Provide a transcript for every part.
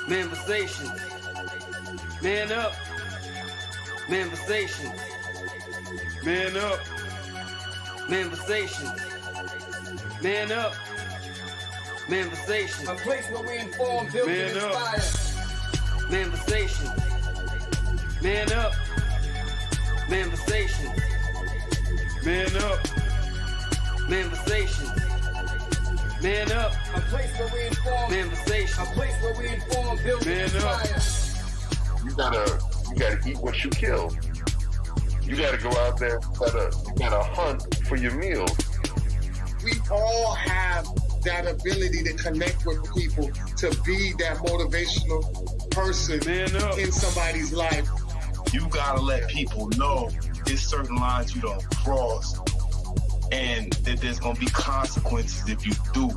Manifestations. Man up. Manifestations. Man up. Manifestations. Man up. Manifestations. A place where we inform, build, and inspire. Manifestations. Man up. Manifestations. Man up. Manifestations. Man up. A place where we inform. Manifestations. A place where we inform, build, and inspire. You gotta eat what you kill. You gotta go out there, you gotta hunt for your meals. We all have that ability to connect with people, to be that motivational person in somebody's life. You gotta let people know there's certain lines you don't cross and that there's gonna be consequences if you do.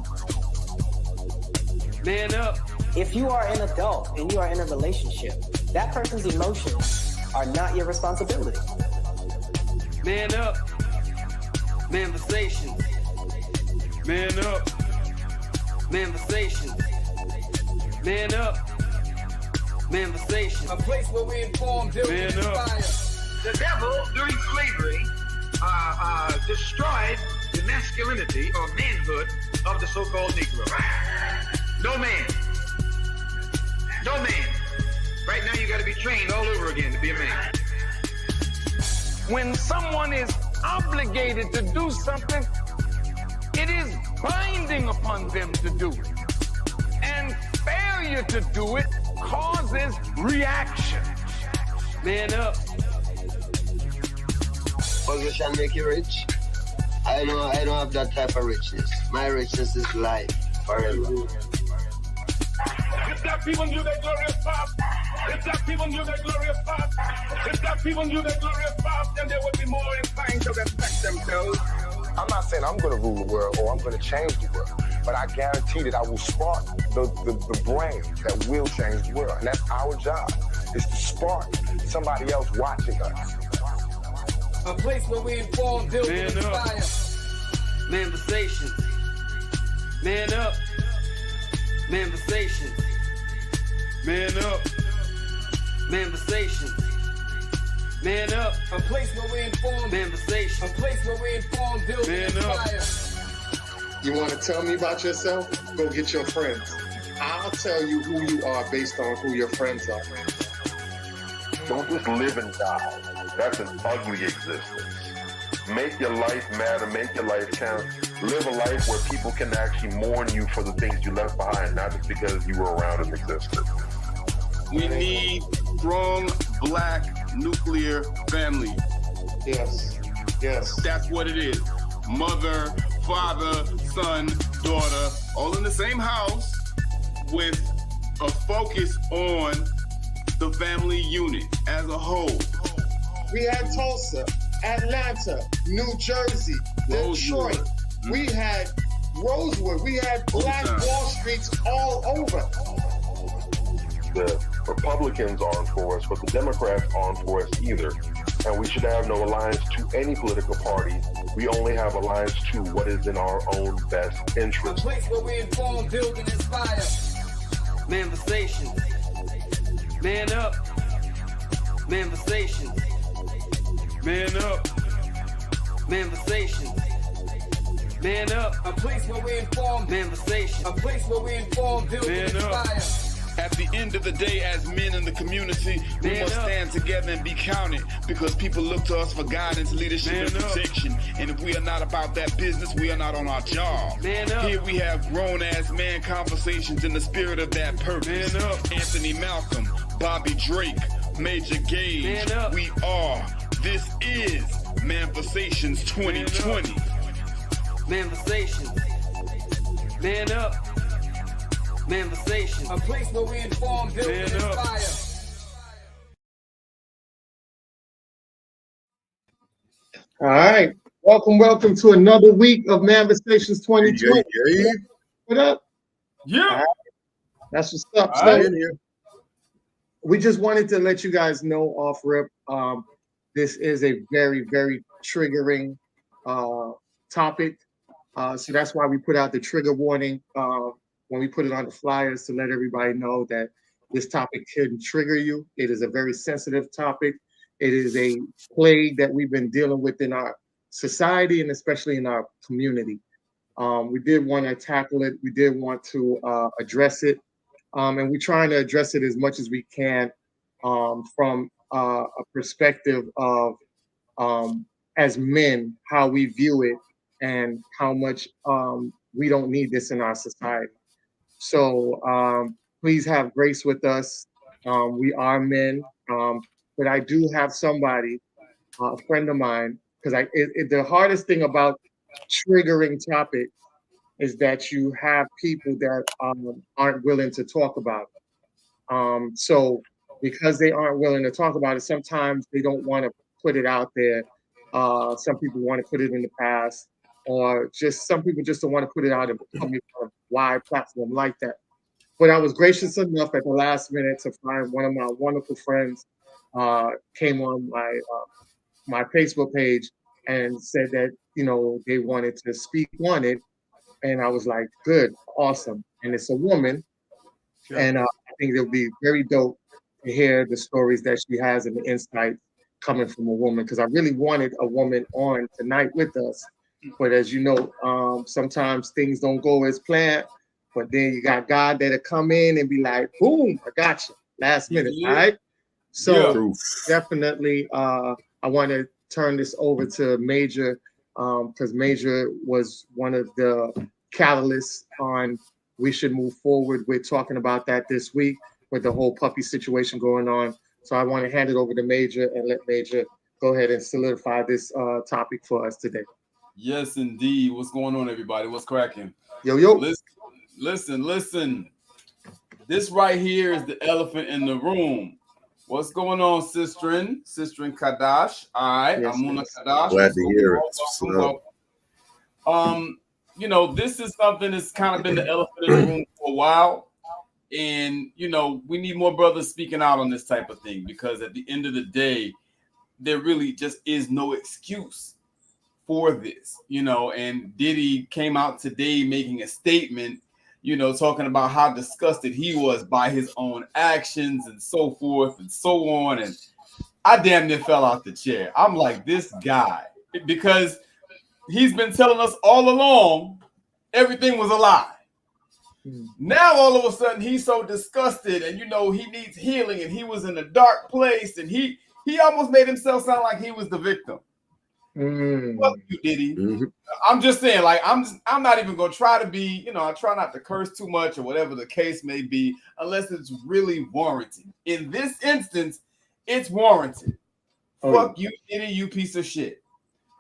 Man up. If you are an adult and you are in a relationship, that person's emotions are not your responsibility. Man up. Manifestations. Man up. Manifestations. Man up. Manifestations. A place where we inform, build, and inspire. The devil, during slavery, destroyed the masculinity or manhood of the so-called Negro. No man. No man. Right now you got to be trained all over again to be a man. When someone is obligated to do something, it is binding upon them to do it. And failure to do it causes reaction. Man up. Position make you rich. I don't have that type of richness. My richness is life forever. If that people knew their glorious past, if that people knew their glorious past, if that people knew their glorious past, then they would be more inclined to respect themselves. I'm not saying I'm going to rule the world or I'm going to change the world, but I guarantee that I will spark the brain that will change the world. And that's our job, is to spark somebody else watching us. A place where we inform, build, and inspire. Manifestations. Man up. Manifestations. Man up. Manifestations. Man up. A place where we inform. Manifestations. A place where we inform, build, and inspire. You want to tell me about yourself? Go get your friends. I'll tell you who you are based on who your friends are. Don't just live and die. That's an ugly existence. Make your life matter, make your life count. Live a life where people can actually mourn you for the things you left behind, not just because you were around and existed. We need strong black nuclear family. Yes. Yes. That's what it is. Mother, father, son, daughter, all in the same house with a focus on the family unit as a whole. We had Tulsa, Atlanta, New Jersey, Detroit. Mm-hmm. We had Rosewood. We had Black Wall Streets all over. The Republicans aren't for us, but the Democrats aren't for us either. And we should have no alliance to any political party. We only have alliance to what is in our own best interest. A place where we inform, build, and inspire. Manifestations. Man up. Manifestations. Man up. Manifestations. Man up. A place where we inform. Manifestations. A place where we inform, build, and inspire. At the end of the day, as men in the community, we must stand together and be counted, because people look to us for guidance, leadership, and protection. And if we are not about that business, we are not on our job. Here we have grown-ass man conversations in the spirit of that purpose. Anthony Malcolm, Bobby Drake, Major Gage. We are. This is Manifestations 2020. Manifestations. Man up. Manifestations. A place where we inform, build, and inspire. All right. Welcome to another week of Manifestations 2020. Yeah. What up? Yeah. Right. That's what's up. So, we just wanted to let you guys know off rip. This is a very, very triggering topic. So that's why we put out the trigger warning when we put it on the flyers, to let everybody know that this topic can trigger you. It is a very sensitive topic. It is a plague that we've been dealing with in our society and especially in our community. We did want to tackle it. We did want to address it. And we're trying to address it as much as we can from a perspective of, as men, how we view it and how much we don't need this in our society. So please have grace with us. We are men, but I do have somebody, a friend of mine, because the hardest thing about triggering topics is that you have people that aren't willing to talk about it. So because they aren't willing to talk about it, sometimes they don't want to put it out there. Some people want to put it in the past, or just some people just don't want to put it out in a wide platform like that. But I was gracious enough at the last minute to find one of my wonderful friends came on my Facebook page and said that, you know, they wanted to speak on it. And I was like, good, awesome. And it's a woman. Sure. And I think it'll be very dope to hear the stories that she has and the insight coming from a woman, because I really wanted a woman on tonight with us. But as you know, sometimes things don't go as planned. But then you got God that'll come in and be like, boom, I got you. Last minute, all right? So definitely, I want to turn this over to Major, because Major was one of the catalysts on we should move forward with talking about that this week with the whole Puffy situation going on. So I want to hand it over to Major and let Major go ahead and solidify this topic for us today. Yes, indeed. What's going on, everybody? What's cracking? Yo, yo. Listen. This right here is the elephant in the room. What's going on, Sistrin Kadash? All right, yes, Amuna Kadash. Glad to hear it. You know, this is something that's kind of been the elephant in the room for a while. And, you know, we need more brothers speaking out on this type of thing, because at the end of the day, there really just is no excuse for this, you know. And Diddy came out today making a statement, you know, talking about how disgusted he was by his own actions and so forth and so on. And I damn near fell out the chair. I'm like, this guy, because he's been telling us all along everything was a lie. Now all of a sudden he's so disgusted, and you know he needs healing, and he was in a dark place, and he almost made himself sound like he was the victim. Fuck you, Diddy. I'm just saying, like, I'm not even gonna try to be, you know, I try not to curse too much or whatever the case may be, unless it's really warranted. In this instance, it's warranted. Fuck you, Diddy, you piece of shit.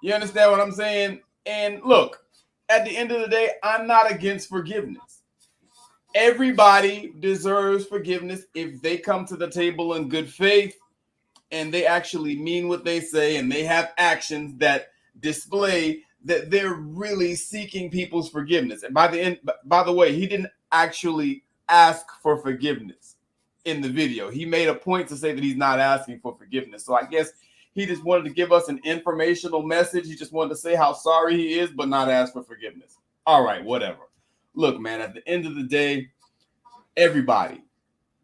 You understand what I'm saying? And look, at the end of the day, I'm not against forgiveness. Everybody deserves forgiveness if they come to the table in good faith and they actually mean what they say, and they have actions that display that they're really seeking people's forgiveness. And by the way, he didn't actually ask for forgiveness in the video. He made a point to say that he's not asking for forgiveness. So I guess he just wanted to give us an informational message. He just wanted to say how sorry he is, but not ask for forgiveness. All right, whatever. Look, man, at the end of the day, everybody,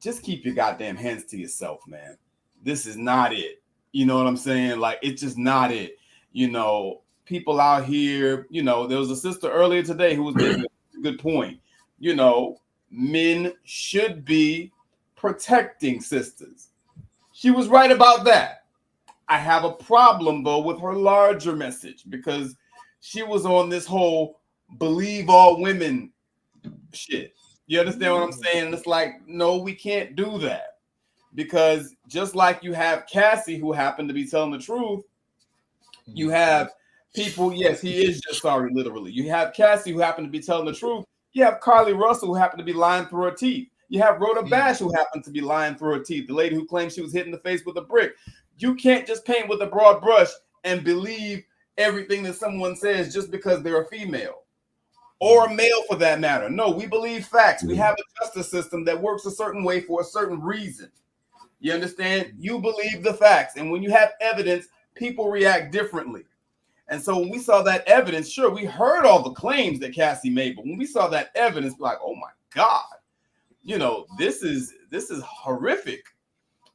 just keep your goddamn hands to yourself, man. This is not it. You know what I'm saying? Like, it's just not it. You know, people out here, you know, there was a sister earlier today who was making a good point. You know, men should be protecting sisters. She was right about that. I have a problem, though, with her larger message, because she was on this whole believe all women shit. You understand what I'm saying? It's like, no, we can't do that. Because just like you have Cassie, who happened to be telling the truth, you have people, yes, he is just sorry, literally. You have Cassie, who happened to be telling the truth. You have Carly Russell, who happened to be lying through her teeth. You have Rhoda Bash, who happened to be lying through her teeth, the lady who claimed she was hit in the face with a brick. You can't just paint with a broad brush and believe everything that someone says just because they're a female. Or a male, for that matter. No, we believe facts. We have a justice system that works a certain way for a certain reason. You understand? You believe the facts. And when you have evidence, people react differently. And so when we saw that evidence, sure, we heard all the claims that Cassie made, but when we saw that evidence, like, oh my God, you know, this is horrific,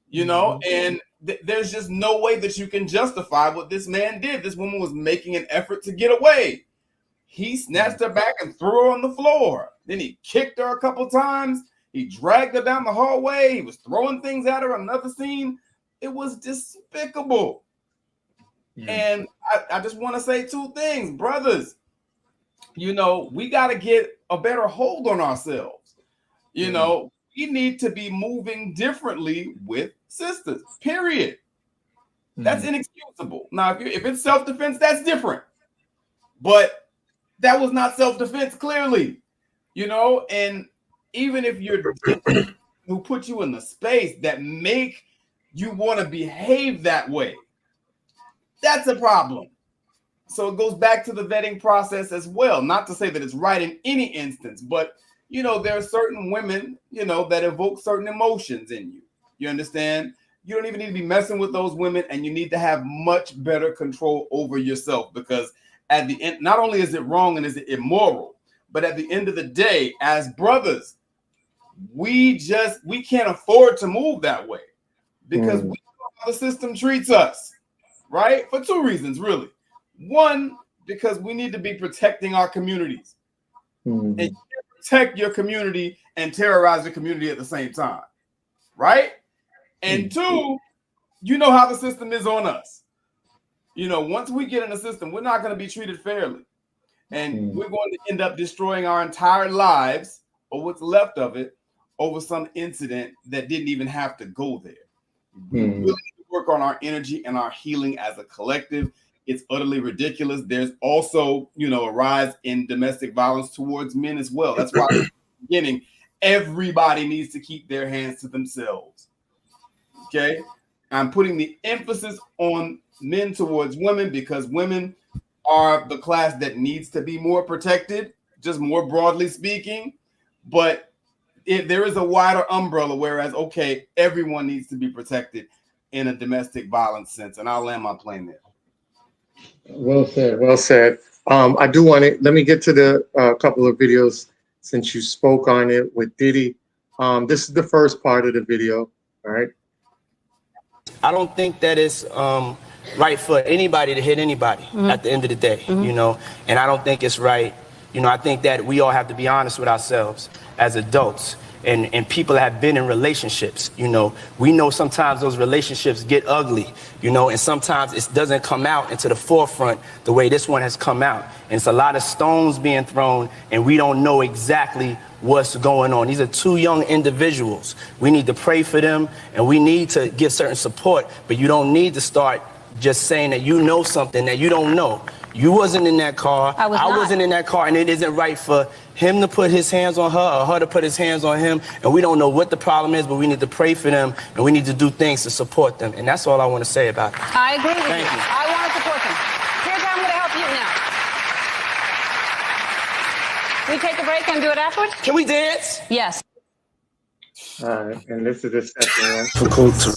you know, and there's just no way that you can justify what this man did. This woman was making an effort to get away. He snatched her back and threw her on the floor. Then he kicked her a couple times. He dragged her down the hallway. He was throwing things at her. Another scene. It was despicable. And I just want to say two things, brothers. You know, we got to get a better hold on ourselves. You know, we need to be moving differently with sisters, period. That's inexcusable. Now, if it's self-defense, that's different. But that was not self-defense, clearly. You know, and even if you're who put you in the space that make you want to behave that way, that's a problem. So it goes back to the vetting process as well. Not to say that it's right in any instance, but, you know, there are certain women, you know, that evoke certain emotions in you. You understand? You don't even need to be messing with those women, and you need to have much better control over yourself, because at the end, not only is it wrong and is it immoral, but at the end of the day, as brothers, we can't afford to move that way, because we know how the system treats us, right? For two reasons, really. One, because we need to be protecting our communities. And you can't protect your community and terrorize your community at the same time, right? And two, you know how the system is on us. You know, once we get in the system, we're not going to be treated fairly. And we're going to end up destroying our entire lives, or what's left of it, over some incident that didn't even have to go there. We really need to work on our energy and our healing as a collective. It's utterly ridiculous. There's also, you know, a rise in domestic violence towards men as well. That's why at the beginning, everybody needs to keep their hands to themselves. Okay? I'm putting the emphasis on men towards women, because women are the class that needs to be more protected, just more broadly speaking. But there is a wider umbrella, whereas, okay, everyone needs to be protected in a domestic violence sense. And I'll land my plane there. Well said. Well said. I do want to, let me get to the couple of videos since you spoke on it with Diddy. This is the first part of the video. All right. I don't think that it's right for anybody to hit anybody at the end of the day, you know, and I don't think it's right. You know, I think that we all have to be honest with ourselves as adults, and people that have been in relationships. You know, we know sometimes those relationships get ugly, you know, and sometimes it doesn't come out into the forefront the way this one has come out. And it's a lot of stones being thrown, and we don't know exactly what's going on. These are two young individuals. We need to pray for them, and we need to give certain support, but you don't need to start just saying that you know something that you don't know. You wasn't in that car. I wasn't in that car, and it isn't right for him to put his hands on her or her to put his hands on him. And we don't know what the problem is, but we need to pray for them, and we need to do things to support them. And that's all I want to say about it. I agree with Thank you. I want to support them. Here's how I'm going to help you now. We take a break and do it afterwards? Can we dance? Yes. All right. And this is the second one. Difficult to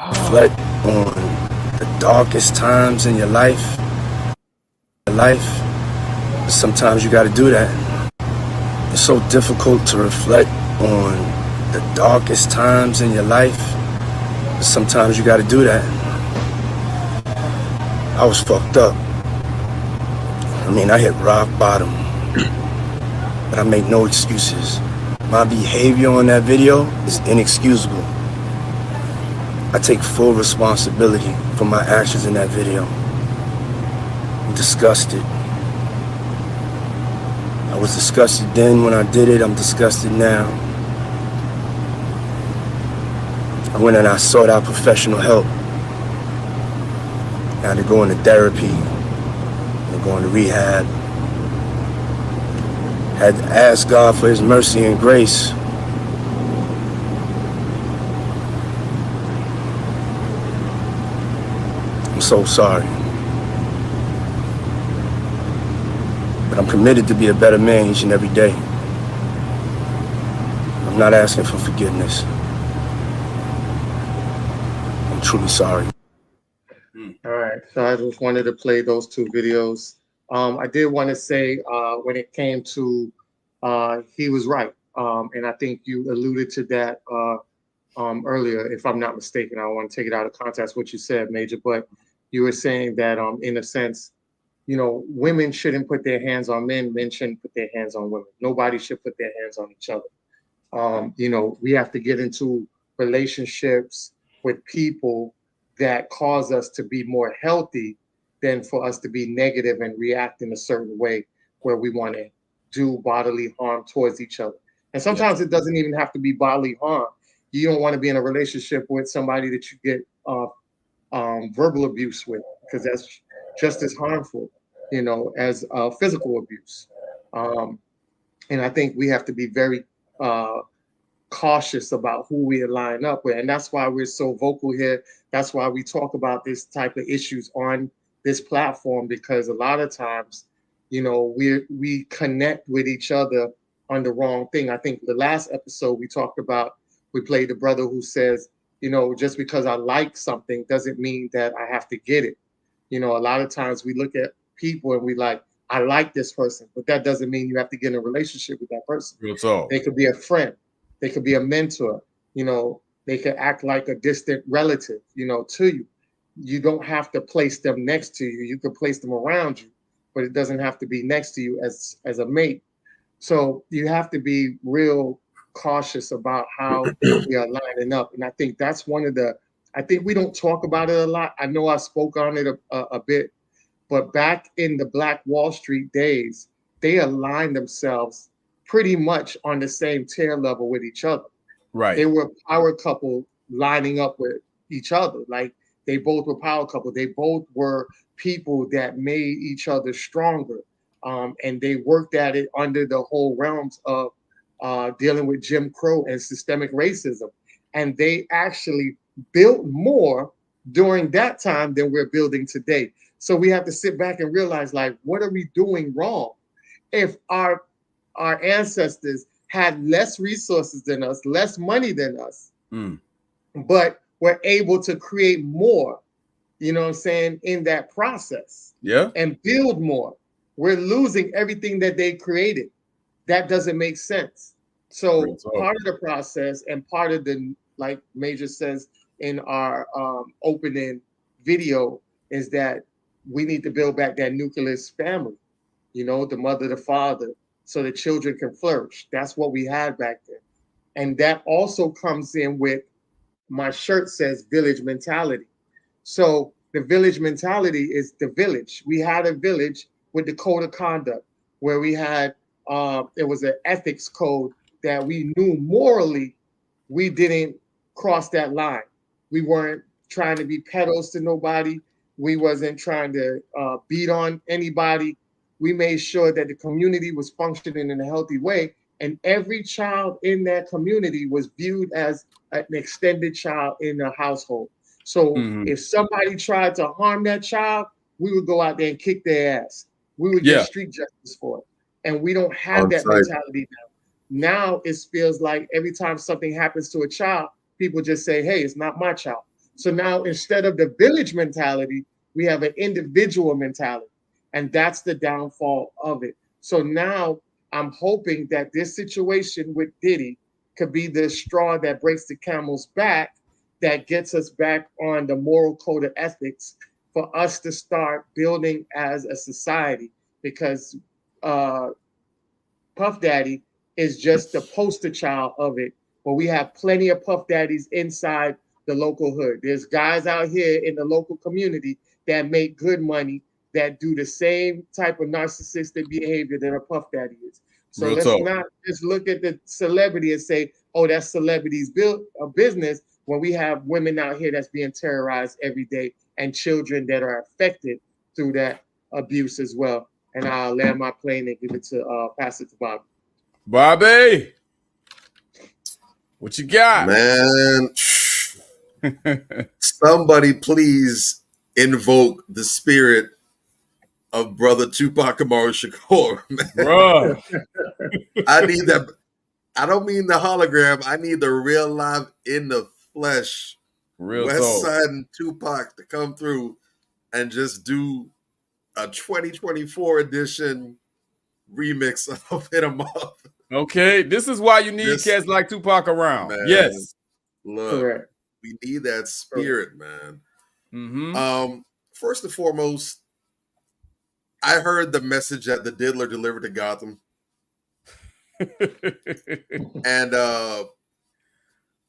reflect on the darkest times in your life. Sometimes you got to do that. It's so difficult to reflect on the darkest times in your life. Sometimes you got to do that. I was fucked up. I mean, I hit rock bottom, but I make no excuses. My behavior on that video is inexcusable. I take full responsibility for my actions in that video. I'm disgusted. I was disgusted then when I did it. I'm disgusted now. I went and I sought out professional help. I had to go into therapy, and go into rehab. Had to ask God for his mercy and grace. I'm so sorry. But I'm committed to be a better man each and every day. I'm not asking for forgiveness. I'm truly sorry. All right. So I just wanted to play those two videos. I did want to say when it came to he was right. And I think you alluded to that earlier, if I'm not mistaken. I don't want to take it out of context what you said, Major, but you were saying that in a sense, women shouldn't put their hands on men, men shouldn't put their hands on women. Nobody should put their hands on each other. We have to get into relationships with people that cause us to be more healthy than for us to be negative and react in a certain way where we want to do bodily harm towards each other. And sometimes it doesn't even have to be bodily harm. You don't want to be in a relationship with somebody that you get verbal abuse with, because that's just as harmful, as physical abuse. And I think we have to be very cautious about who we line up with. And that's why we're so vocal here. That's why we talk about this type of issues on this platform, because a lot of times, we connect with each other on the wrong thing. I think the last episode we played the brother who says, just because I like something doesn't mean that I have to get it. A lot of times we look at people and we like, I like this person, but that doesn't mean you have to get in a relationship with that person. They could be a friend. They could be a mentor. They could act like a distant relative, to you. You don't have to place them next to you. You can place them around you, but it doesn't have to be next to you as a mate. So you have to be real cautious about how we are lining up. And I think that's I think we don't talk about it a lot. I know I spoke on it a bit, but back in the Black Wall Street days, they aligned themselves pretty much on the same tier level with each other. Right. They were a power couple lining up with each other. Like, they both were power couple. They both were people that made each other stronger. And they worked at it under the whole realms of dealing with Jim Crow and systemic racism. And they actually built more during that time than we're building today. So we have to sit back and realize, like, what are we doing wrong? If our ancestors had less resources than us, less money than us, but were able to create more, in that process, and build more. We're losing everything that they created. That doesn't make sense. So part of the process and part of the, like Major says in our opening video, is that we need to build back that nucleus family, the mother, the father, so the children can flourish. That's what we had back then. And that also comes in with, my shirt says village mentality. So the village mentality is the village. We had a village with the code of conduct where we had, it was an ethics code that we knew morally we didn't cross that line. We weren't trying to be pedos to nobody. We wasn't trying to beat on anybody. We made sure that the community was functioning in a healthy way. And every child in that community was viewed as an extended child in the household. So if somebody tried to harm that child, we would go out there and kick their ass. We would get street justice for it. And we don't have that mentality now. Now it feels like every time something happens to a child, people just say, hey, it's not my child. So now instead of the village mentality, we have an individual mentality. And that's the downfall of it. So now I'm hoping that this situation with Diddy could be the straw that breaks the camel's back, that gets us back on the moral code of ethics for us to start building as a society. Because Puff Daddy is just the poster child of it. But we have plenty of Puff Daddies inside the local hood. There's guys out here in the local community that make good money, that do the same type of narcissistic behavior that a Puff Daddy is. So let's not just look at the celebrity and say, oh, that's celebrity's business, when we have women out here that's being terrorized every day and children that are affected through that abuse as well. And I'll land my plane and give it to pass it to Bobby. Bobby, what you got? Man, somebody please invoke the spirit of brother Tupac Amaru Shakur, man. Bro. I need that. I don't mean the hologram. I need the real live in the flesh West Side and Tupac to come through and just do a 2024 edition remix of Hit 'Em Up. Okay, this is why you need cats like Tupac around. Man, yes. Look, Correct. we need that spirit, man. Mm-hmm. First and foremost, I heard the message that the Diddler delivered to Gotham. And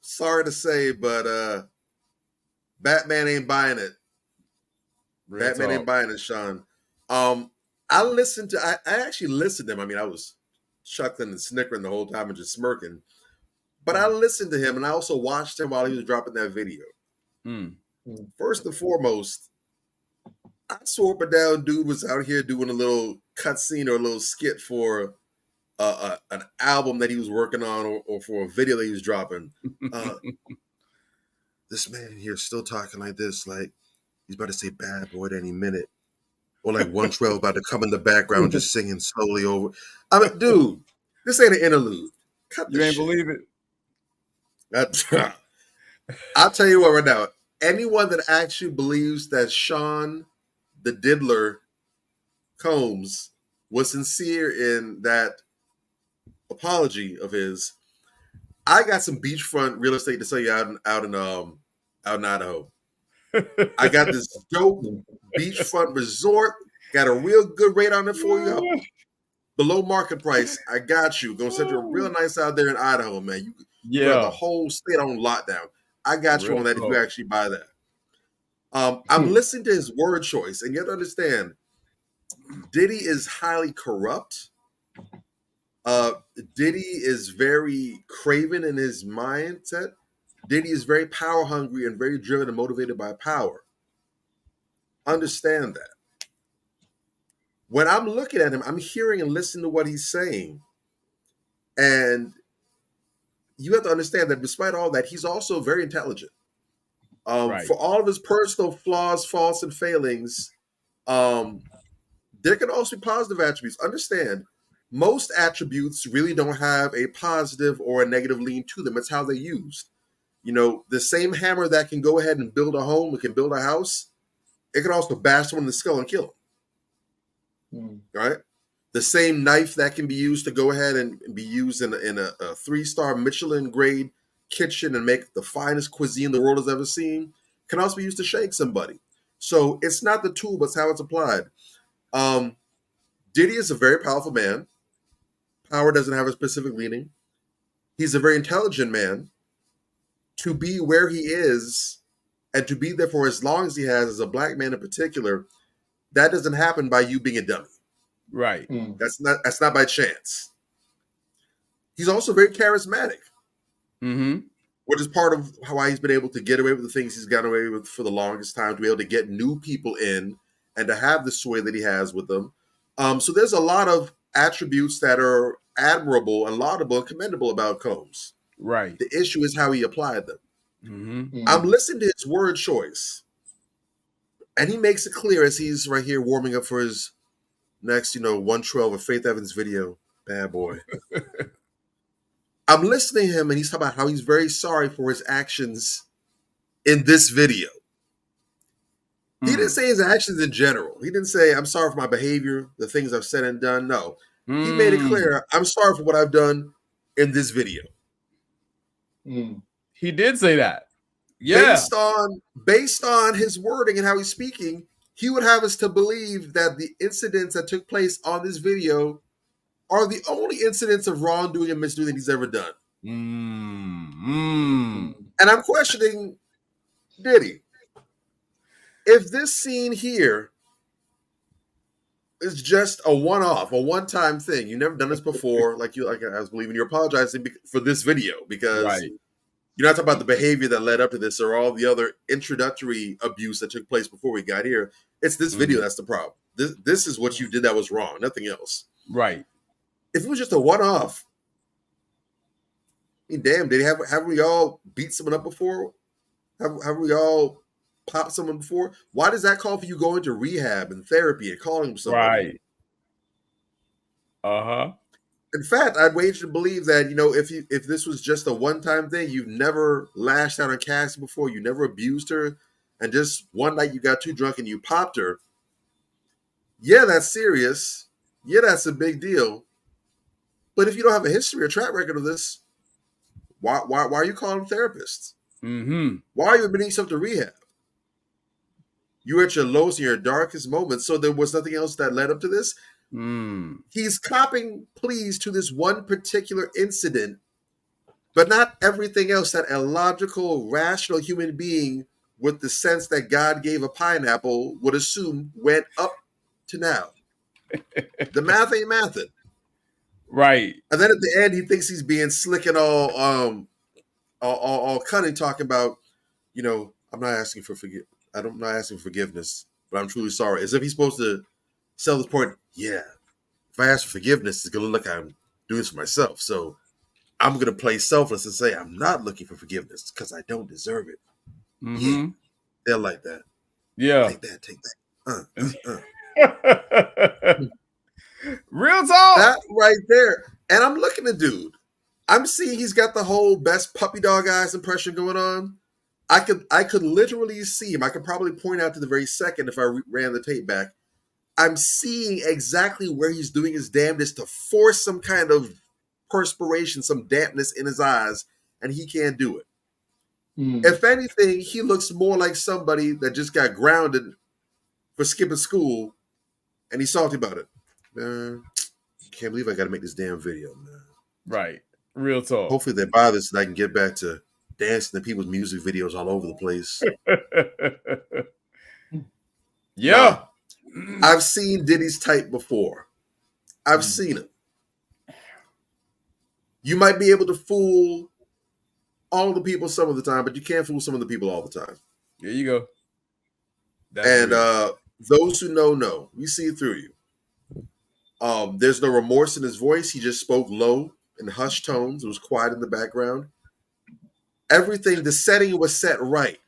sorry to say, but Batman ain't buying it. Batman ain't buying it, Sean. I listened to I actually listened to him. I mean, I was chuckling and snickering the whole time and just smirking. But I listened to him and I also watched him while he was dropping that video. First and foremost, I swore up and down dude was out here doing a little cutscene or a little skit for an album that he was working on or for a video that he was dropping. This man here is still talking like this, like he's about to say bad boy at any minute. Or like 112 about to come in the background just singing slowly over. I mean, dude, this ain't an interlude. Cut you ain't shit. Believe it. I'll tell you what right now. Anyone that actually believes that Sean the Diddler Combs was sincere in that apology of his, I got some beachfront real estate to sell you out in Idaho. I got this dope beachfront resort. Got a real good rate on it for you. Below market price. I got you. Gonna set you real nice out there in Idaho, man. You got the whole state on lockdown. I got you on that if you actually buy that. I'm listening to his word choice, and you have to understand, Diddy is highly corrupt. Diddy is very craven in his mindset. Diddy is very power hungry and very driven and motivated by power. Understand that. When I'm looking at him, I'm hearing and listening to what he's saying. And you have to understand that despite all that, he's also very intelligent. For all of his personal flaws, faults, and failings, there can also be positive attributes. Understand, most attributes really don't have a positive or a negative lean to them. It's how they're used. You know, the same hammer that can go ahead and build a home, it can build a house, it can also bash someone in the skull and kill them. Right? The same knife that can be used to go ahead and be used in a 3-star Michelin grade kitchen and make the finest cuisine the world has ever seen can also be used to shake somebody. So it's not the tool, but it's how it's applied. Diddy is a very powerful man. Power doesn't have a specific meaning. He's a very intelligent man. To be where he is and to be there for as long as he has as a black man in particular, that doesn't happen by you being a dummy. Right. That's not by chance. He's also very charismatic. Which is part of why he's been able to get away with the things he's gotten away with for the longest time, to be able to get new people in and to have the sway that he has with them. So there's a lot of attributes that are admirable and laudable and commendable about Combs. Right. The issue is how he applied them. I'm listening to his word choice, and he makes it clear as he's right here warming up for his next, 112 of Faith Evans video, Bad Boy. I'm listening to him, and he's talking about how he's very sorry for his actions in this video. He didn't say his actions in general. He didn't say, I'm sorry for my behavior, the things I've said and done. No. He made it clear, I'm sorry for what I've done in this video. He did say that. Yeah. Based on his wording and how he's speaking, he would have us to believe that the incidents that took place on this video are the only incidents of wrongdoing and misdoing that he's ever done. And I'm questioning Diddy. If this scene here is just a one-off, a one-time thing, you've never done this before, like I was believing you're apologizing for this video because you're not talking about the behavior that led up to this or all the other introductory abuse that took place before we got here. It's this video that's the problem. This is what you did that was wrong, nothing else. Right. If it was just a one-off, I mean, damn, have we all beat someone up before? Have we all popped someone before? Why does that call for you going to rehab and therapy and calling somebody? Right. In fact, I'd wager to believe that, if this was just a one-time thing, you've never lashed out on Cassie before, you never abused her, and just one night you got too drunk and you popped her. Yeah, that's serious. Yeah, that's a big deal. But if you don't have a history or track record of this, why are you calling therapists? Why are you admitting yourself to rehab? You're at your lowest and your darkest moments, so there was nothing else that led up to this. He's copping pleas to this one particular incident, but not everything else that a logical, rational human being with the sense that God gave a pineapple would assume went up to now. The math ain't mathing. Right. And then at the end, he thinks he's being slick and all cunning, talking about, you know, I'm not asking for I'm not asking for forgiveness, but I'm truly sorry. As if he's supposed to sell this point. Yeah, if I ask for forgiveness, it's going to look like I'm doing this for myself. So I'm going to play selfless and say I'm not looking for forgiveness because I don't deserve it. Yeah, they're like that. Yeah. Take that. Real talk. That right there. And I'm looking at dude. I'm seeing he's got the whole best puppy dog eyes impression going on. I could literally see him. I could probably point out to the very second if I ran the tape back. I'm seeing exactly where he's doing his damnedest to force some kind of perspiration, some dampness in his eyes, and he can't do it. If anything, he looks more like somebody that just got grounded for skipping school, and he's salty about it. Man, can't believe I got to make this damn video, man. Right. Real talk. Hopefully they buy this and I can get back to dancing to people's music videos all over the place. Yeah. Now, I've seen Diddy's type before. I've seen it. You might be able to fool all the people some of the time, but you can't fool some of the people all the time. There you go. And those who know. We see it through you. There's no remorse in his voice. He just spoke low in hushed tones. It was quiet in the background. Everything, the setting was set right,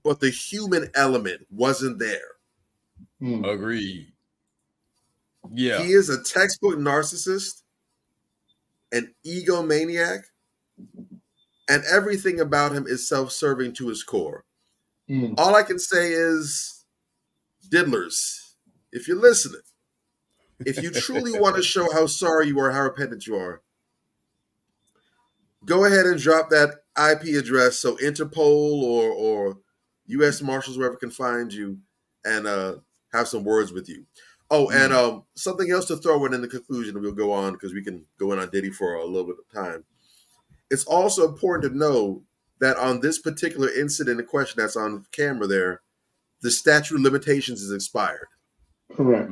but the human element wasn't there. Agreed. Yeah. He is a textbook narcissist, an egomaniac, and everything about him is self-serving to his core. All I can say is, diddlers, if you're listening, if you truly want to show how sorry you are, how repentant you are, go ahead and drop that IP address so Interpol or U.S. Marshals, wherever can find you, and have some words with you. Oh, and something else to throw in the conclusion, and we'll go on because we can go in on Diddy for a little bit of time. It's also important to know that on this particular incident in question that's on camera there, the statute of limitations is expired. Correct.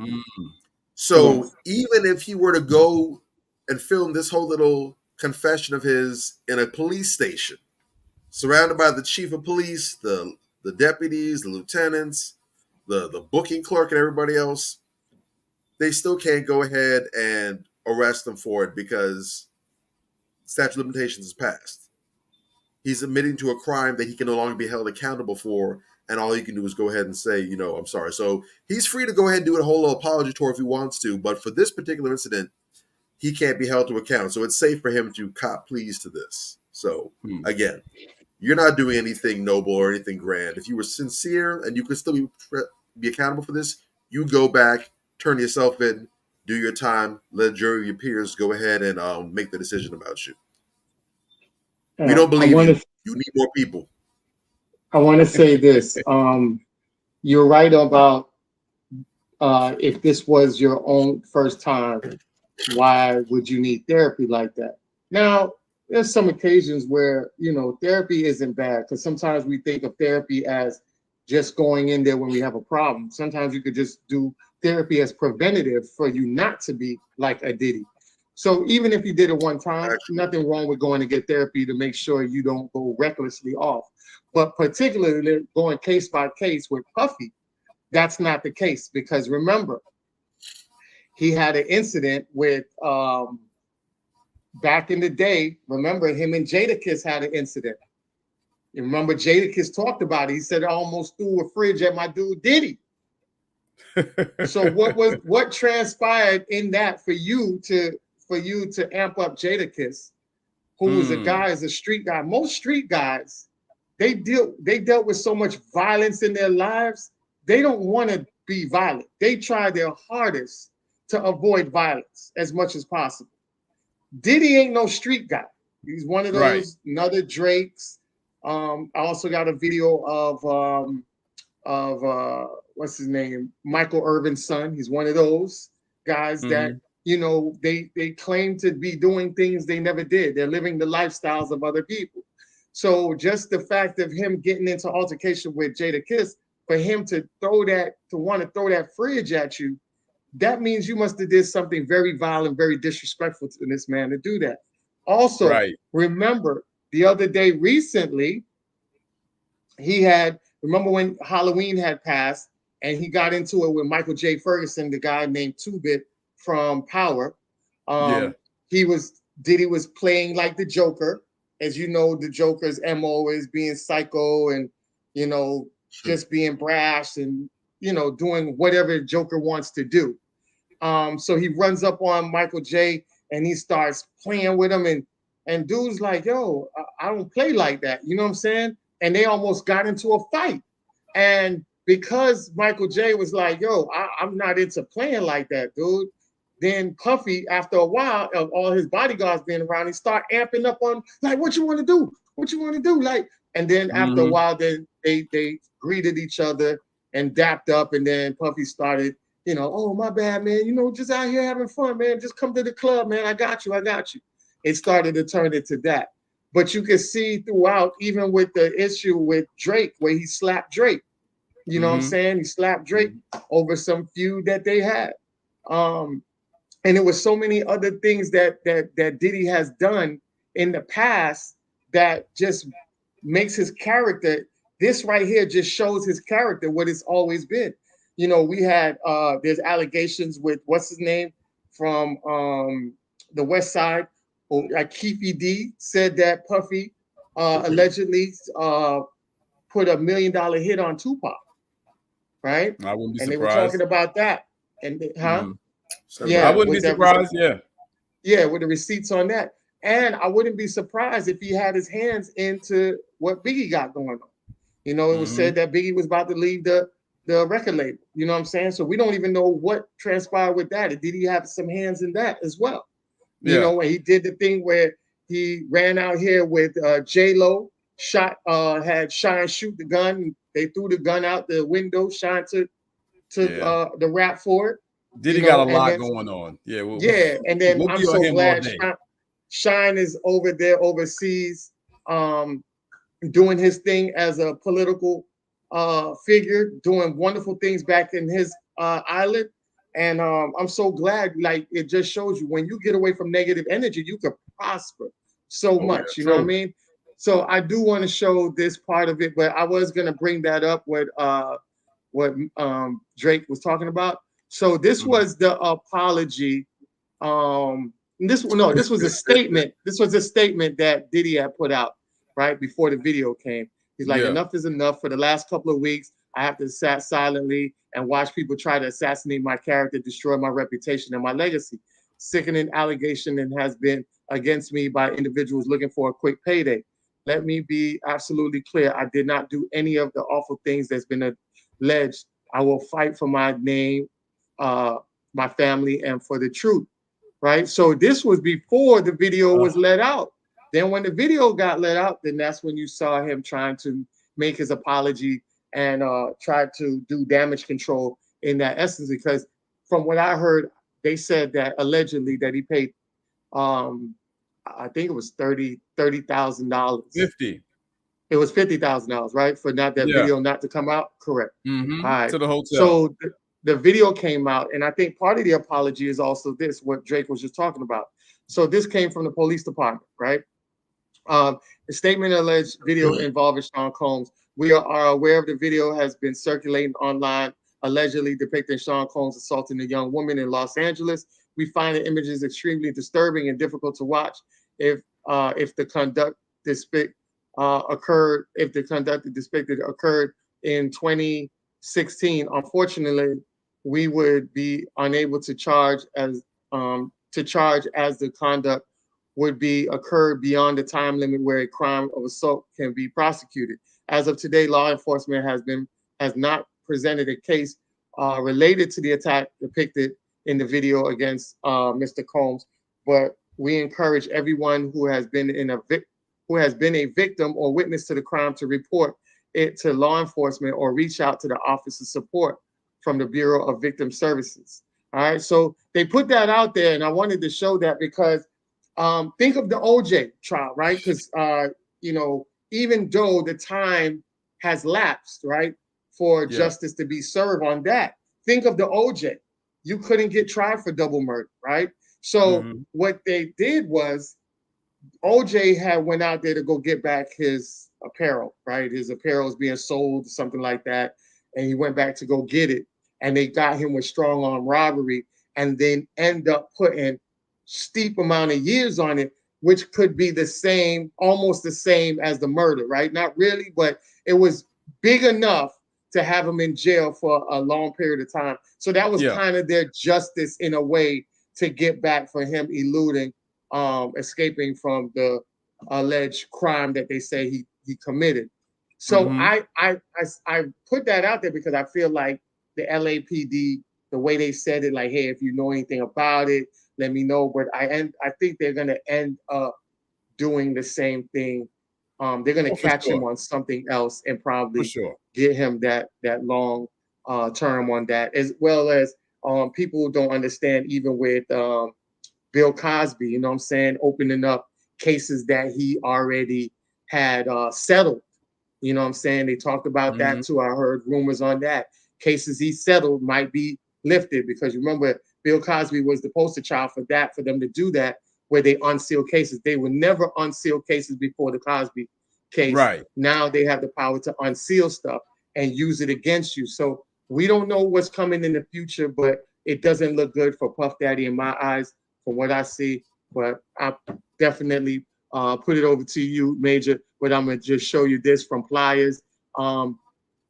So even if he were to go and film this whole little confession of his in a police station, surrounded by the chief of police, the deputies, the lieutenants, the booking clerk, and everybody else, they still can't go ahead and arrest him for it because statute of limitations is passed. He's admitting to a crime that he can no longer be held accountable for, and all he can do is go ahead and say, you know, I'm sorry. So he's free to go ahead and do a whole apology tour if he wants to, but for this particular incident, he can't be held to account. So it's safe for him to cop pleas to this. So again, you're not doing anything noble or anything grand. If you were sincere and you could still be accountable for this, you go back, turn yourself in, do your time, let a jury of your peers go ahead and make the decision about you. We don't believe you. You need more people. I want to say this. You're right about if this was your own first time, why would you need therapy like that? Now, there's some occasions where, you know, therapy isn't bad because sometimes we think of therapy as just going in there when we have a problem. Sometimes you could just do therapy as preventative for you not to be like a Diddy. So even if you did it one time, nothing wrong with going to get therapy to make sure you don't go recklessly off. But particularly going case by case with Puffy, that's not the case because remember, he had an incident with back in the day. Remember, him and Jadakiss had an incident. You remember Jadakiss talked about it. He said, I almost threw a fridge at my dude Diddy. So what transpired in that for you to amp up Jadakiss, who was a street guy? Most street guys, they dealt with so much violence in their lives. They don't want to be violent. They try their hardest to avoid violence as much as possible. Diddy ain't no street guy. He's one of those Right. another Drakes. I also got a video of what's his name, Michael Irvin's son. He's one of those guys that they claim to be doing things they never did. They're living the lifestyles of other people. So just the fact of him getting into altercation with Jada Kiss, for him to want to throw that fridge at you, that means you must have did something very violent, very disrespectful to this man to do that. Also, remember the other day recently, remember when Halloween had passed and he got into it with Michael J. Ferguson, the guy named 2-Bit from Power. Diddy was playing like the Joker. As you know, the Joker's MO is being psycho and, just being brash and, doing whatever Joker wants to do. So he runs up on Michael J. and he starts playing with him. And dude's like, yo, I don't play like that. You know what I'm saying? And they almost got into a fight. And because Michael J. was like, yo, I'm not into playing like that, dude. Then Puffy, after a while of all his bodyguards being around, he start amping up on, like, what you want to do? What you want to do? Like, and then after a while, then they greeted each other and dapped up. And then Puffy started, oh, my bad, man. Just out here having fun, man. Just come to the club, man. I got you. It started to turn into that. But you can see throughout, even with the issue with Drake, where he slapped Drake. You know what I'm saying? He slapped Drake over some feud that they had. And it was so many other things that Diddy has done in the past that just makes his character. This right here just shows his character, what it's always been. We had there's allegations with what's his name from the West Side. Keefy D said that Puffy allegedly put $1 million hit on Tupac, right? I wouldn't be surprised. And they were talking about that. And I wouldn't be surprised. With the receipts on that. And I wouldn't be surprised if he had his hands into what Biggie got going on. It was said that Biggie was about to leave the record label. You know what I'm saying? So we don't even know what transpired with that. Did he have some hands in that as well? And he did the thing where he ran out here with J-Lo, had Shine shoot the gun. They threw the gun out the window. Shine took the rap for it. Diddy got a lot going on. And then I'm so glad Shine is over there overseas doing his thing as a political figure, doing wonderful things back in his island. And I'm so glad, like, it just shows you when you get away from negative energy, you can prosper so much. You know what I mean? So I do want to show this part of it, but I was going to bring that up with what Drake was talking about. So this was the apology. This was a statement. This was a statement that Diddy had put out right before the video came. He's like, enough is enough. For the last couple of weeks, I have to sit silently and watch people try to assassinate my character, destroy my reputation and my legacy. Sickening allegation and has been against me by individuals looking for a quick payday. Let me be absolutely clear. I did not do any of the awful things that's been alleged. I will fight for my name, my family, and for the truth. Right. So this was before the video was let out. Then when the video got let out, then that's when you saw him trying to make his apology and try to do damage control in that essence. Because from what I heard, they said that allegedly that he paid, I think it was $30,000. 50. It was $50,000, right? For that video not to come out. Correct. All right. To the hotel. So the video came out, and I think part of the apology is also this, what Drake was just talking about. So this came from the police department, right? The statement alleged video involving Sean Combs. We are aware of the video has been circulating online, allegedly depicting Sean Combs assaulting a young woman in Los Angeles. We find the images extremely disturbing and difficult to watch. If the conduct occurred in 2016, unfortunately, we would be unable to charge as the conduct would be occurred beyond the time limit where a crime of assault can be prosecuted. As of today, law enforcement has not presented a case related to the attack depicted in the video against Mr. Combs, but we encourage everyone who has been a victim or witness to the crime to report it to law enforcement or reach out to the Office of Support from the Bureau of Victim Services. All right, so they put that out there, and I wanted to show that because think of the OJ trial, right? Because you know, even though the time has lapsed, right, for justice to be served on that, think of the OJ. You couldn't get tried for double murder, right? So what they did was OJ had went out there to go get back his apparel, right? His apparel was being sold, something like that, and he went back to go get it. And they got him with strong arm robbery, and then end up putting steep amount of years on it, which could be the same, almost the same as the murder, right? Not really, but it was big enough to have him in jail for a long period of time. So that was kind of their justice in a way to get back for him eluding, escaping from the alleged crime that they say he committed. So I put that out there because I feel like the LAPD, the way they said it, like, hey, if you know anything about it, let me know. But I think they're gonna end up doing the same thing. They're gonna catch him on something else and probably get him that long term on that, as well as people who don't understand, even with Bill Cosby, you know what I'm saying, opening up cases that he already had settled. You know what I'm saying? They talked about that too. I heard rumors on that. Cases he settled might be lifted because you remember Bill Cosby was the poster child for that, for them to do that, where they unseal cases. They would never unseal cases before the Cosby case. Right. Now they have the power to unseal stuff and use it against you. So we don't know what's coming in the future, but it doesn't look good for Puff Daddy in my eyes from what I see. But I definitely put it over to you, Major, but I'm gonna just show you this from Pliers.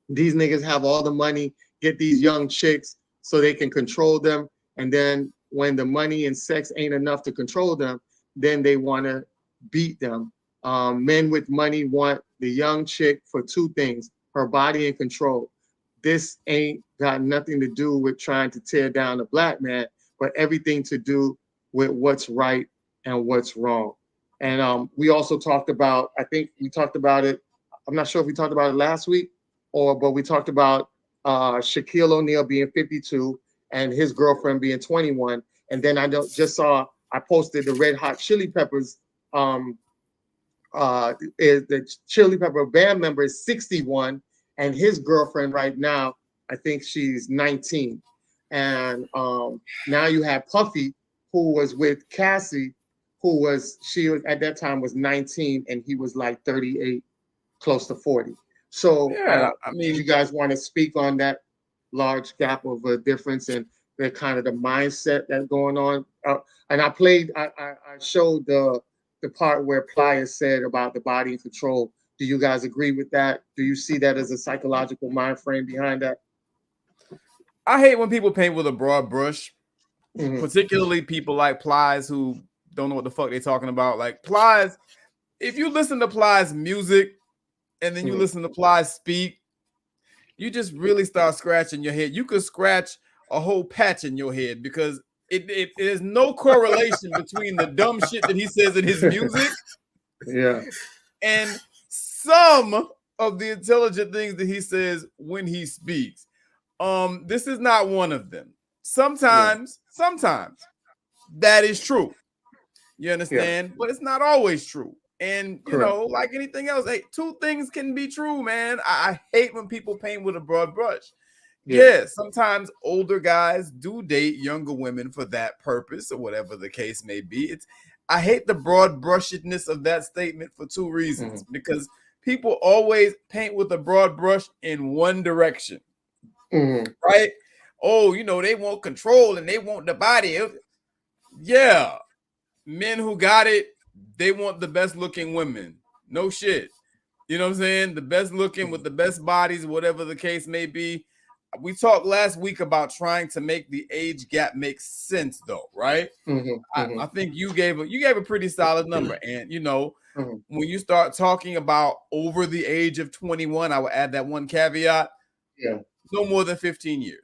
These niggas have all the money, get these young chicks so they can control them. And then when the money and sex ain't enough to control them, then they want to beat them. Men with money want the young chick for two things: her body and control. This ain't got nothing to do with trying to tear down a black man, but everything to do with what's right and what's wrong. And we also talked about, I think we talked about it, I'm not sure if we talked about it last week, but we talked about Shaquille O'Neal being 52 and his girlfriend being 21. And then I just saw, I posted the Red Hot Chili Peppers, the Chili Pepper band member is 61, and his girlfriend right now, I think she's 19. And now you have Puffy, who was with Cassie, she was at that time was 19, and he was like 38, close to 40. So I mean, you guys want to speak on that large gap of a difference and the kind of the mindset that's going on? And I showed the part where Pliers said about the body and control. Do you guys agree with that? Do you see that as a psychological mind frame behind that? I hate when people paint with a broad brush, particularly people like Pliers who don't know what the fuck they're talking about. Like Pliers, if you listen to Pliers' music and then you listen to Pliers speak, you just really start scratching your head. You could scratch a whole patch in your head because it is no correlation between the dumb shit that he says in his music and some of the intelligent things that he says when he speaks. This is not one of them. Sometimes that is true. You understand? But it's not always true. And you know, like anything else, hey, two things can be true, man. I hate when people paint with a broad brush. Sometimes older guys do date younger women for that purpose or whatever the case may be. I hate the broad brushedness of that statement for two reasons. Because people always paint with a broad brush in one direction. Right? Oh, you know, they want control and they want the body. Yeah. Men who got it, they want the best looking women. No shit. You know what I'm saying? The best looking with the best bodies, whatever the case may be. We talked last week about trying to make the age gap make sense, though, right? I think you gave a pretty solid number. And you know, when you start talking about over the age of 21, I would add that one caveat. No more than 15 years.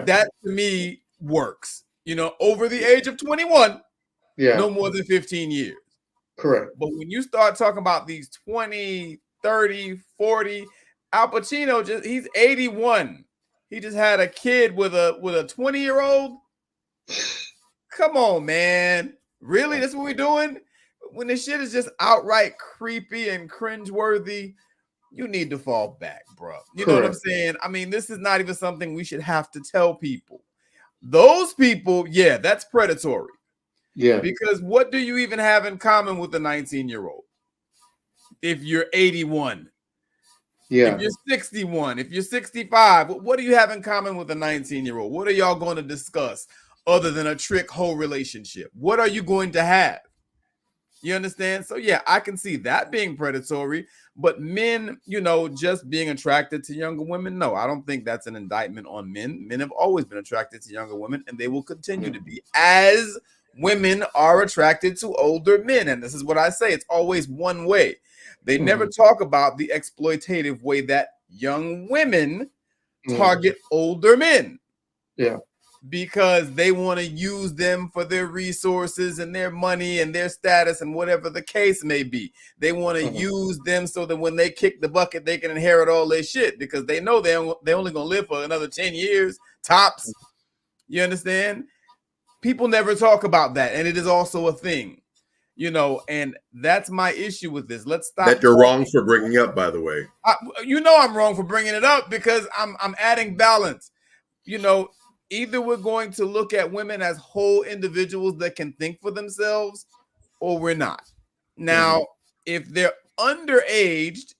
That to me works. You know, over the age of 21, Yeah. No more than 15 years. Correct. But when you start talking about these 20, 30, 40, Al Pacino he's 81. He just had a kid with a 20-year-old. Come on, man. Really? That's what we're doing? When this shit is just outright creepy and cringeworthy, you need to fall back, bro. You know what I'm saying? I mean, this is not even something we should have to tell people. Those people, yeah, that's predatory. Yeah. Because what do you even have in common with a 19-year-old? If you're 81, yeah. If you're 61, if you're 65, what do you have in common with a 19-year-old? What are y'all going to discuss other than a trick hole relationship? What are you going to have? You understand? So yeah, I can see that being predatory, but men, just being attracted to younger women, no, I don't think that's an indictment on men. Men have always been attracted to younger women, and they will continue to be, as women are attracted to older men. And this is what I say, it's always one way. They never talk about the exploitative way that young women target older men. Yeah. Because they want to use them for their resources and their money and their status and whatever the case may be. They want to use them so that when they kick the bucket, they can inherit all their shit, because they know they're only going to live for another 10 years, tops. You understand? People never talk about that, and it is also a thing. And that's my issue with this. Let's stop. That you're wrong for bringing up, by the way. I'm wrong for bringing it up, because I'm adding balance. Either we're going to look at women as whole individuals that can think for themselves, or we're not. Now, if they're underaged,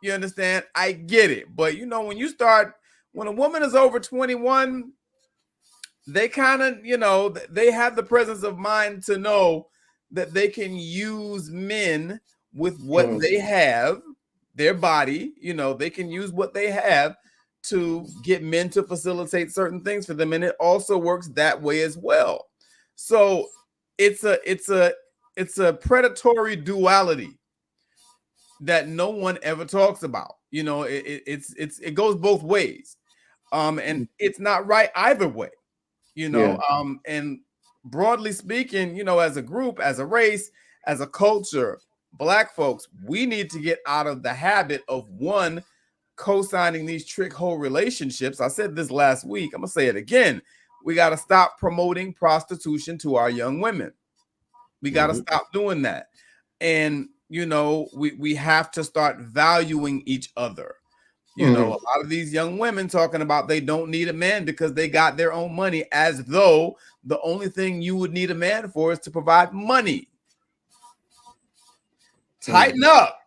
you understand, I get it. But when a woman is over 21, they kind of, they have the presence of mind to know that they can use men with what they have, their body, they can use what they have to get men to facilitate certain things for them, and it also works that way as well. So it's a predatory duality that no one ever talks about. It goes both ways, and it's not right either way. And broadly speaking, as a group, as a race, as a culture, Black folks, we need to get out of the habit of co-signing these trick hole relationships. I said this last week, I'm gonna say it again. We got to stop promoting prostitution to our young women. We got to stop doing that. And we have to start valuing each other. A lot of these young women talking about they don't need a man because they got their own money, as though the only thing you would need a man for is to provide money. Tighten up.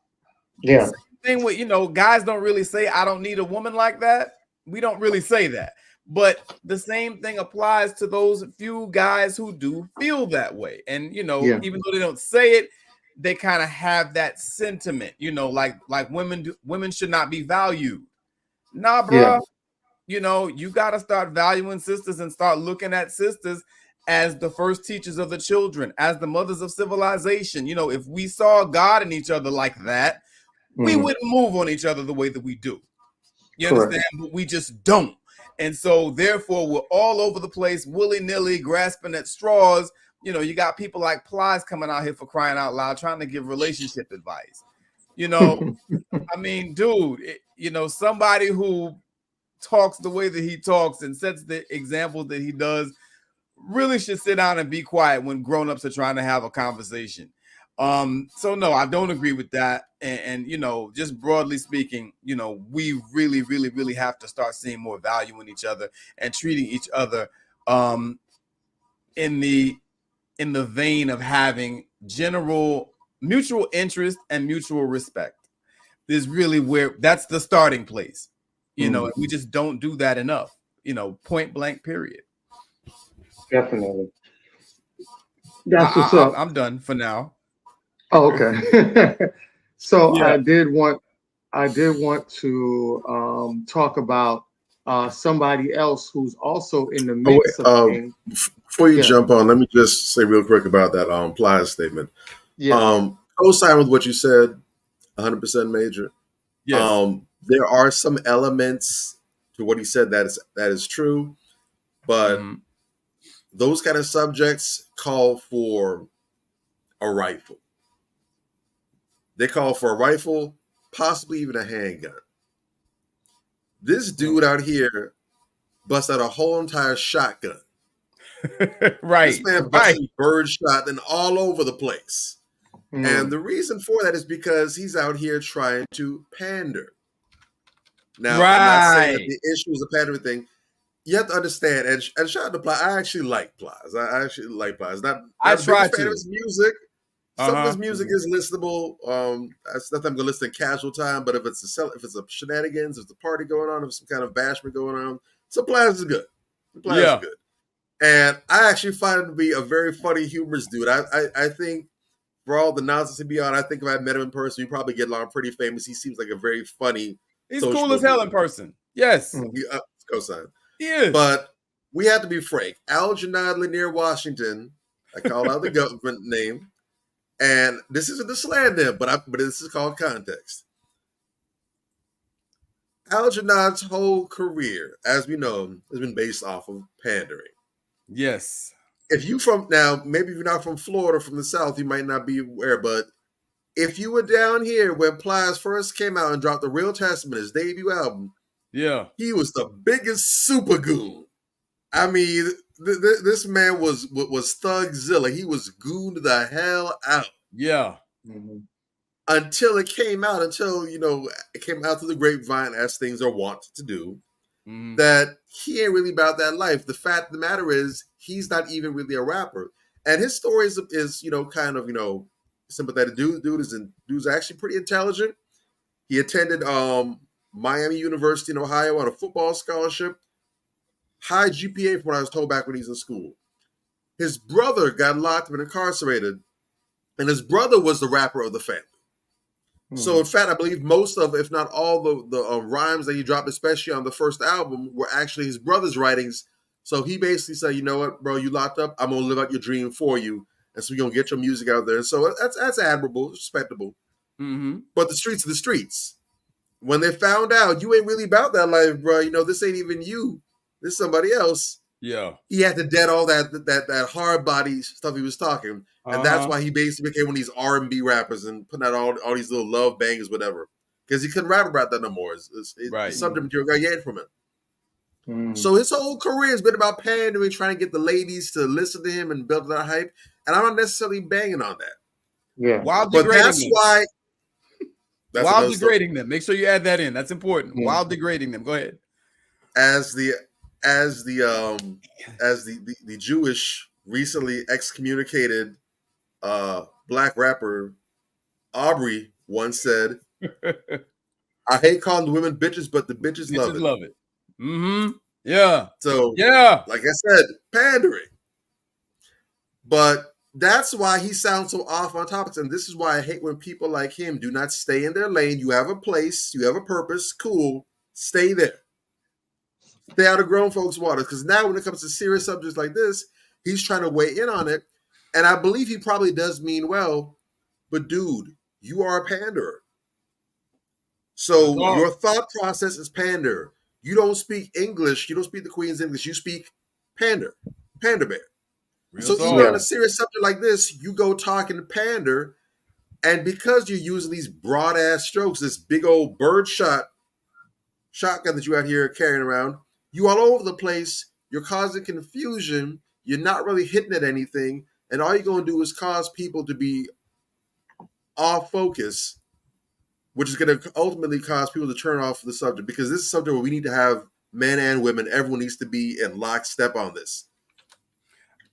Yeah. Thing with guys don't really say I don't need a woman like that. We don't really say that, but the same thing applies to those few guys who do feel that way. And even though they don't say it, they kind of have that sentiment, like women should not be valued. Nah, bro. You got to start valuing sisters and start looking at sisters as the first teachers of the children, as the mothers of civilization. If we saw God in each other like that, we wouldn't move on each other the way that we do. You understand? But we just don't. And so therefore we're all over the place, willy-nilly, grasping at straws. You got people like Plies coming out here, for crying out loud, trying to give relationship advice. I mean, dude, somebody who talks the way that he talks and sets the example that he does really should sit down and be quiet when grown-ups are trying to have a conversation. So no, I don't agree with that. And just broadly speaking, we really, really, really have to start seeing more value in each other and treating each other in the vein of having general mutual interest and mutual respect. Is really where that's the starting place. And we just don't do that enough, point blank, period. Definitely. That's what's up. I'm done for now. Oh, okay. So Yeah. I did want to talk about somebody else who's also in the midst of things. Before you jump on, let me just say real quick about that Plies statement. Yeah. Co-sign with what you said, 100% Major. Yes. There are some elements to what he said that is true, but those kind of subjects call for a rifle. They call for a rifle, possibly even a handgun. This dude out here busts out a whole entire shotgun. Right. This man busted bird shot and all over the place. And the reason for that is because he's out here trying to pander. Now, I'm not saying that the issue is a pandering thing. You have to understand, and shout out to Plies. I actually like Plies. I actually like Plies. I try to. His music. Some of his music is listenable. That's nothing I'm gonna listen in casual time. But if it's a shenanigans, if it's a party going on, if there's some kind of bashment going on, some Plies is good. Plies is good. And I actually find him to be a very funny, humorous dude. I think for all the nonsense he be on, I think if I met him in person, we probably get along pretty famous. He seems like a very funny. He's cool as hell in person. Yes. Cosign. He is. But we have to be frank. Algernon Lanier Washington, I call out the government name. And this isn't the slander him, but this is called context. Algernon's whole career, as we know, has been based off of pandering. Yes. If you maybe if you're not from Florida, from the South, you might not be aware, but if you were down here when Plies first came out and dropped The Real Testament, his debut album, he was the biggest super goon. I mean, this man was Thugzilla. He was gooned the hell out. Yeah. Until it came out, it came out through the grapevine, as things are wont to do, that he ain't really about that life. The fact of the matter is, he's not even really a rapper. And his story is kind of, sympathetic. Dude's actually pretty intelligent. He attended Miami University in Ohio on a football scholarship. High GPA from what I was told back when he was in school. His brother got locked up and incarcerated, and his brother was the rapper of the family. So in fact, I believe most of, if not all the rhymes that he dropped, especially on the first album, were actually his brother's writings. So he basically said, you know what, bro, you locked up, I'm going to live out your dream for you. And so we're going to get your music out there. And so that's admirable, respectable. But the streets are the streets. When they found out you ain't really about that life, bro, this ain't even you. This is somebody else. Yeah. He had to dead all that hard body stuff he was talking. And that's why he basically became one of these R&B rappers and putting out all these little love bangers, whatever. Because he couldn't rap about that no more. It's subject material got yanked from him. So his whole career has been about pandering, trying to get the ladies to listen to him and build that hype. And I'm not necessarily banging on that. Yeah. While but degrading that's them. why. While degrading them. Make sure you add that in. That's important. While degrading them. Go ahead. As the Jewish recently excommunicated black rapper Aubrey once said, I hate calling the women bitches, but the bitches love it. Yeah. So like I said, pandering. But that's why he sounds so off on topics. And this is why I hate when people like him do not stay in their lane. You have a place, you have a purpose, cool, stay there. Stay out of grown folks' waters. Because now when it comes to serious subjects like this, he's trying to weigh in on it. And I believe he probably does mean well. But dude, you are a panderer. So your thought process is pander. You don't speak English. You don't speak the Queen's English. You speak pander. Pander bear. So even on a serious subject like this, you go talking to pander. And because you're using these broad ass strokes, this big old bird shotgun that you out here carrying around, you all over the place, you're causing confusion, you're not really hitting at anything, and all you're going to do is cause people to be off focus, which is going to ultimately cause people to turn off the subject, because this is something where we need to have men and women, everyone needs to be in lockstep on this.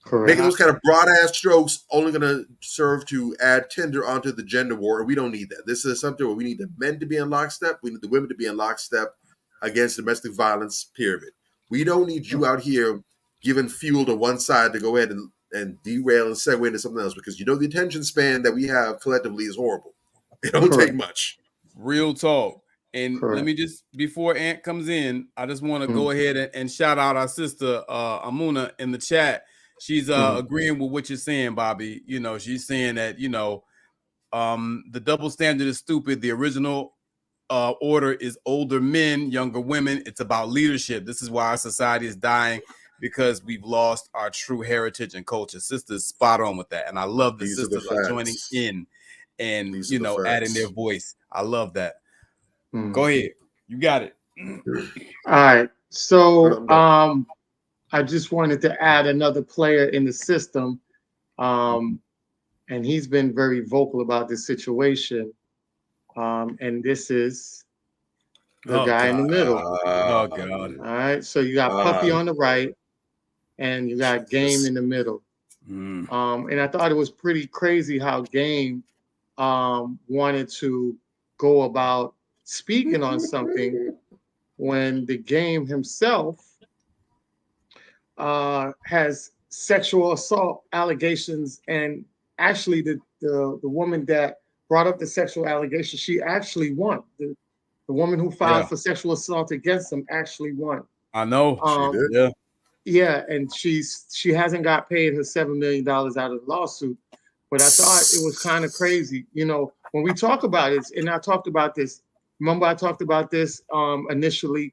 Correct. Making those kind of broad-ass strokes only going to serve to add tinder onto the gender war, and we don't need that. This is something where we need the men to be in lockstep, we need the women to be in lockstep against domestic violence, period. We don't need you out here giving fuel to one side to go ahead and derail and segue into something else, because the attention span that we have collectively is horrible. It don't take much. Real talk. And let me just, before Ant comes in, I just want to go ahead and shout out our sister Amuna in the chat. She's agreeing with what you're saying, Bobby. She's saying that, the double standard is stupid. The original order is older men, younger women. It's about leadership. This is why our society is dying, because we've lost our true heritage and culture. Sisters spot on with that. And I love the sisters are joining in and, adding their voice. I love that. Go ahead. You got it. All right. So I just wanted to add another player in the system. And he's been very vocal about this situation. And this is the guy in the middle. Oh, God. All right. So you got Puffy on the right, and you got Game in the middle. And I thought it was pretty crazy how Game wanted to go about speaking on something when the Game himself has sexual assault allegations, and actually the woman that brought up the sexual allegations, she actually won. The woman who filed for sexual assault against him actually won. I know. She did. Yeah. Yeah, and she hasn't got paid her $7 million out of the lawsuit. But I thought it was kind of crazy. When we talk about it, and I talked about this, remember I talked about this initially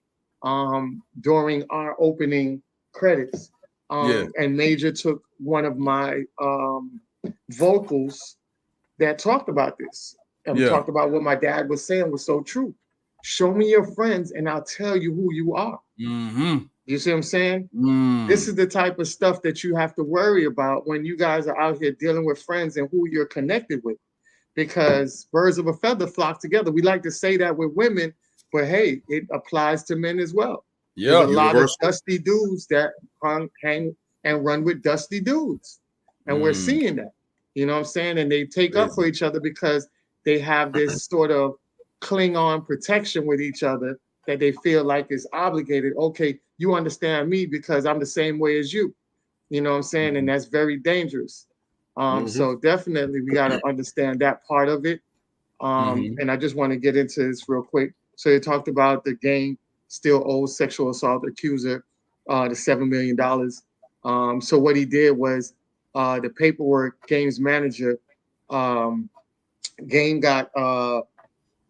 during our opening credits. And Major took one of my vocals that talked about this. And talked about what my dad was saying was so true. Show me your friends and I'll tell you who you are. You see what I'm saying? This is the type of stuff that you have to worry about when you guys are out here dealing with friends and who you're connected with. Because birds of a feather flock together. We like to say that with women, but hey, it applies to men as well. Yeah, there's a lot of dusty dudes that hang and run with dusty dudes. And we're seeing that. You know what I'm saying? And they take up for each other because they have this sort of Klingon protection with each other that they feel like is obligated. Okay, you understand me because I'm the same way as you. You know what I'm saying? And that's very dangerous. So definitely we got to understand that part of it. And I just want to get into this real quick. So you talked about the Game still owes sexual assault accuser the $7 million. So what he did was the paperwork, Game's manager, Game got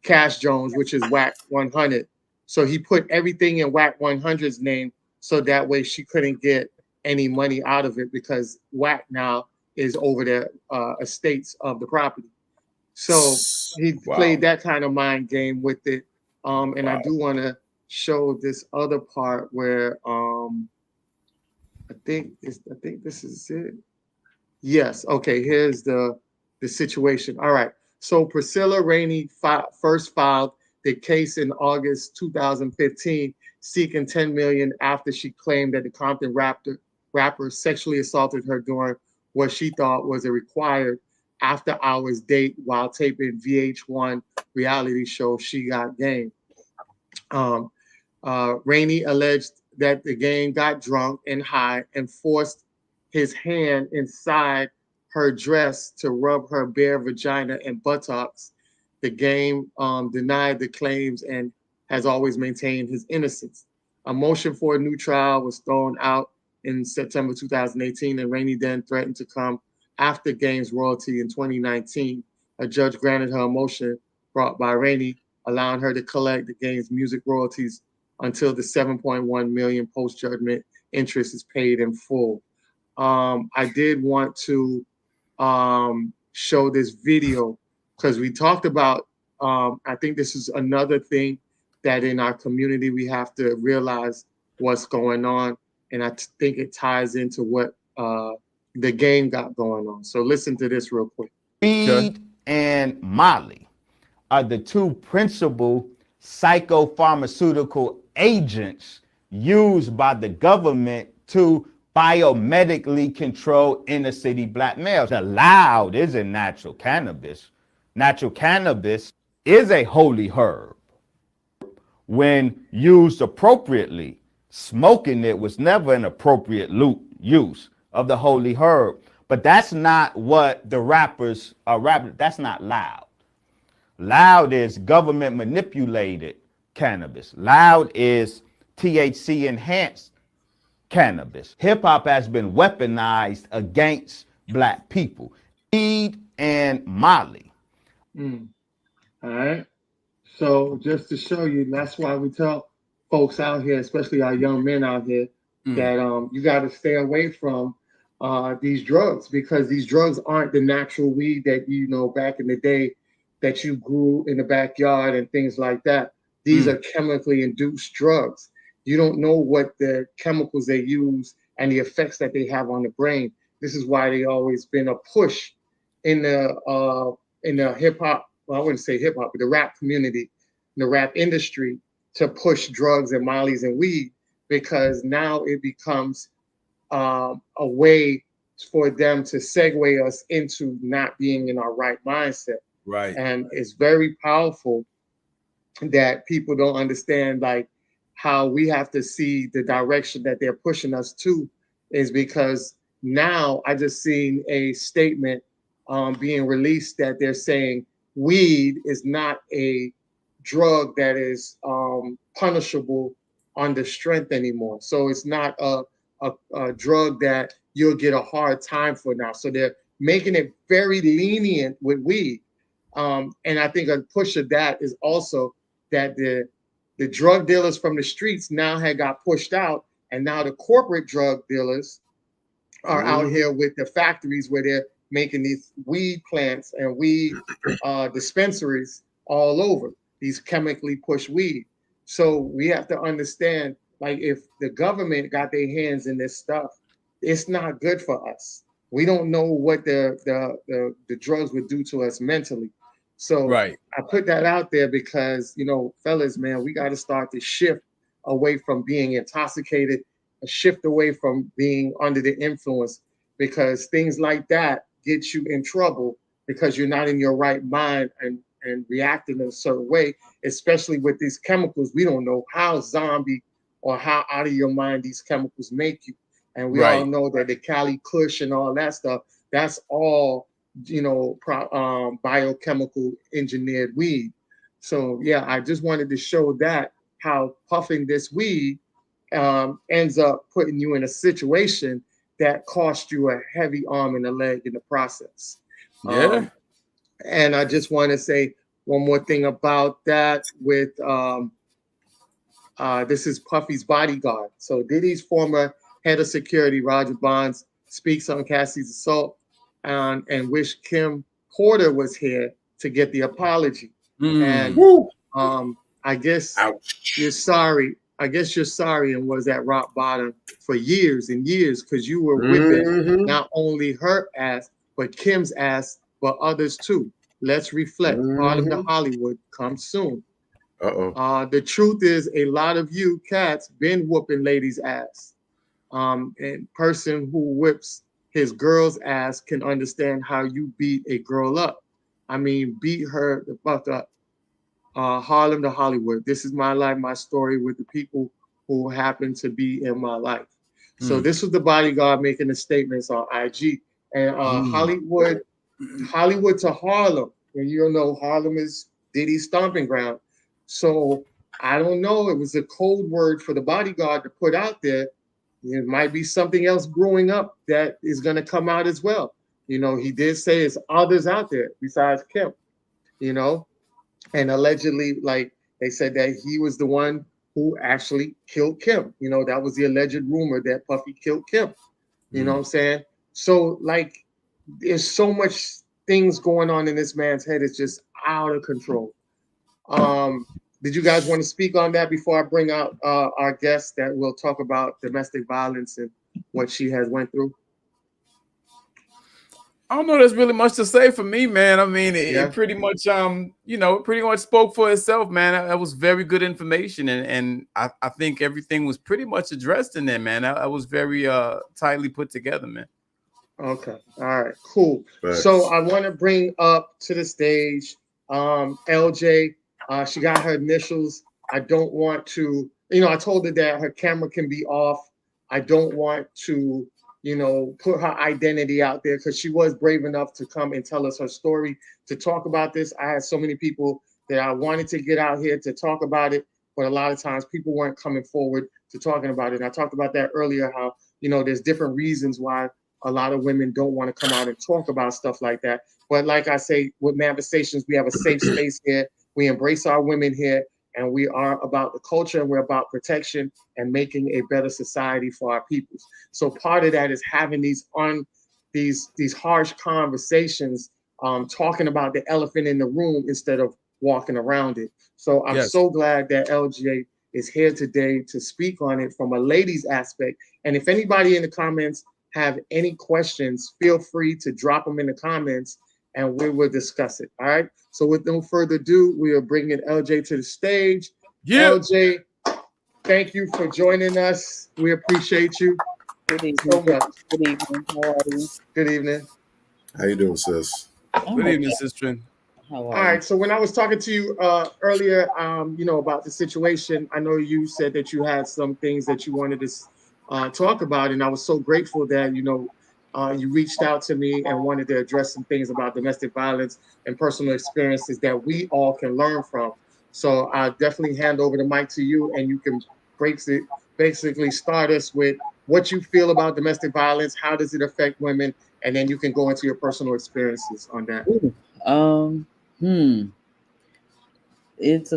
Cash Jones, which is WAC 100. So he put everything in WAC 100's name, so that way she couldn't get any money out of it because WAC now is over the estates of the property. So he played that kind of mind game with it. And I do want to show this other part where I think this is it. Yes. Okay. Here's the situation. All right. So Priscilla Rainey first filed the case in August 2015, seeking $10 million after she claimed that the Compton rapper sexually assaulted her during what she thought was a required after-hours date while taping VH1 reality show She Got Game. Rainey alleged that the Game got drunk and high and forced his hand inside her dress to rub her bare vagina and buttocks. The Game denied the claims and has always maintained his innocence. A motion for a new trial was thrown out in September 2018, and Rainey then threatened to come after Game's royalty in 2019. A judge granted her a motion brought by Rainey, allowing her to collect the Game's music royalties until the $7.1 million post-judgment interest is paid in full. I did want to show this video because we talked about, I think this is another thing that in our community we have to realize what's going on. And I think it ties into what the Game got going on. So listen to this real quick. Weed and Molly are the two principal psychopharmaceutical agents used by the government to biomedically control inner city black males. The loud isn't natural cannabis. Natural cannabis is a holy herb. When used appropriately, smoking it was never an appropriate use of the holy herb. But that's not what the rappers are rapping. That's not loud. Loud is government manipulated cannabis. Loud is THC enhanced cannabis. Hip hop has been weaponized against black people. Weed and Molly. All right. So just to show you, that's why we tell folks out here, especially our young men out here, that you got to stay away from these drugs, because these drugs aren't the natural weed that, you know, back in the day that you grew in the backyard and things like that. These are chemically induced drugs. You don't know what the chemicals they use and the effects that they have on the brain. This is why they always been a push in the hip hop. Well, I wouldn't say hip hop, but the rap community, the rap industry, to push drugs and mollies and weed, because now it becomes a way for them to segue us into not being in our right mindset. Right. And it's very powerful that people don't understand, like, how we have to see the direction that they're pushing us to, is because now I just seen a statement being released that they're saying weed is not a drug that is punishable under strength anymore. So it's not a drug that you'll get a hard time for now. So they're making it very lenient with weed. And I think a push of that is also that the drug dealers from the streets now had got pushed out, and now the corporate drug dealers are out here with the factories where they're making these weed plants and weed dispensaries all over, these chemically pushed weed. So we have to understand, like, if the government got their hands in this stuff, it's not good for us. We don't know what the drugs would do to us mentally. So I put that out there because, you know, fellas, man, we got to start to shift away from being intoxicated, a shift away from being under the influence, because things like that get you in trouble because you're not in your right mind and reacting in a certain way, especially with these chemicals. We don't know how zombie or how out of your mind these chemicals make you. And we all know that the Cali Kush and all that stuff, that's all, you know, biochemical engineered weed. So yeah, I just wanted to show that how puffing this weed ends up putting you in a situation that cost you a heavy arm and a leg in the process. And I just want to say one more thing about that with this is Puffy's bodyguard. So Diddy's former head of security, Roger Bonds, speaks on Cassie's assault and wish Kim Porter was here to get the apology. And I guess you're sorry. I guess you're sorry and was at rock bottom for years and years, because you were whipping not only her ass, but Kim's ass, but others too. Let's reflect. Harlem to Hollywood comes soon. The truth is, a lot of you cats been whooping ladies' ass. And person who whips his girl's ass can understand how you beat a girl up. I mean, beat her the fuck up. Harlem to Hollywood. This is my life, my story with the people who happen to be in my life. So this was the bodyguard making the statements on IG. And Hollywood to Harlem. And you know Harlem is Diddy's stomping ground. So I don't know. It was a code word for the bodyguard to put out there. It might be something else growing up that is going to come out as well. You know, he did say there's others out there besides Kim, you know, and allegedly, like they said that he was the one who actually killed Kim. You know, that was the alleged rumor that Puffy killed Kim. You know what I'm saying? So, like, there's so much things going on in this man's head. It's just out of control. Did you guys want to speak on that before I bring out our guest that will talk about domestic violence and what she has went through? I don't know. There's really much to say for me, man. I mean, it pretty much, you know, pretty much spoke for itself, man. That was very good information, and I think everything was pretty much addressed in there, man. That was very tightly put together, man. Okay, all right, cool. So I want to bring up to the stage LJ. She got her initials. I don't want to, you know, I told her that her camera can be off. I don't want to, you know, put her identity out there, because she was brave enough to come and tell us her story, to talk about this. I had so many people that I wanted to get out here to talk about it, but a lot of times people weren't coming forward to talking about it. And I talked about that earlier, how, you know, there's different reasons why a lot of women don't want to come out and talk about stuff like that. But like I say, with Manifestations, we have a safe space here. We embrace our women here, and we are about the culture, and we're about protection and making a better society for our peoples. So part of that is having these harsh conversations, talking about the elephant in the room instead of walking around it. So I'm so glad that LJ is here today to speak on it from a ladies aspect. And if anybody in the comments have any questions, feel free to drop them in the comments and we will discuss it. All right. So with no further ado, we are bringing LJ to the stage. LJ, thank you for joining us. We appreciate you. Good evening. So much. Good evening. How are you? Good evening. How you doing, sis? Good evening, sister. All right. So when I was talking to you earlier, about the situation, I know you said that you had some things that you wanted to talk about, and I was so grateful that you reached out to me and wanted to address some things about domestic violence and personal experiences that we all can learn from. So I'll definitely hand over the mic to you, and you can basically start us with what you feel about domestic violence, how does it affect women, and then you can go into your personal experiences on that. It's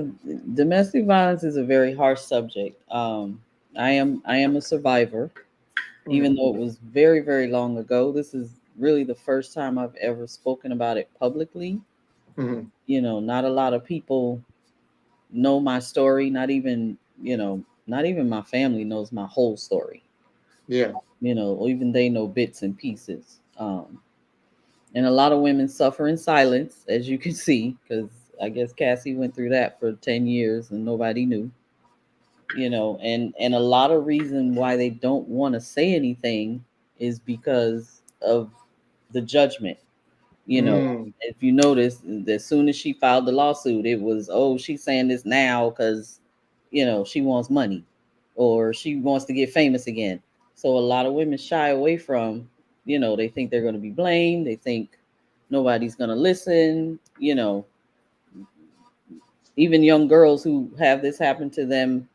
domestic violence is a very harsh subject. I am a survivor, even though it was very, very long ago. This is really the first time I've ever spoken about it publicly. Not a lot of people know my story. Not even my family knows my whole story. Yeah. Even they know bits and pieces. And a lot of women suffer in silence, as you can see, because I guess Cassie went through that for 10 years and nobody knew. And a lot of reason why they don't want to say anything is because of the judgment. If you notice, as soon as she filed the lawsuit, it was, oh, she's saying this now because, she wants money or she wants to get famous again. So a lot of women shy away from, they think they're going to be blamed. They think nobody's going to listen, even young girls who have this happen to them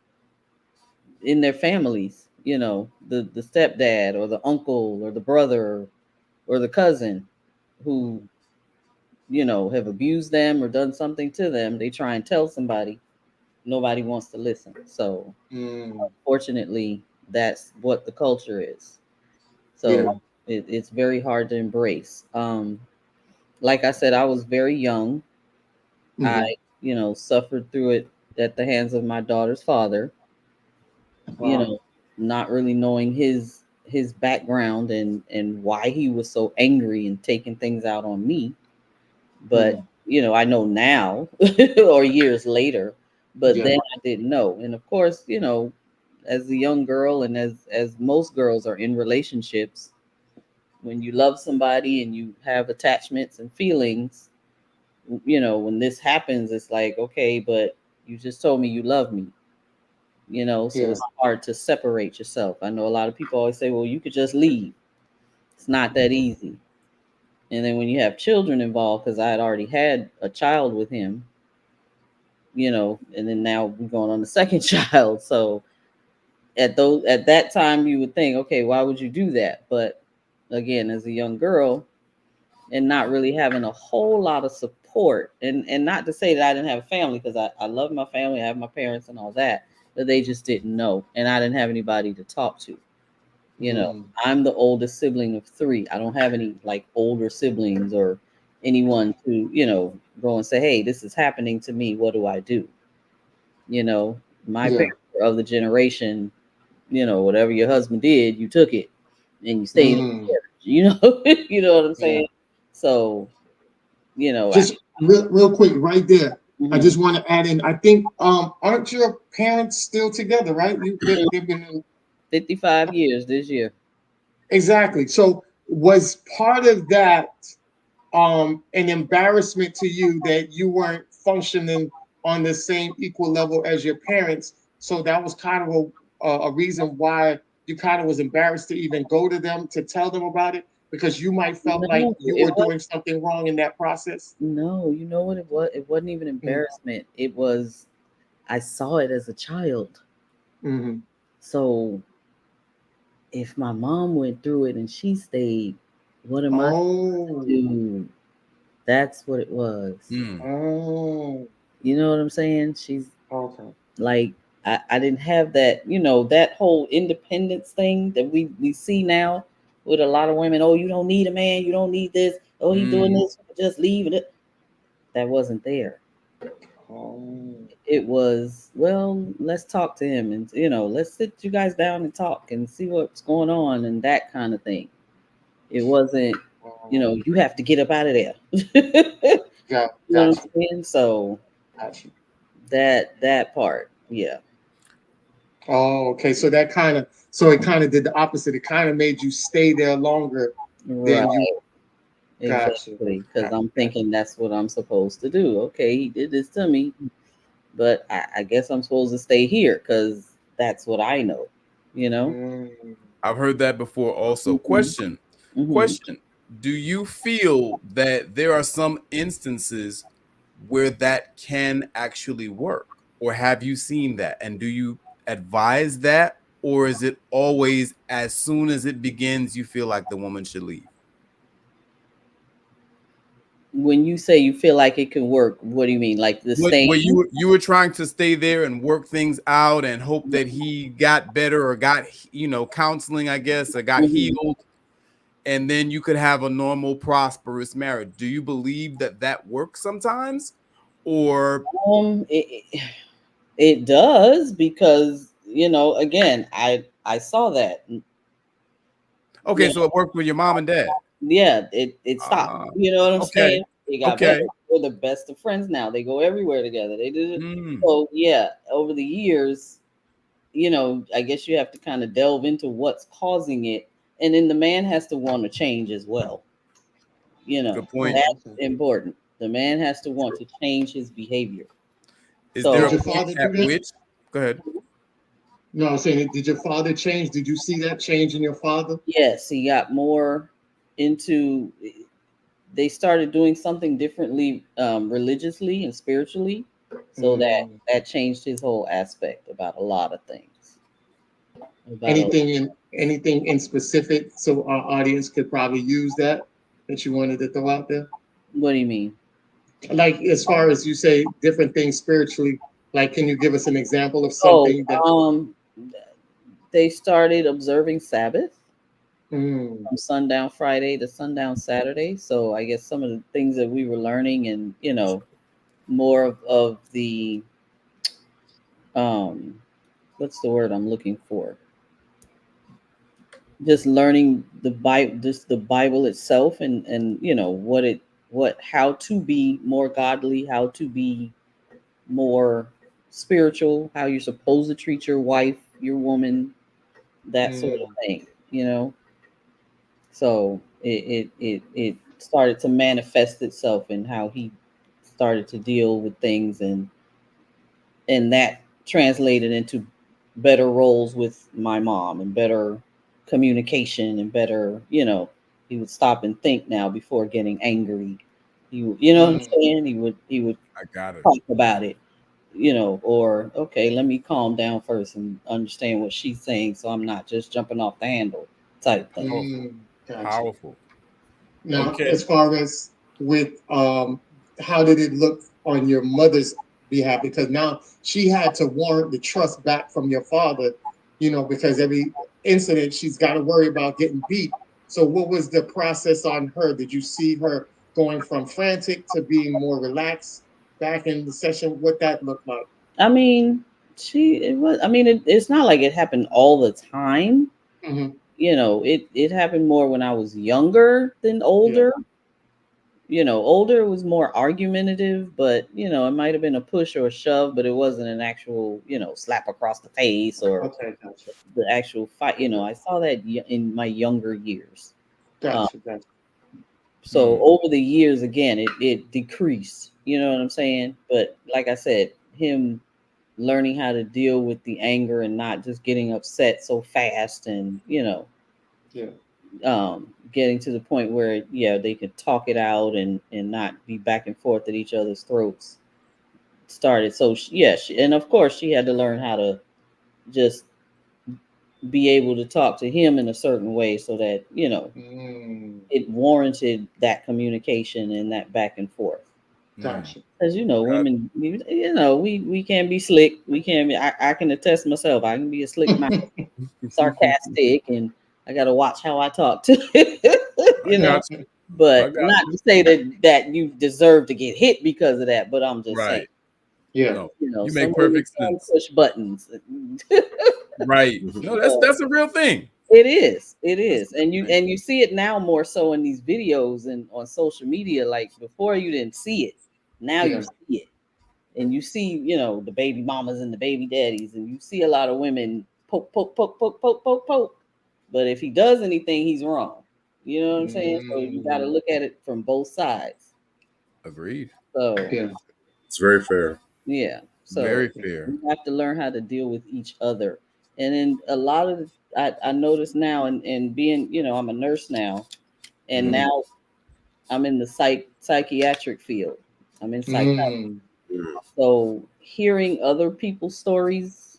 in their families, the stepdad or the uncle or the brother or the cousin who, have abused them or done something to them. They try and tell somebody, nobody wants to listen. So unfortunately, that's what the culture is. So it's very hard to embrace. Like I said, I was very young. I, suffered through it at the hands of my daughter's father. Not really knowing his background and why he was so angry and taking things out on me. But I know now or years later, but then I didn't know. And of course, as a young girl and as most girls are in relationships, when you love somebody and you have attachments and feelings, when this happens, it's like, okay, but you just told me you love me. So it's hard to separate yourself. I know a lot of people always say, well, you could just leave. It's not that easy. And then when you have children involved, because I had already had a child with him, and then now we're going on the second child. So at that time, you would think, okay, why would you do that? But again, as a young girl and not really having a whole lot of support, and not to say that I didn't have a family, because I love my family, I have my parents and all that, but they just didn't know. And I didn't have anybody to talk to. I'm the oldest sibling of 3. I don't have any like older siblings or anyone to, go and say, hey, this is happening to me. What do I do? My parents were of the generation, whatever your husband did, you took it and you stayed in the church, you know what I'm saying? So, just real quick right there. I just want to add in, I think, aren't your parents still together, right? They've been 55 years this year. Exactly. So was part of that an embarrassment to you that you weren't functioning on the same equal level as your parents? So that was kind of a reason why you kind of was embarrassed to even go to them to tell them about it, because you might felt like you were doing something wrong in that process. No, you know what it was? It wasn't even embarrassment. It was, I saw it as a child. So if my mom went through it and she stayed, what am I to do? That's what it was. You know what I'm saying? She's Okay. Like I didn't have that, that whole independence thing that we see now with a lot of women. Oh, you don't need a man, you don't need this. Oh, he doing this, just leave it. That wasn't there. It was, well, let's talk to him and let's sit you guys down and talk and see what's going on and that kind of thing. It wasn't, you have to get up out of there. Yeah, You know what I'm saying? So gotcha. that part, yeah. Oh, okay. So it kind of did the opposite. It kind of made you stay there longer than you. Exactly, because I'm thinking that's what I'm supposed to do. Okay, he did this to me, but I guess I'm supposed to stay here because that's what I know. I've heard that before also. Question. Do you feel that there are some instances where that can actually work? Or have you seen that? And do you advise that? Or is it always as soon as it begins, you feel like the woman should leave? When you say you feel like it can work, what do you mean? Like the staying? Where you were trying to stay there and work things out and hope that he got better or got counseling, I guess, or got healed, and then you could have a normal, prosperous marriage. Do you believe that works sometimes, or it does, because again, I saw that. Okay, so it worked with your mom and dad. Yeah, it stopped. You know what I'm saying? They got better. They're the best of friends now. They go everywhere together. They did it. So yeah, over the years, I guess you have to kind of delve into what's causing it, and then the man has to want to change as well. Good point. That's important. The man has to want to change his behavior. Is there a point at which? Go ahead. No, I'm saying, did your father change? Did you see that change in your father? Yes, he got more into. They started doing something differently, religiously and spiritually, so that changed his whole aspect about a lot of things. Anything in specific, so our audience could probably use that you wanted to throw out there? What do you mean? Like, as far as you say, different things spiritually. Like, can you give us an example of something they started observing Sabbath from sundown Friday to sundown Saturday. So I guess some of the things that we were learning, and more of the what's the word I'm looking for? Just learning the Bible, just the Bible itself, and how to be more godly, how to be more spiritual, how you're supposed to treat your wife, your woman, that sort of thing, So it started to manifest itself in how he started to deal with things, and that translated into better roles with my mom and better communication and better, he would stop and think now before getting angry. You know what I'm saying? He would talk about it, or okay, let me calm down first and understand what she's saying, so I'm not just jumping off the handle type thing. Powerful. Now, as far as with how did it look on your mother's behalf? Because now she had to warrant the trust back from your father, because every incident she's got to worry about getting beat. So what was the process on her? Did you see her going from frantic to being more relaxed back in the session? What that looked like? I mean, it's not like it happened all the time. It happened more when I was younger than older. Older was more argumentative, but it might have been a push or a shove, but it wasn't an actual, slap across the face or the actual fight. I saw that in my younger years. So over the years, again, it decreased. You know what I'm saying? But like I said, him learning how to deal with the anger and not just getting upset so fast, and getting to the point where they could talk it out and not be back and forth at each other's throats started. So and of course she had to learn how to just be able to talk to him in a certain way so that it warranted that communication and that back and forth. Gotcha. Because women, we can be slick. We can be. I can attest myself. I can be a slick mouth, sarcastic, and I got to watch how I talk to But not to say that you deserve to get hit because of that. But I'm just saying. Yeah. No, you make perfect sense. Push buttons. Right. No, that's a real thing. It is, and you see it now more so in these videos and on social media. Like before, you didn't see it. Now you see it, and you see the baby mamas and the baby daddies, and you see a lot of women poke. But if he does anything, he's wrong. You know what I'm saying? So you got to look at it from both sides. Agreed. So it's very fair. Yeah. So very fair. We have to learn how to deal with each other. And then a lot of I notice now and being, I'm a nurse now, and now I'm in the psychiatric field. I'm in psychiatry. So hearing other people's stories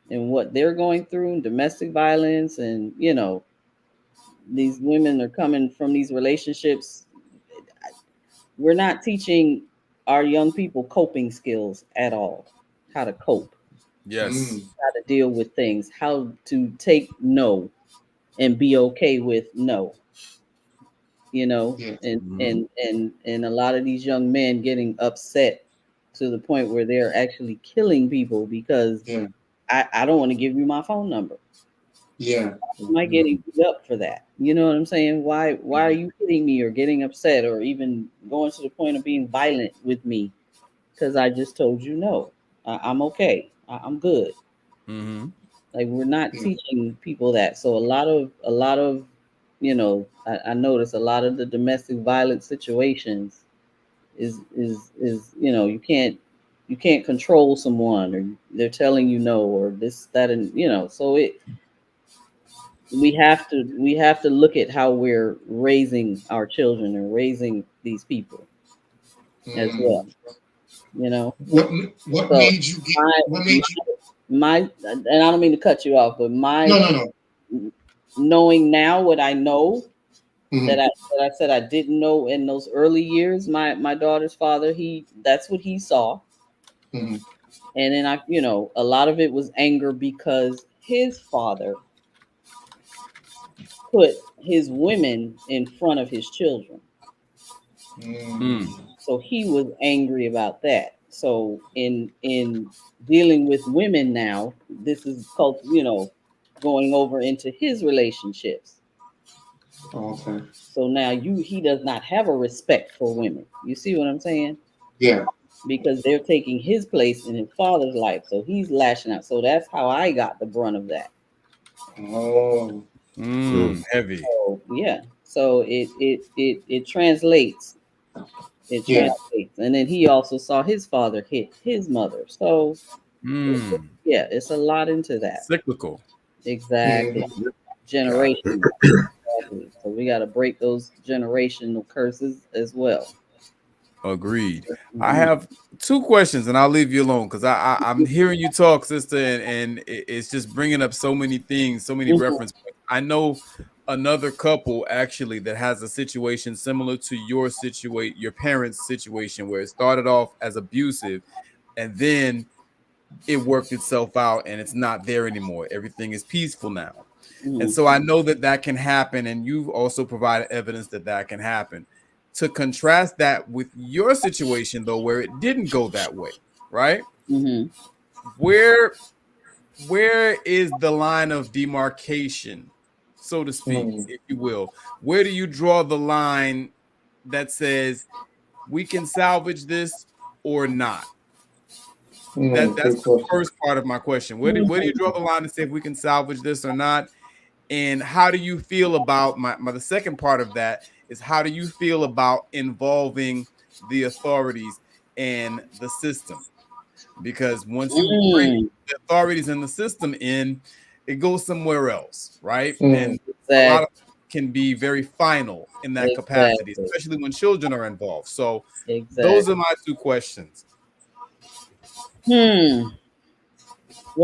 and what they're going through, and domestic violence, and these women are coming from these relationships. We're not teaching our young people coping skills at all. How to cope. Yes. How to deal with things, how to take no and be okay with no. And a lot of these young men getting upset to the point where they're actually killing people because I don't want to give you my phone number. Yeah. Am I getting beat up for that? You know what I'm saying? Why are you hitting me or getting upset or even going to the point of being violent with me? Because I just told you no. I'm okay. I'm good. Like we're not teaching people that. So a lot of I notice a lot of the domestic violence situations is you can't control someone, or they're telling you no, or this, that, and so we have to look at how we're raising our children and raising these people as well. What made you get my and I don't mean to cut you off, but no. Knowing now what I know that I said I didn't know in those early years, my daughter's father, that's what he saw. And then a lot of it was anger because his father put his women in front of his children. So he was angry about that. So in dealing with women now, this is called, going over into his relationships. Okay. So now he does not have a respect for women. You see what I'm saying? Yeah. Because they're taking his place in his father's life. So he's lashing out. So that's how I got the brunt of that. Oh. Heavy. So, yeah. So it translates. It translates. And then he also saw his father hit his mother. So it's a lot into that. Cyclical. Exactly. Generational. Exactly. So we got to break those generational curses as well. Agreed. I have two questions, and I'll leave you alone because I'm hearing you talk, sister, and it's just bringing up so many things, so many reference points. I know another couple actually that has a situation similar to your parents' situation, where it started off as abusive, and then it worked itself out, and it's not there anymore. Everything is peaceful now. And so I know that can happen, and you've also provided evidence that can happen. To contrast that with your situation, though, where it didn't go that way, right? Where is the line of demarcation, so to speak, if you will? Where do you draw the line that says we can salvage this or not? That's the first part of my question. Where do you draw the line to say if we can salvage this or not? And how do you feel about the second part of that is how do you feel about involving the authorities and the system? Because once you bring the authorities and the system in, it goes somewhere else, right? And a lot of it can be very final in that capacity, especially when children are involved. So those are my two questions. Well,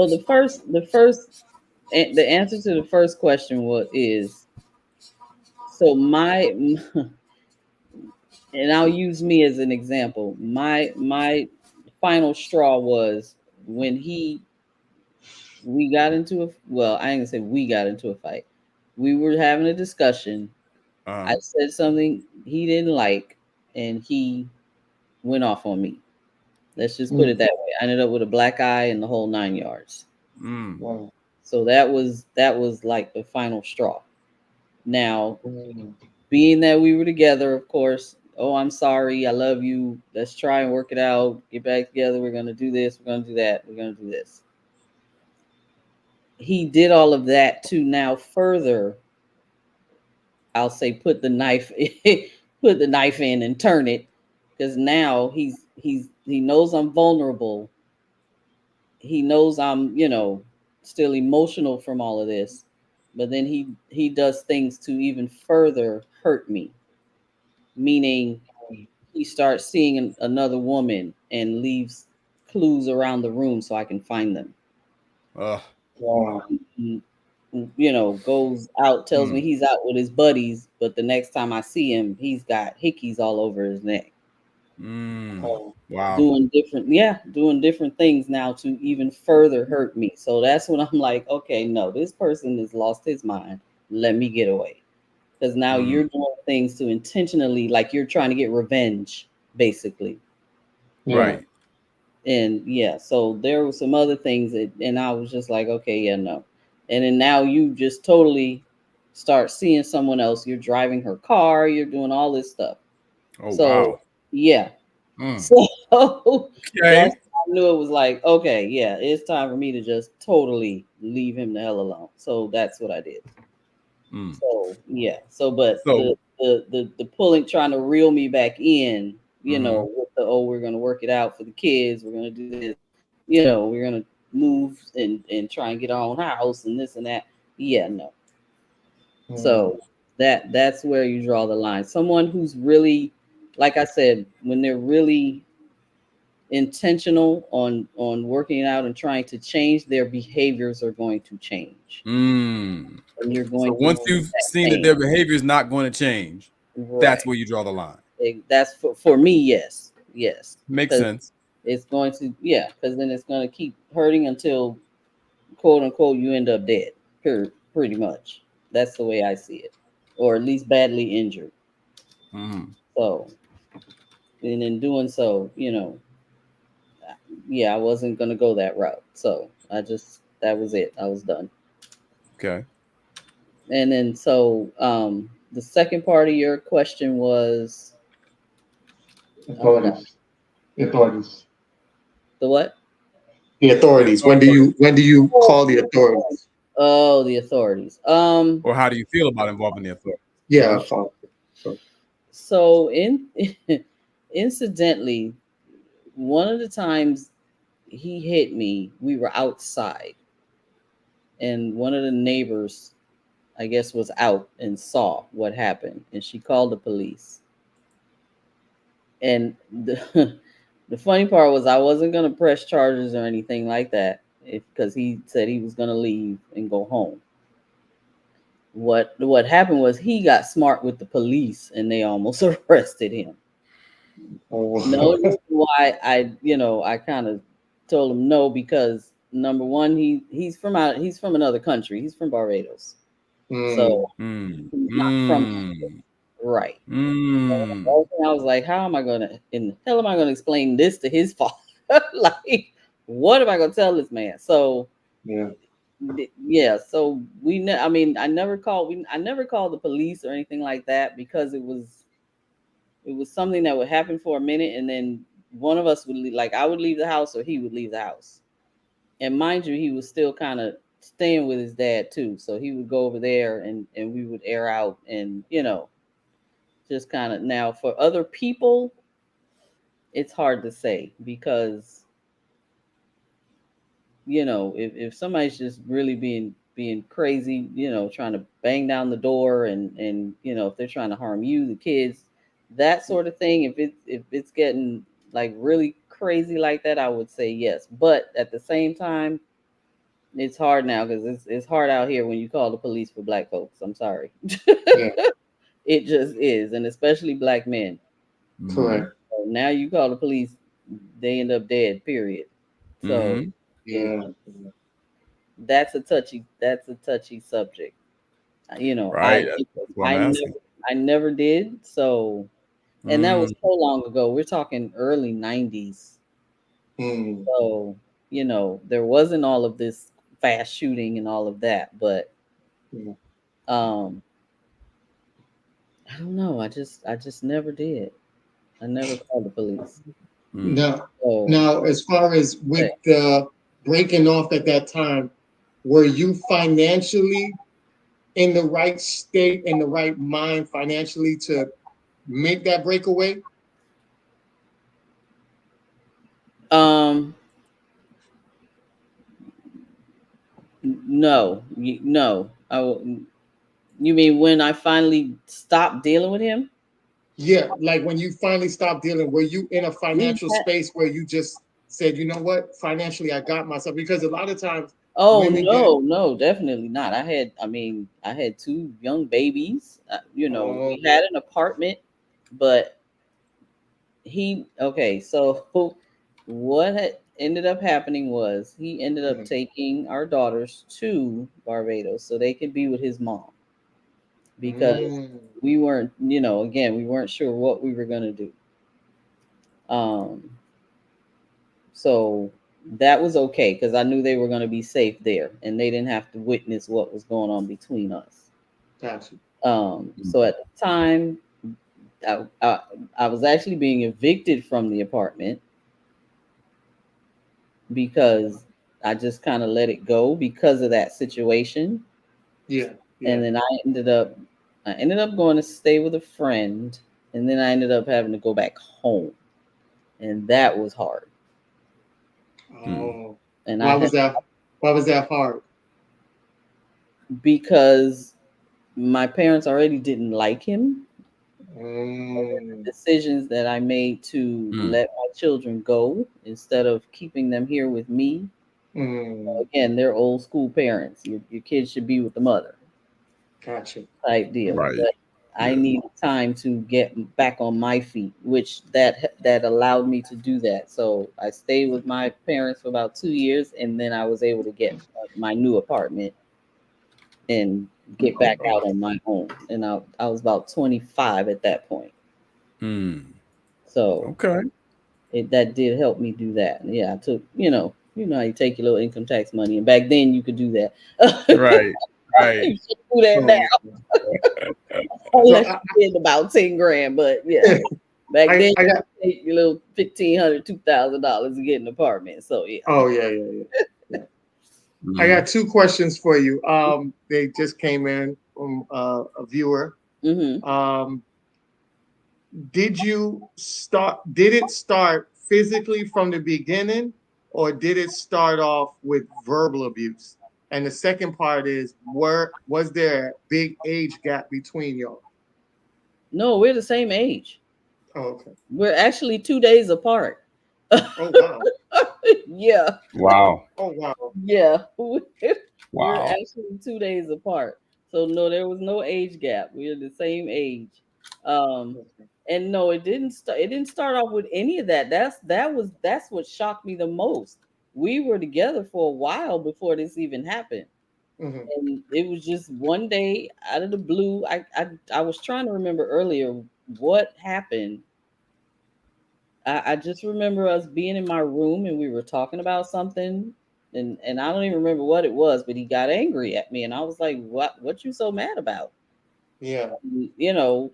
the answer to the first question is so and I'll use me as an example. My final straw was when we got into a, well, I ain't gonna say we got into a fight. We were having a discussion. I said something he didn't like, and he went off on me. Let's just put it that way. I ended up with a black eye and the whole 9 yards. Wow. So that was like the final straw. Now, being that we were together, of course, oh, I'm sorry, I love you. Let's try and work it out. Get back together. We're gonna do this. We're gonna do that. We're gonna do this. He did all of that to now further, I'll say, put the knife put the knife in and turn it, because now he knows I'm vulnerable. He knows I'm, still emotional from all of this, but then he does things to even further hurt me, meaning he starts seeing another woman and leaves clues around the room so I can find them. Wow. Goes out, tells me he's out with his buddies, but the next time I see him, he's got hickeys all over his neck. Wow. Doing different things now to even further hurt me. So that's when I'm like, okay, no, this person has lost his mind. Let me get away. Because now you're doing things to intentionally, like you're trying to get revenge, basically. Right. And so there were some other things and I was just like, okay, no. And then now you just totally start seeing someone else. You're driving her car. You're doing all this stuff. Oh, wow. Yeah. So that's I knew it was like, okay, yeah, it's time for me to just totally leave him the hell alone. So that's what I did. So but the pulling, trying to reel me back in, with the, oh, we're gonna work it out for the kids, we're gonna do this, we're gonna move and try and get our own house and this and that. No. So that's where you draw the line. Someone who's really, like I said, when they're really intentional on working out and trying to change, their behaviors are going to change. And you're going to, once you've seen that their behavior is not going to change, that's where you draw the line. That's for me. Yes. Makes sense. It's going to, because then it's going to keep hurting until, quote unquote, you end up dead. Pretty much. That's the way I see it, or at least badly injured. So, and in doing so, I wasn't going to go that route. So that was it. I was done. Okay. And then, so the second part of your question was authorities. The what? The authorities. When do you call the authorities? Oh, the authorities. Or how do you feel about involving the authorities? Yeah. So incidentally, one of the times he hit me, we were outside, and one of the neighbors, I guess, was out and saw what happened, and she called the police. And the funny part was I wasn't going to press charges or anything like that, because he said he was going to leave and go home. What happened was he got smart with the police and they almost arrested him. No reason why I kind of told him no, because number one, he's from another country. He's from Barbados. So he's not from right. So I was like, how am I gonna, in the hell am I gonna explain this to his father? Like, what am I gonna tell this man? So so I never called the police or anything like that, because it was something that would happen for a minute, and then one of us would leave, like I would leave the house or he would leave the house. And mind you, he was still kind of staying with his dad too, so he would go over there and we would air out and just kind of. Now for other people, it's hard to say, because if somebody's just really being crazy, trying to bang down the door and if they're trying to harm you, the kids, that sort of thing, if it's getting like really crazy like that, I would say yes. But at the same time, it's hard now, because it's hard out here when you call the police for black folks. I'm sorry. It just is, and especially black men. Correct. So now you call the police, they end up dead. Period. So yeah, that's a touchy subject. You know, Right. That's what I'm asking. I never did. So, and that was Mm. so long ago. We're talking early 90s. So, you know, there wasn't all of this fast shooting and all of that, but I don't know. I just never did. I never called the police. Now, So, now, as far as with breaking off at that time, were you financially in the right state, in the right mind financially to make that breakaway? No, no. You mean when I finally stopped dealing with him? Yeah, like when you finally stopped dealing, were you in a financial space where you just said, you know what, financially I got myself? Because a lot of times, oh no, definitely not. I had two young babies. You know, we had an apartment, but so what had ended up happening was he ended up taking our daughters to Barbados so they could be with his mom, because we weren't, you know, again, we weren't sure what we were going to do. So that was okay because I knew they were going to be safe there and they didn't have to witness what was going on between us. Gotcha. So at the time, I was actually being evicted from the apartment because I just kind of let it go because of that situation. Yeah. And then I ended up going to stay with a friend, and then I ended up having to go back home, and that was hard. Oh, and why was that hard? Because my parents already didn't like him. The decisions that I made to let my children go instead of keeping them here with me. Again, they're old school parents. Your kids should be with the mother. Gotcha. Type deal. Right. But I needed time to get back on my feet, which that allowed me to do that. So I stayed with my parents for about 2 years, and then I was able to get my new apartment and get back out on my own. And I was about 25 at that point. So that did help me do that. Yeah, I took, you know how you take your little income tax money, and back then you could do that. Right. You should do that now. Unless you did about 10 grand, but yeah. Back then you could take your little $1,500, $2,000 to get an apartment. So yeah. Oh yeah. I got two questions for you. They just came in from a viewer. Did it start physically from the beginning, or did it start off with verbal abuse? And the second part is, was there a big age gap between y'all? No, we're the same age. Oh, okay. We're actually 2 days apart. Oh wow. Yeah. Wow. Oh wow. Yeah. Wow. We're actually 2 days apart. So no, there was no age gap. We're the same age. And no, it didn't start off with any of that. That's what shocked me the most. We were together for a while before this even happened. And it was just one day out of the blue. I was trying to remember earlier what happened. I just remember us being in my room and we were talking about something, and I don't even remember what it was, but he got angry at me and I was like, what you so mad about? Yeah. You know,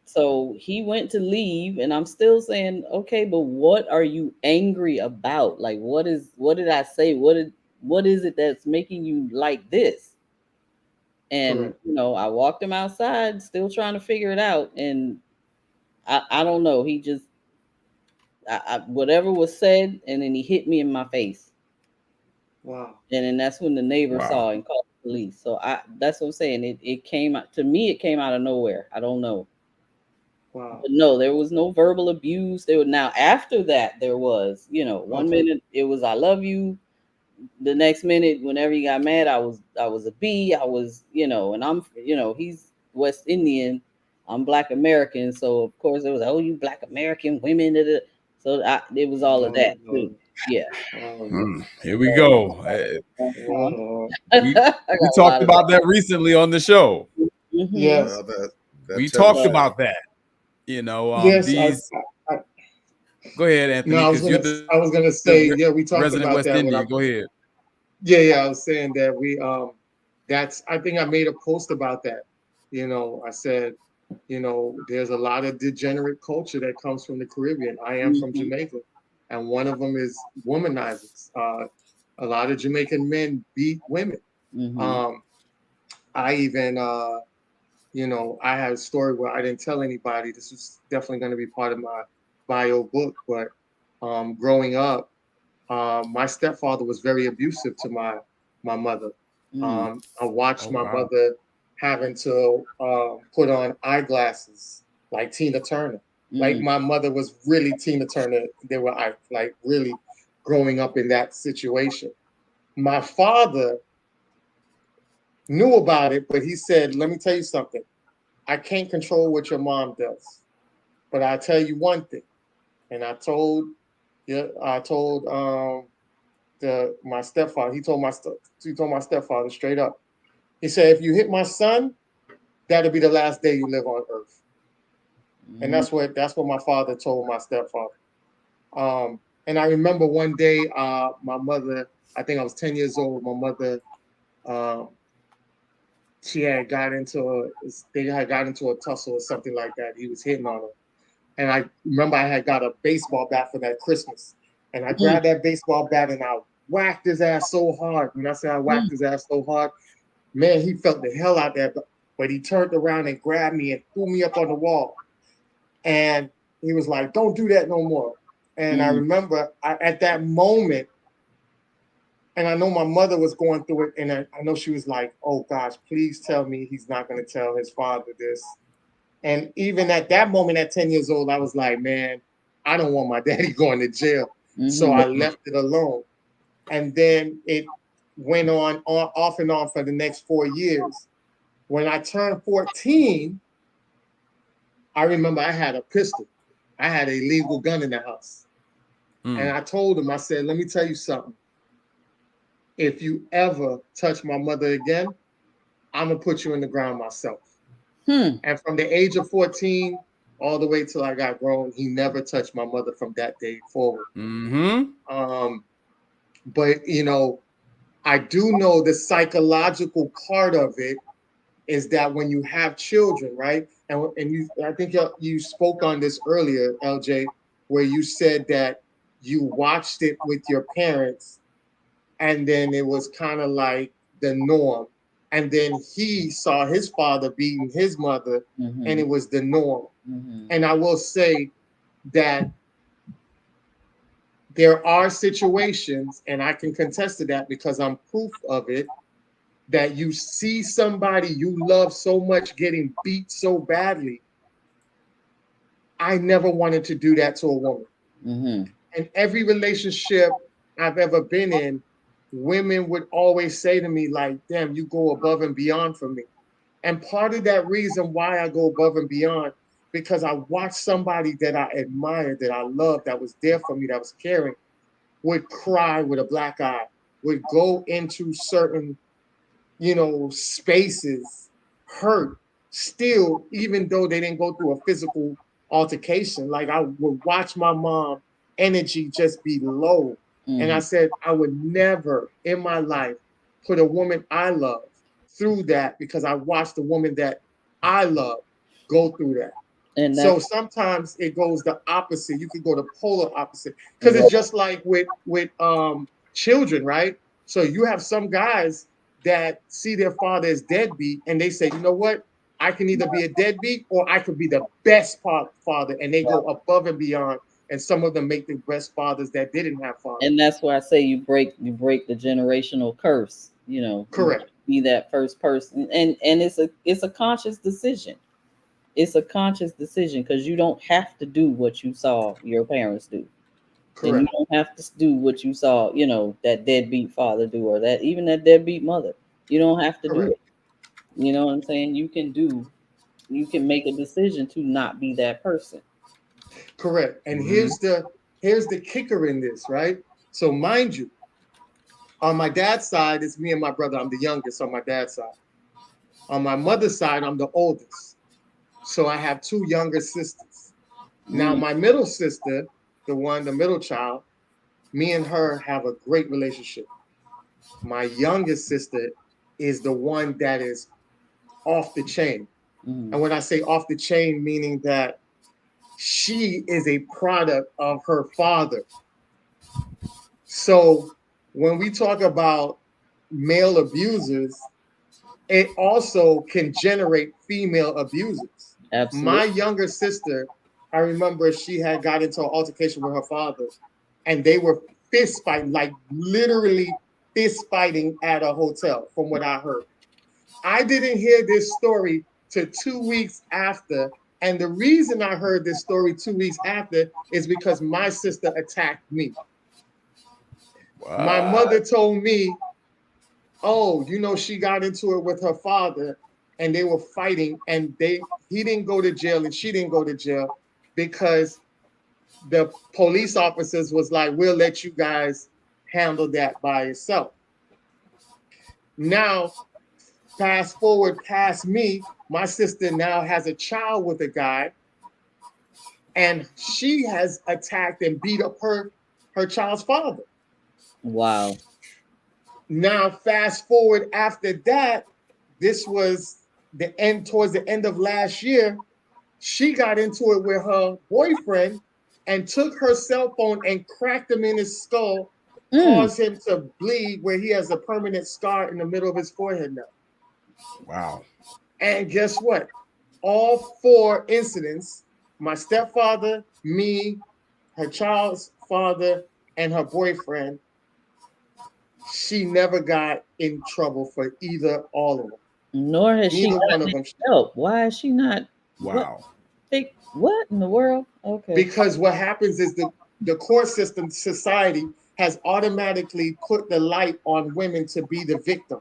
so he went to leave and I'm still saying, okay, but what are you angry about? Like what did I say? What is it that's making you like this? And you know, I walked him outside still trying to figure it out, and I don't know, he just whatever was said, and then he hit me in my face. Wow. And then that's when the neighbor saw and called the police. So that's what I'm saying. It came out to me. It came out of nowhere. I don't know. Wow. But no, there was no verbal abuse. Now after that there was, you know, one minute it was I love you. The next minute, whenever he got mad, I was a B. I was, you know, and I'm, you know, he's West Indian. I'm Black American, so of course it was, oh, you Black American women. So it was all of that too. Yeah. Here we go. We talked about that recently on the show. Yes. We talked about that. You know, yes. these. Go ahead, Anthony. No, I was gonna say, yeah, we talked resident about West that. Indian. Go ahead. Yeah, I was saying that I think I made a post about that. You know, I said, you know, there's a lot of degenerate culture that comes from the Caribbean. I am from Jamaica, and one of them is womanizers. A lot of Jamaican men beat women. I even, you know, I had a story where I didn't tell anybody. This is definitely going to be part of my bio book. But growing up, my stepfather was very abusive to my mother. I watched my mother having to put on eyeglasses like Tina Turner. Like my mother was really Tina Turner. They were like really growing up in that situation. My father knew about it, but he said, let me tell you something. I can't control what your mom does, but I'll tell you one thing. And I told my stepfather, he told my stepfather straight up. He said, if you hit my son, that'll be the last day you live on earth. And that's what my father told my stepfather. And I remember one day, my mother, I think I was 10 years old, my mother, they had got into a tussle or something like that. He was hitting on her. And I remember I had got a baseball bat for that Christmas. And I grabbed that baseball bat and I whacked his ass so hard. When I say I whacked his ass so hard, man, he felt the hell out there. But he turned around and grabbed me and threw me up on the wall. And he was like, don't do that no more. And I remember at that moment, and I know my mother was going through it, and I know she was like, oh gosh, please tell me he's not going to tell his father this. And even at that moment, at 10 years old, I was like, man, I don't want my daddy going to jail. So I left it alone. And then it went on off and on for the next 4 years. When I turned 14, I remember I had a pistol. I had a legal gun in the house. And I told him, I said, let me tell you something. If you ever touch my mother again, I'm going to put you in the ground myself. And from the age of 14 all the way till I got grown, he never touched my mother from that day forward. But, you know, I do know the psychological part of it is that when you have children, right? And I think you spoke on this earlier, LJ, where you said that you watched it with your parents and then it was kind of like the norm. And then he saw his father beating his mother and it was the norm. And I will say that there are situations, and I can contest to that because I'm proof of it, that you see somebody you love so much getting beat so badly. I never wanted to do that to a woman. And every relationship I've ever been in, women would always say to me like, damn, you go above and beyond for me. And part of that reason why I go above and beyond, because I watched somebody that I admired, that I loved, that was there for me, that was caring, would cry with a black eye, would go into certain, you know, spaces, hurt, still, even though they didn't go through a physical altercation. Like I would watch my mom energy just be low. And I said, I would never in my life put a woman I love through that because I watched the woman that I love go through that. And so sometimes it goes the opposite. You could go the polar opposite because it's just like with children, right? So you have some guys that see their father as deadbeat and they say, you know what? I can either be a deadbeat or I could be the best father. And they go above and beyond. And some of them make the best fathers that didn't have fathers. And that's why I say you break the generational curse, you know. Correct. Be that first person. And it's a conscious decision. It's a conscious decision because you don't have to do what you saw your parents do. Correct. And you don't have to do what you saw, you know, that deadbeat father do or that even that deadbeat mother. You don't have to do it. You know what I'm saying? You can do You can make a decision to not be that person. Correct. And here's the kicker in this, right? So mind you, on my dad's side, it's me and my brother. I'm the youngest on my dad's side. On my mother's side, I'm the oldest. So I have two younger sisters. Now, my middle sister, the middle child, me and her have a great relationship. My youngest sister is the one that is off the chain. And when I say off the chain, meaning that she is a product of her father. So when we talk about male abusers, it also can generate female abusers. Absolutely. My younger sister, I remember she had got into an altercation with her father, and they were fist fighting, like literally fist fighting at a hotel, from what I heard. I didn't hear this story till 2 weeks after. And the reason I heard this story 2 weeks after is because my sister attacked me. Wow. My mother told me, oh, you know, she got into it with her father and they were fighting, and he didn't go to jail and she didn't go to jail because the police officers was like, we'll let you guys handle that by yourself. Now, fast forward past me, my sister now has a child with a guy, and she has attacked and beat up her child's father. Wow. Now, fast forward after that, this was towards the end of last year, she got into it with her boyfriend and took her cell phone and cracked him in his skull, caused him to bleed where he has a permanent scar in the middle of his forehead now. Wow. And guess what? All 4 incidents, my stepfather, me, her child's father, and her boyfriend, she never got in trouble for all of them. Nor has she gotten help. Why is she not? Wow. What in the world? Okay. Because what happens is the court system, society has automatically put the light on women to be the victim.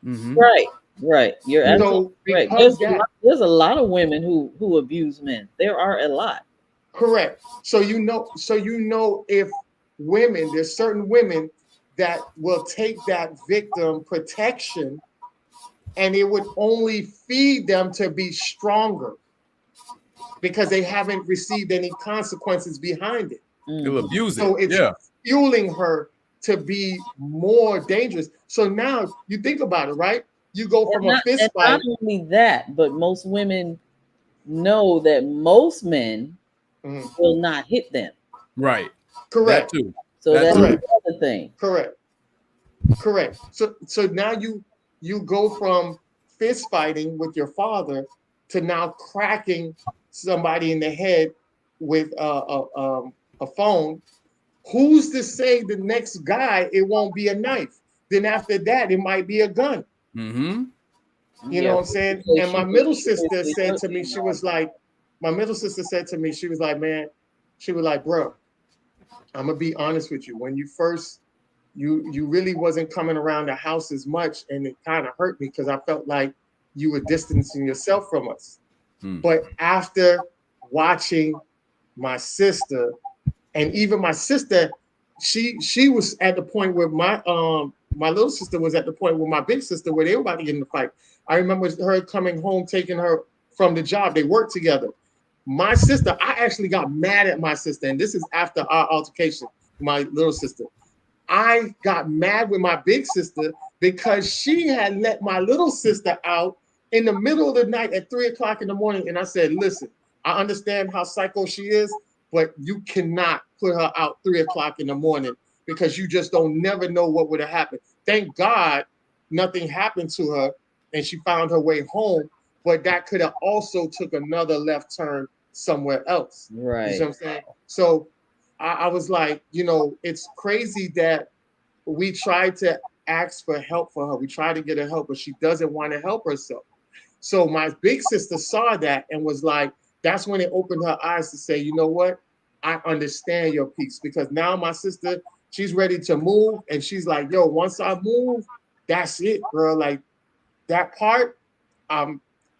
Mm-hmm. Right. You're absolutely correct. There's a lot of women who abuse men. There are a lot. Correct. So you know if women, there's certain women that will take that victim protection, and it would only feed them to be stronger because they haven't received any consequences behind it. They'll abuse it. So it's fueling her to be more dangerous. So now you think about it, right? You go from a fist fight. Not only that, but most women know that most men will not hit them. Right. Correct. That too. So that's another thing. Correct. So now you go from fist fighting with your father to now cracking somebody in the head with a phone. Who's to say the next guy it won't be a knife? Then after that, it might be a gun. Mm-hmm. You know what I'm saying? And my middle sister said to me, she was like, man, she was like, bro, I'm gonna be honest with you. When you first, you really wasn't coming around the house as much, and it kind of hurt me because I felt like you were distancing yourself from us. But after watching my sister, and even my sister, she was at the point where my little sister was at the point with my big sister where they were about to get in the fight. I remember her coming home, taking her from the job. They worked together. My sister, I actually got mad at my sister, and this is after our altercation, my little sister. I got mad with my big sister because she had let my little sister out in the middle of the night at 3 o'clock in the morning. And I said, listen, I understand how psycho she is, but you cannot put her out 3 o'clock in the morning because you just never know what would have happened. Thank God nothing happened to her and she found her way home, but that could have also took another left turn somewhere else. Right. You know what I'm saying? So I was like, it's crazy that we tried to ask for help for her. We tried to get her help, but she doesn't want to help herself. So my big sister saw that and was like, that's when it opened her eyes to say, you know what? I understand your piece, because now my sister, she's ready to move. And she's like, yo, once I move, that's it, girl. Like that part, I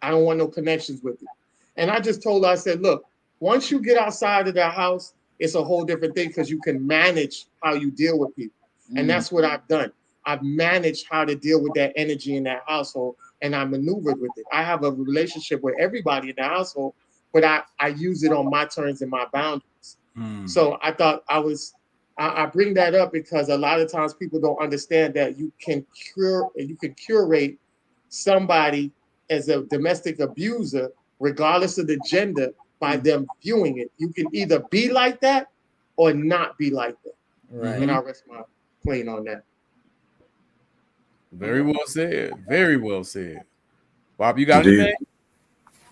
don't want no connections with it. And I just told her, I said, look, once you get outside of the house, it's a whole different thing because you can manage how you deal with people. And that's what I've done. I've managed how to deal with that energy in that household, and I maneuvered with it. I have a relationship with everybody in the household, but I use it on my terms and my boundaries. So I thought I bring that up because a lot of times people don't understand that you can curate somebody as a domestic abuser, regardless of the gender, by them viewing it. You can either be like that or not be like that. Right. And I'll rest my plane on that. Very well said. Very well said. Bob, you got Indeed. anything?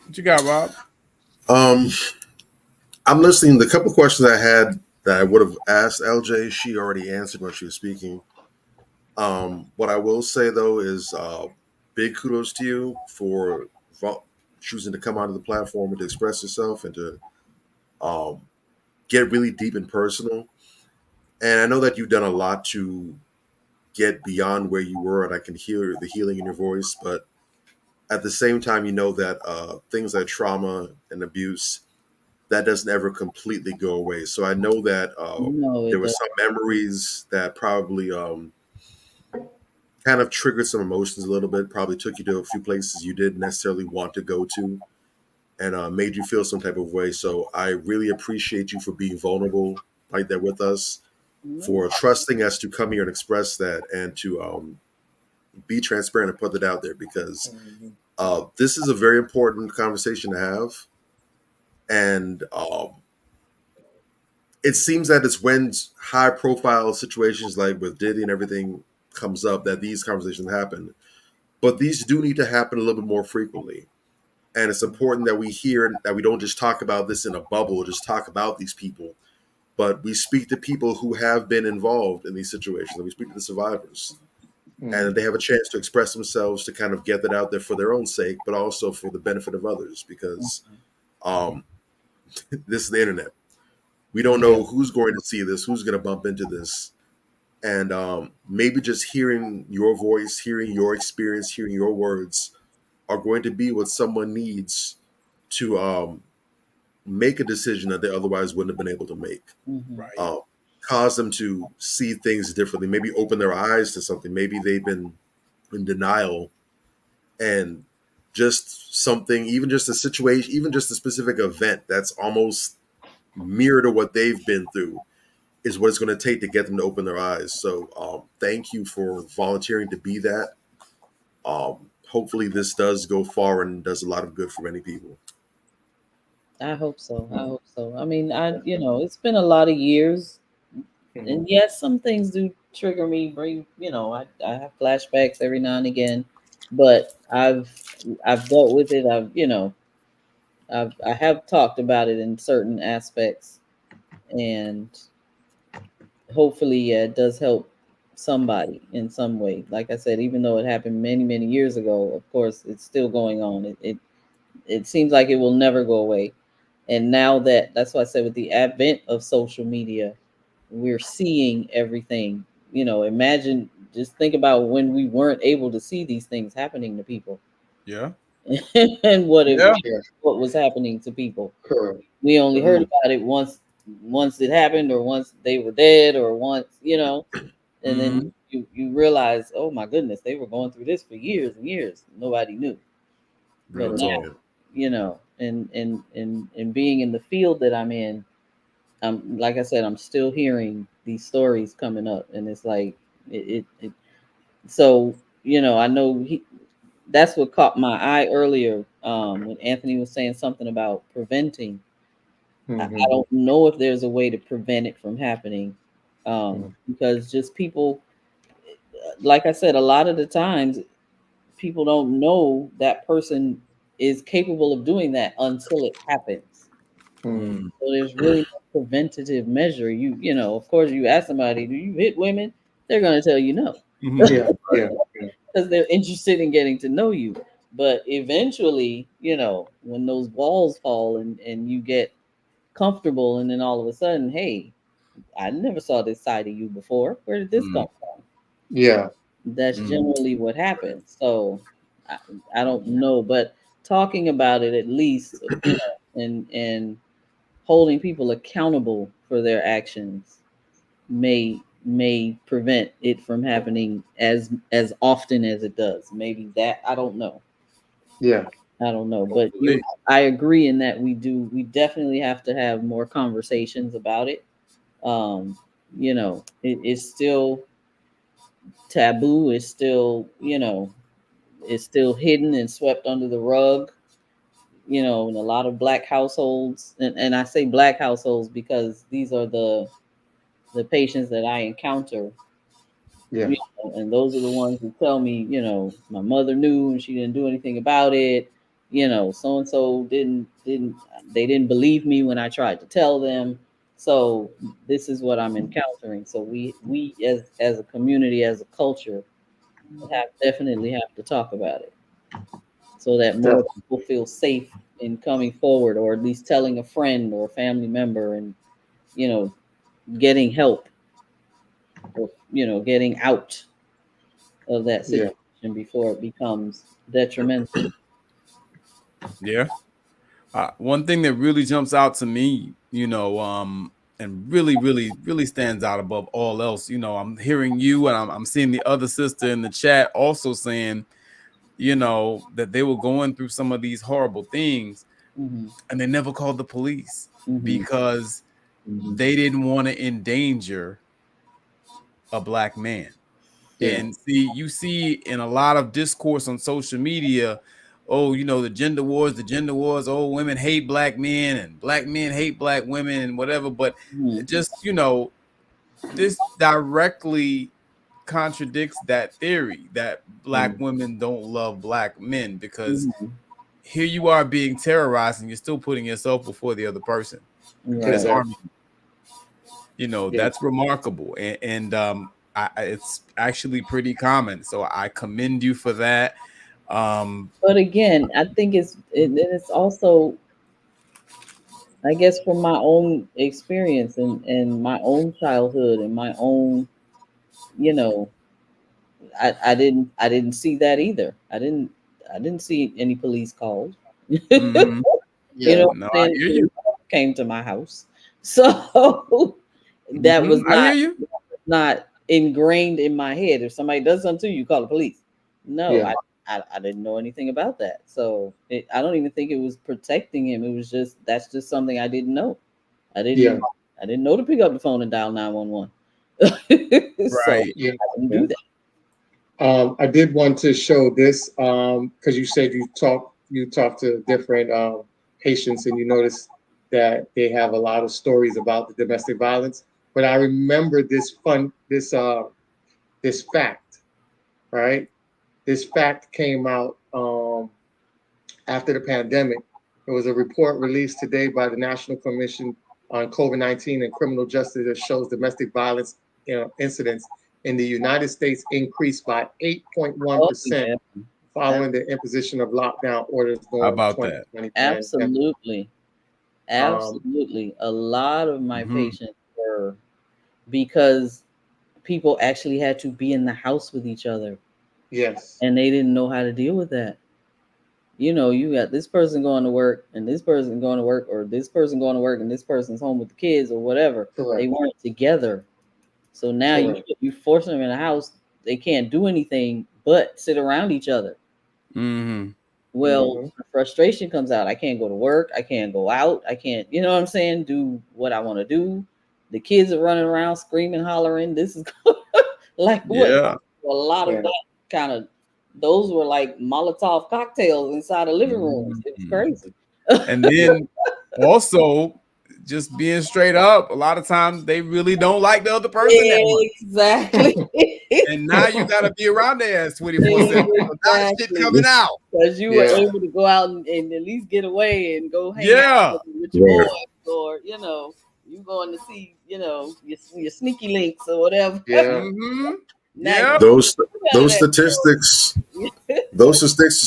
What you got, Bob? I'm listening. The couple questions I had that I would have asked LJ, she already answered when she was speaking. What I will say though is big kudos to you for choosing to come onto the platform and to express yourself and to get really deep and personal. And I know that you've done a lot to get beyond where you were, and I can hear the healing in your voice. But at the same time, you know that things like trauma and abuse, that doesn't ever completely go away. So I know that there were some memories that probably kind of triggered some emotions a little bit, probably took you to a few places you didn't necessarily want to go to, and made you feel some type of way. So I really appreciate you for being vulnerable right there with us, for trusting us to come here and express that and to be transparent and put that out there, because this is a very important conversation to have. And it seems that it's when high profile situations like with Diddy and everything comes up that these conversations happen. But these do need to happen a little bit more frequently. And it's important that we hear that we don't just talk about this in a bubble, just talk about these people, but we speak to people who have been involved in these situations, and we speak to the survivors. And they have a chance to express themselves, to kind of get that out there for their own sake, but also for the benefit of others, because this is the internet. We don't know who's going to see this, who's going to bump into this. And maybe just hearing your voice, hearing your experience, hearing your words are going to be what someone needs to make a decision that they otherwise wouldn't have been able to make. Right. Cause them to see things differently, maybe open their eyes to something. Maybe they've been in denial, and just something, even just a situation, even just a specific event that's almost mirror to what they've been through is what it's going to take to get them to open their eyes. So thank you for volunteering to be that. Hopefully this does go far and does a lot of good for many people. I hope so. I hope so. I mean, it's been a lot of years, and yes, some things do trigger me. Bring, I have flashbacks every now and again, but I've dealt with it. I have talked about it in certain aspects, and hopefully, it does help somebody in some way. Like I said, even though it happened many, many years ago, of course, it's still going on. It seems like it will never go away. And now that's why I said with the advent of social media, we're seeing everything. Imagine, just think about when we weren't able to see these things happening to people. Yeah. And what was happening to people. Correct. We only heard about it once it happened, or once they were dead, or once, and then you realize, oh my goodness, they were going through this for years and years. Nobody knew. But now, and being in the field that I'm in, like I said, I'm still hearing these stories coming up, and it's like it so I know that's what caught my eye earlier, when Anthony was saying something about preventing. I don't know if there's a way to prevent it from happening, because just people, like I said, a lot of the times people don't know that person is capable of doing that until it happens. So there's really no preventative measure. Of course, you ask somebody, do you hit women? They're going to tell you no. Yeah. Because they're interested in getting to know you. But eventually, when those walls fall and you get comfortable, and then all of a sudden, hey, I never saw this side of you before. Where did this come from? Yeah. That's generally what happens. So I don't know, but talking about it at least, and holding people accountable for their actions may prevent it from happening as often as it does. Maybe that, I don't know. Yeah. I don't know, but I agree in that we definitely have to have more conversations about it. It's still taboo. It's still, it's still hidden and swept under the rug. In a lot of black households, and I say black households because these are the patients that I encounter. Yeah. And those are the ones who tell me, my mother knew and she didn't do anything about it. So and so didn't believe me when I tried to tell them. So this is what I'm encountering. So we as a community, as a culture, definitely have to talk about it, so that more people feel safe in coming forward, or at least telling a friend or a family member, and getting help, or getting out of that situation before it becomes detrimental. Yeah. One thing that really jumps out to me, and really, really, really stands out above all else, I'm hearing you, and I'm seeing the other sister in the chat also saying, that they were going through some of these horrible things, Mm-hmm. and they never called the police Mm-hmm. because they didn't want to endanger a black man. Yeah. And you see in a lot of discourse on social media, the gender wars, oh, women hate black men and black men hate black women and whatever. But just, this directly contradicts that theory that black women don't love black men, because here you are being terrorized and you're still putting yourself before the other person. Disarming. That's remarkable. And it's actually pretty common. So I commend you for that. But again, I think it's also, I guess, from my own experience and my own childhood and my own, I didn't see that either. I didn't see any police calls. Mm-hmm. I hear you. Came to my house, so that was I hear you. not ingrained in my head. If somebody does something to you, you call the police. No, Yeah. I didn't know anything about that. So I don't even think it was protecting him. It was that's just something I didn't know. I didn't know to pick up the phone and dial 911. Right. So I didn't do that. I did want to show this because you said you talk to different patients, and you notice that they have a lot of stories about the domestic violence. But I remember this fact, right? This fact came out after the pandemic. There was a report released today by the National Commission on COVID-19 and Criminal Justice that shows domestic violence incidents in the United States increased by 8.1% following the imposition of lockdown orders during the 2020 pandemic. Absolutely. Absolutely. A lot of my patients were, because people actually had to be in the house with each other. Yes. And they didn't know how to deal with that. You got this person going to work and this person going to work, or this person going to work and this person's home with the kids or whatever. Correct. They weren't together. So now you forcing them in the house. They can't do anything but sit around each other. Mm-hmm. Well, frustration comes out. I can't go to work. I can't go out. I can't, you know what I'm saying, do what I want to do. The kids are running around screaming, hollering. This is like what? Yeah. A lot of that kind of, those were like Molotov cocktails inside of living rooms. It was crazy. And then also, just being straight up, a lot of times they really don't like the other person that much. Exactly. And now you got to be around their ass 24/7. Now shit coming out. Because you were able to go out and at least get away and go hang out with your boys, or you going to see your sneaky links or whatever. Yeah. Those statistics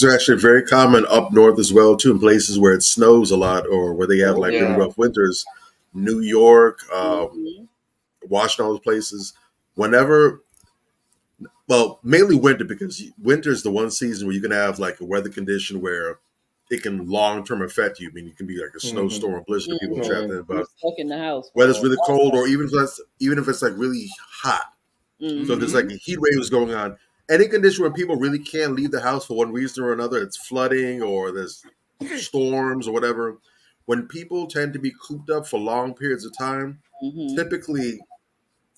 are actually very common up north as well too, in places where it snows a lot or where they have really rough winters. New York, Washington, all those places. Mainly winter, because winter is the one season where you can have like a weather condition where it can long-term affect you. I mean, it can be like a snowstorm, blizzard that people trapped in. You're But stuck in the house. whether it's really cold or even if it's like really hot. So if there's like a heat wave is going on, any condition where people really can't leave the house for one reason or another, it's flooding or there's storms or whatever. When people tend to be cooped up for long periods of time, typically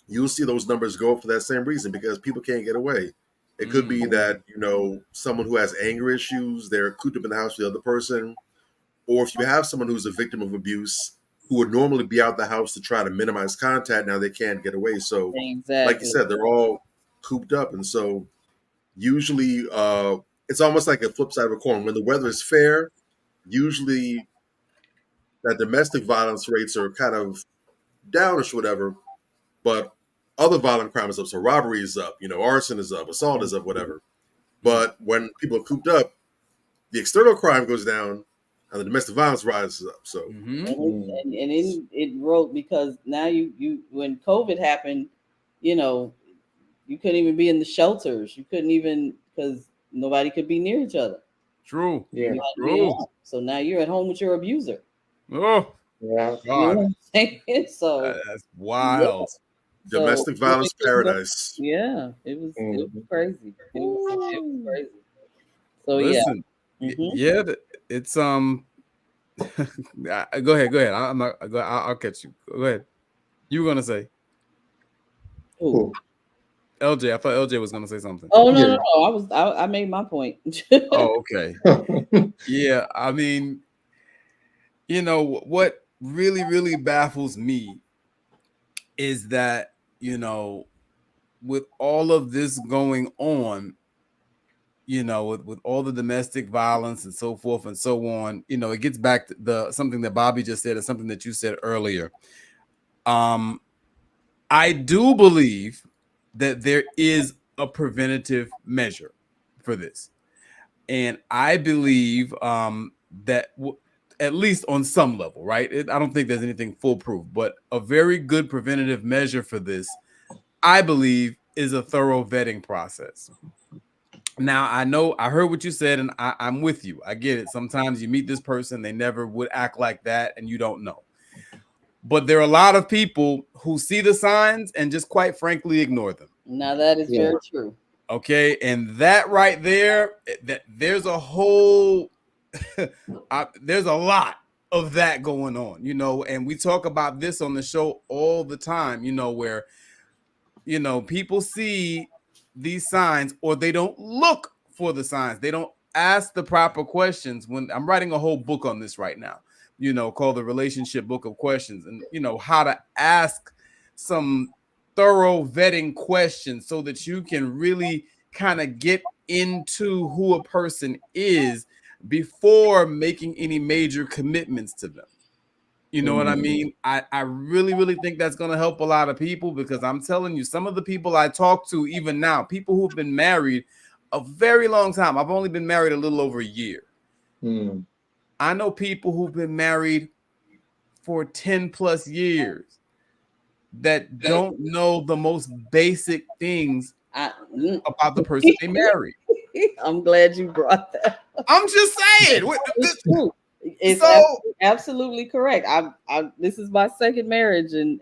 you'll see those numbers go up for that same reason, because people can't get away. It could be that, someone who has anger issues, they're cooped up in the house with the other person. Or if you have someone who's a victim of abuse who would normally be out the house to try to minimize contact, now they can't get away. So like you said, they're all cooped up. And so usually it's almost like a flip side of a coin. When the weather is fair, usually that domestic violence rates are kind of downish, whatever, but other violent crimes is up. So robbery is up, arson is up, assault is up, whatever. But when people are cooped up, the external crime goes down and the domestic violence rises up. So it wrote, because now you when COVID happened, you couldn't even be in the shelters. You couldn't even, because nobody could be near each other. True. Yeah. True. So now you're at home with your abuser. Oh, yeah. You know what I'm saying? So that's wild. Yeah. Domestic violence paradise. Yeah, it was crazy. It was crazy. So Listen, yeah. it's go ahead. I'm not. I'll catch you. Go ahead. You were gonna say. Who? LJ. I thought LJ was gonna say something. Oh no. I made my point. Oh, okay. Yeah, I mean, what really, really baffles me is that, with all of this going on, with all the domestic violence and so forth and so on, it gets back to something that Bobby just said and something that you said earlier. I do believe that there is a preventative measure for this. And I believe that at least on some level, right? I don't think there's anything foolproof, but a very good preventative measure for this, I believe, is a thorough vetting process. Now, I heard what you said, and I'm with you. I get it. Sometimes you meet this person, they never would act like that, and you don't know. But there are a lot of people who see the signs and just quite frankly ignore them. Now that is very true. Okay, and that right there, there's a whole, there's a lot of that going on, and we talk about this on the show all the time, where, people see these signs or they don't look for the signs. They don't ask the proper questions. When I'm writing a whole book on this right now, called The Relationship Book of Questions, and, how to ask some thorough vetting questions so that you can really kind of get into who a person is before making any major commitments to them. You know what I mean? I really, really think that's going to help a lot of people, because I'm telling you, some of the people I talk to, even now, people who've been married a very long time. I've only been married a little over a year. I know people who've been married for 10 plus years that don't know the most basic things about the person they married. I'm glad you brought that. I'm just saying. It's true. It's absolutely correct. This is my second marriage, and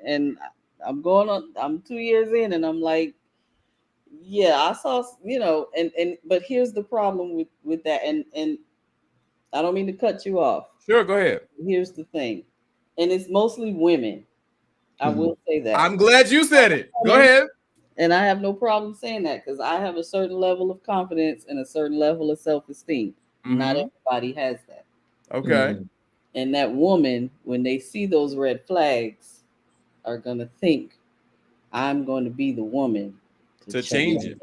I'm 2 years in, and I'm like, yeah, I saw, but here's the problem with that, and I don't mean to cut you off. Sure, go ahead. Here's the thing, and it's mostly women. I will say that. I'm glad you said it. Go ahead. And I have no problem saying that, because I have a certain level of confidence and a certain level of self-esteem. Not everybody has that. Okay. And that woman, when they see those red flags, are going to think, I'm going to be the woman to change it.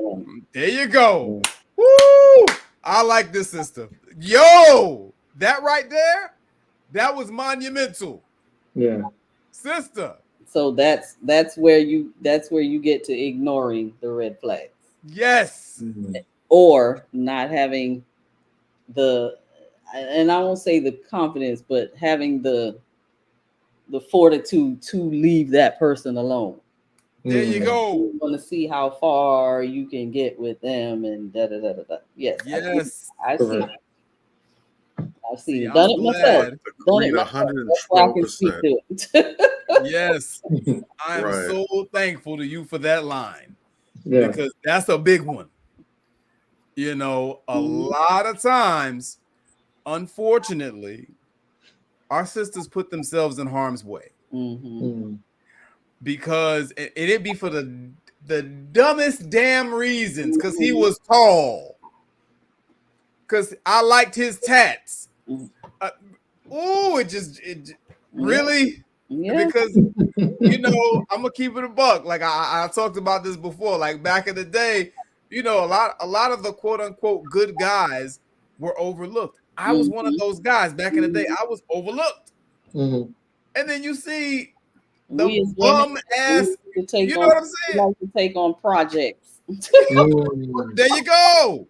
There you go. Woo! I like this sister. Yo, that right there, that was monumental. Yeah. Sister. So that's where you get to ignoring the red flags. Yes. Or not having and I won't say the confidence, but having the fortitude to leave that person alone. There you go. You want to see how far you can get with them, and da da da da da. Yes. Yes. I see. I I've seen it. I'm Done it myself. glad. Done it myself. That's why I can speak to it. Yes, I am Right. so thankful to you for that line Yeah. because that's a big one. You know, a lot of times, unfortunately, our sisters put themselves in harm's way because it'd be for the dumbest damn reasons. Because he was tall. Because I liked his tats. Really? Yeah. Because you know, I'm gonna keep it a buck. Like I talked about this before. Like back in the day, you know, a lot of the quote unquote good guys were overlooked. I was one of those guys back in the day. I was overlooked. And then you see the We as bum women, ass. we like to take You know on, what I'm we saying? like to take on projects. There you go.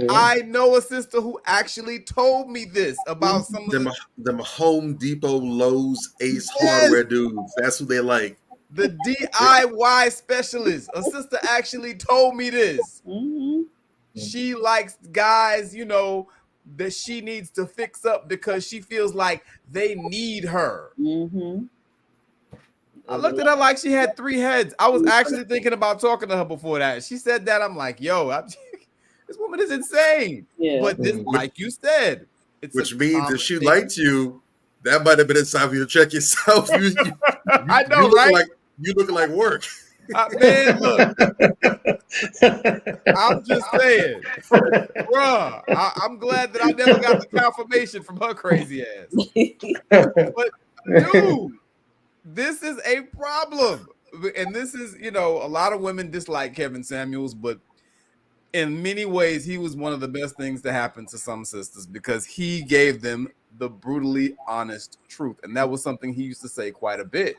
I know a sister who actually told me this about some of them Home Depot, Lowe's, Ace Hardware dudes. That's who they like. the DIY specialist. A sister actually told me this. She likes guys, you know, that she needs to fix up because she feels like they need her. I looked at her like she had 3 heads. I was actually thinking about talking to her before that. She said that. I'm like, yo, this woman is insane. Yeah. But this, like you said, it's which means if she liked you, that might have been a time for you to check yourself. I know, right? You looking like work. Man, look. I'm just saying, bruh. I'm glad that I never got the confirmation from her crazy ass. But dude, this is a problem. And this is, you know, a lot of women dislike Kevin Samuels, but in many ways, he was one of the best things to happen to some sisters because he gave them the brutally honest truth. And that was something he used to say quite a bit.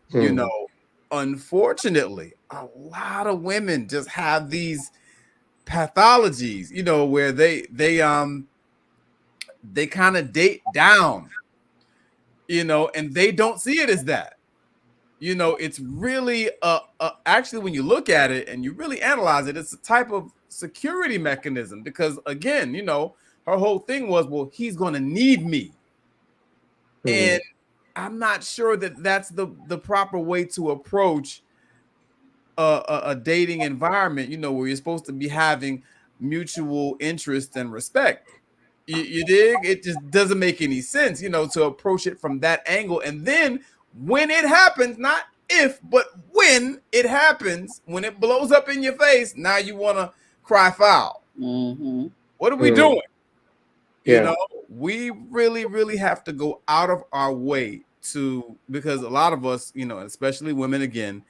You know, unfortunately, a lot of women just have these pathologies, you know, where they kind of date down, you know, and they don't see it as that. You know, it's really actually when you look at it and you really analyze it, it's a type of security mechanism because again, you know, her whole thing was, well, he's going to need me. And I'm not sure that that's the proper way to approach a dating environment, you know, where you're supposed to be having mutual interest and respect. You dig? It just doesn't make any sense, you know, to approach it from that angle. And then when it happens, not if, but when it happens, when it blows up in your face, now you want to cry foul. What are we doing? You know, we really, really have to go out of our way to, because a lot of us, you know, especially women, again,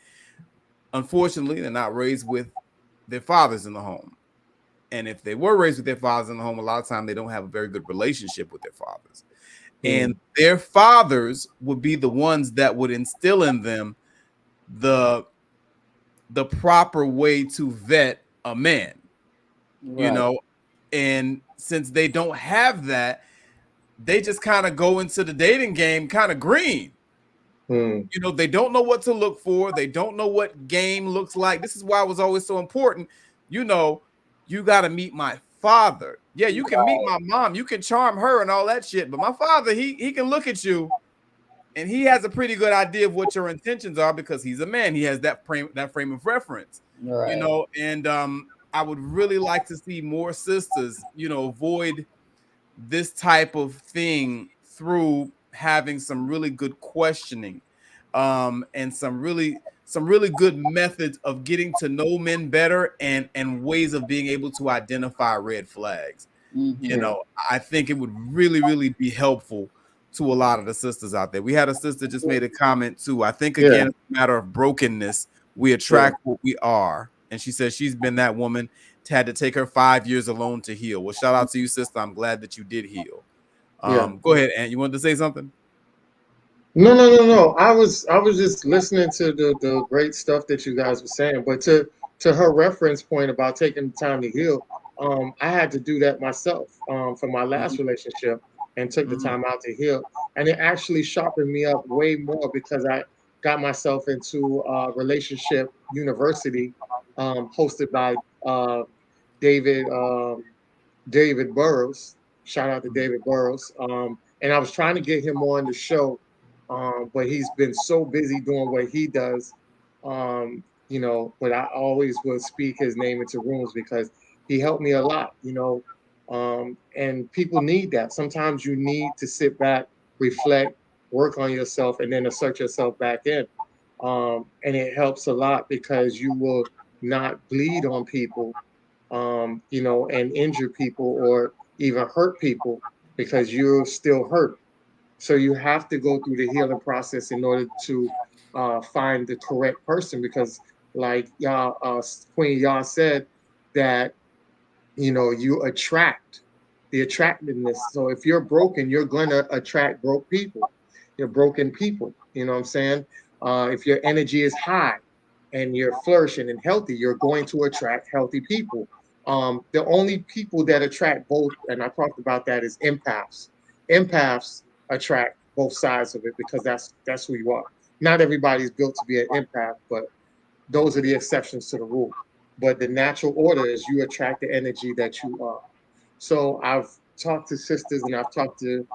unfortunately, they're not raised with their fathers in the home. And if they were raised with their fathers in the home, a lot of time they don't have a very good relationship with their fathers. And their fathers would be the ones that would instill in them the proper way to vet a man, you know, and since they don't have that, they just kind of go into the dating game kind of green. You know, they don't know what to look for. They don't know what game looks like. This is why it was always so important. You know, you got to meet my father. Yeah, you can meet my mom. You can charm her and all that shit. But my father, he can look at you and he has a pretty good idea of what your intentions are because he's a man. He has that frame of reference, you know, and I would really like to see more sisters, you know, avoid this type of thing through having some really good questioning and some really good methods of getting to know men better and ways of being able to identify red flags. You know, I think it would really, really be helpful to a lot of the sisters out there. We had a sister just made a comment too. I think again, it's a matter of brokenness. We attract what we are. And she says she's been that woman, had to take her 5 years alone to heal. Well, shout out to you, sister. I'm glad that you did heal. Go ahead, Aunt. You wanted to say something? No. I was just listening to the great stuff that you guys were saying. But to her reference point about taking the time to heal, I had to do that myself for my last relationship and took the time out to heal. And it actually sharpened me up way more because I got myself into relationship university hosted by David Burrows. Shout out to David Burrows. And I was trying to get him on the show, but he's been so busy doing what he does. You know, but I always will speak his name into rooms because he helped me a lot, you know. And people need that. Sometimes you need to sit back, reflect, work on yourself, and then assert yourself back in. And it helps a lot because you will not bleed on people, you know, and injure people or even hurt people because you're still hurt. So you have to go through the healing process in order to find the correct person because, like y'all, Queen, y'all said that, you know, you attract the attractiveness. So if you're broken, you're going to attract broke people. You're broken people. You know what I'm saying? If your energy is high and you're flourishing and healthy, you're going to attract healthy people. The only people that attract both, and I talked about that, is empaths. Empaths attract both sides of it because that's who you are. Not everybody's built to be an empath, but those are the exceptions to the rule. But the natural order is you attract the energy that you are. So I've talked to sisters and I've talked to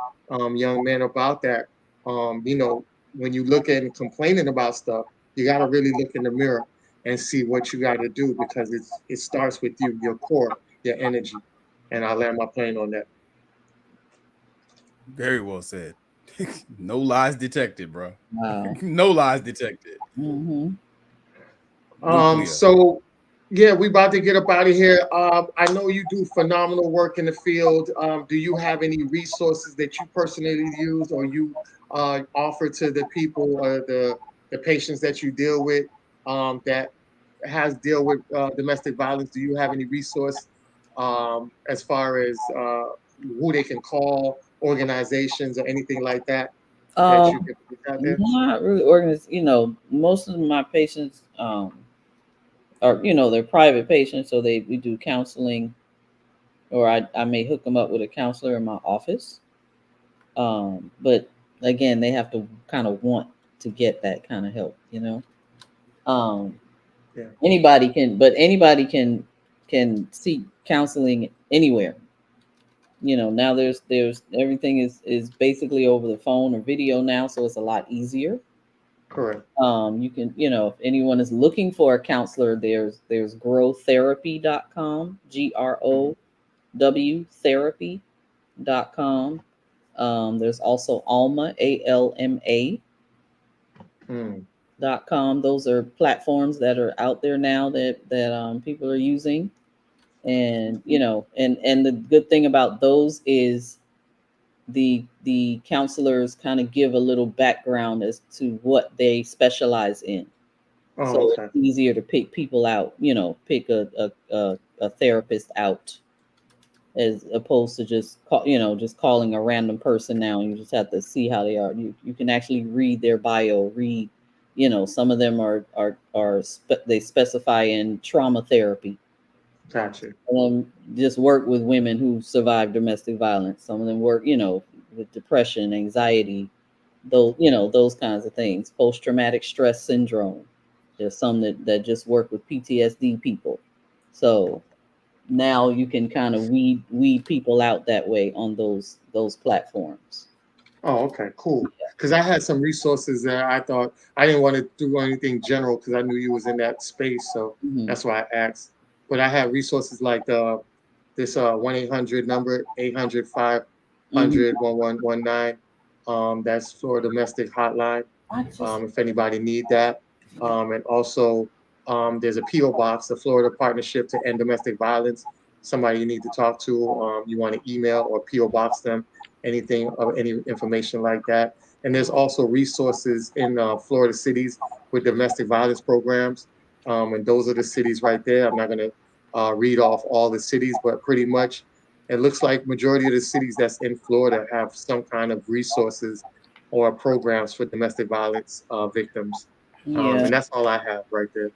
young men about that. You know, when you look at and complaining about stuff, you got to really look in the mirror and see what you got to do because it starts with you, your core, your energy. And I'll land my plane on that. Very well said. No lies detected, bro. Wow. No lies detected. Mm-hmm. So yeah, we about to get up out of here. I know you do phenomenal work in the field. Do you have any resources that you personally use or you offer to the people or the patients that you deal with that has deal with domestic violence? Do you have any resource as far as who they can call, organizations or anything like that that you can put out there? Not really organized. You know, most of my patients are, you know, they're private patients, so we do counseling, or I may hook them up with a counselor in my office. But again, they have to kind of want to get that kind of help, you know. Yeah. Anybody can seek counseling anywhere. You know, now there's everything is basically over the phone or video now, so it's a lot easier. Correct. You can, you know, if anyone is looking for a counselor, there's growtherapy.com, GROW therapy.com. There's also Alma, ALMA.com. Those are platforms that are out there now that people are using. And, you know, and the good thing about those is the counselors kind of give a little background as to what they specialize in. So it's easier to pick people out, you know, pick a therapist out as opposed to just just calling a random person now. You just have to see how they are. You can actually read their bio, read, you know, some of them they specify in trauma therapy. Gotcha. Some of them just work with women who survived domestic violence. Some of them work, you know, with depression, anxiety, those kinds of things. Post-traumatic stress syndrome. There's some that just work with PTSD people. So now you can kind of weed people out that way on those platforms. Oh, okay, cool. Because I had some resources that I thought I didn't want to do anything general because I knew you was in that space, so that's why I asked. But I had resources like this 1-800 number, 800-500-1119. That's for domestic hotline. If anybody need that, and also there's a PO box, the Florida Partnership to End Domestic Violence. Somebody you need to talk to. You want to email or PO box them anything or any information like that. And there's also resources in Florida cities with domestic violence programs. And those are the cities right there. I'm not going to read off all the cities, but pretty much it looks like majority of the cities that's in Florida have some kind of resources or programs for domestic violence victims. And that's all I have right there.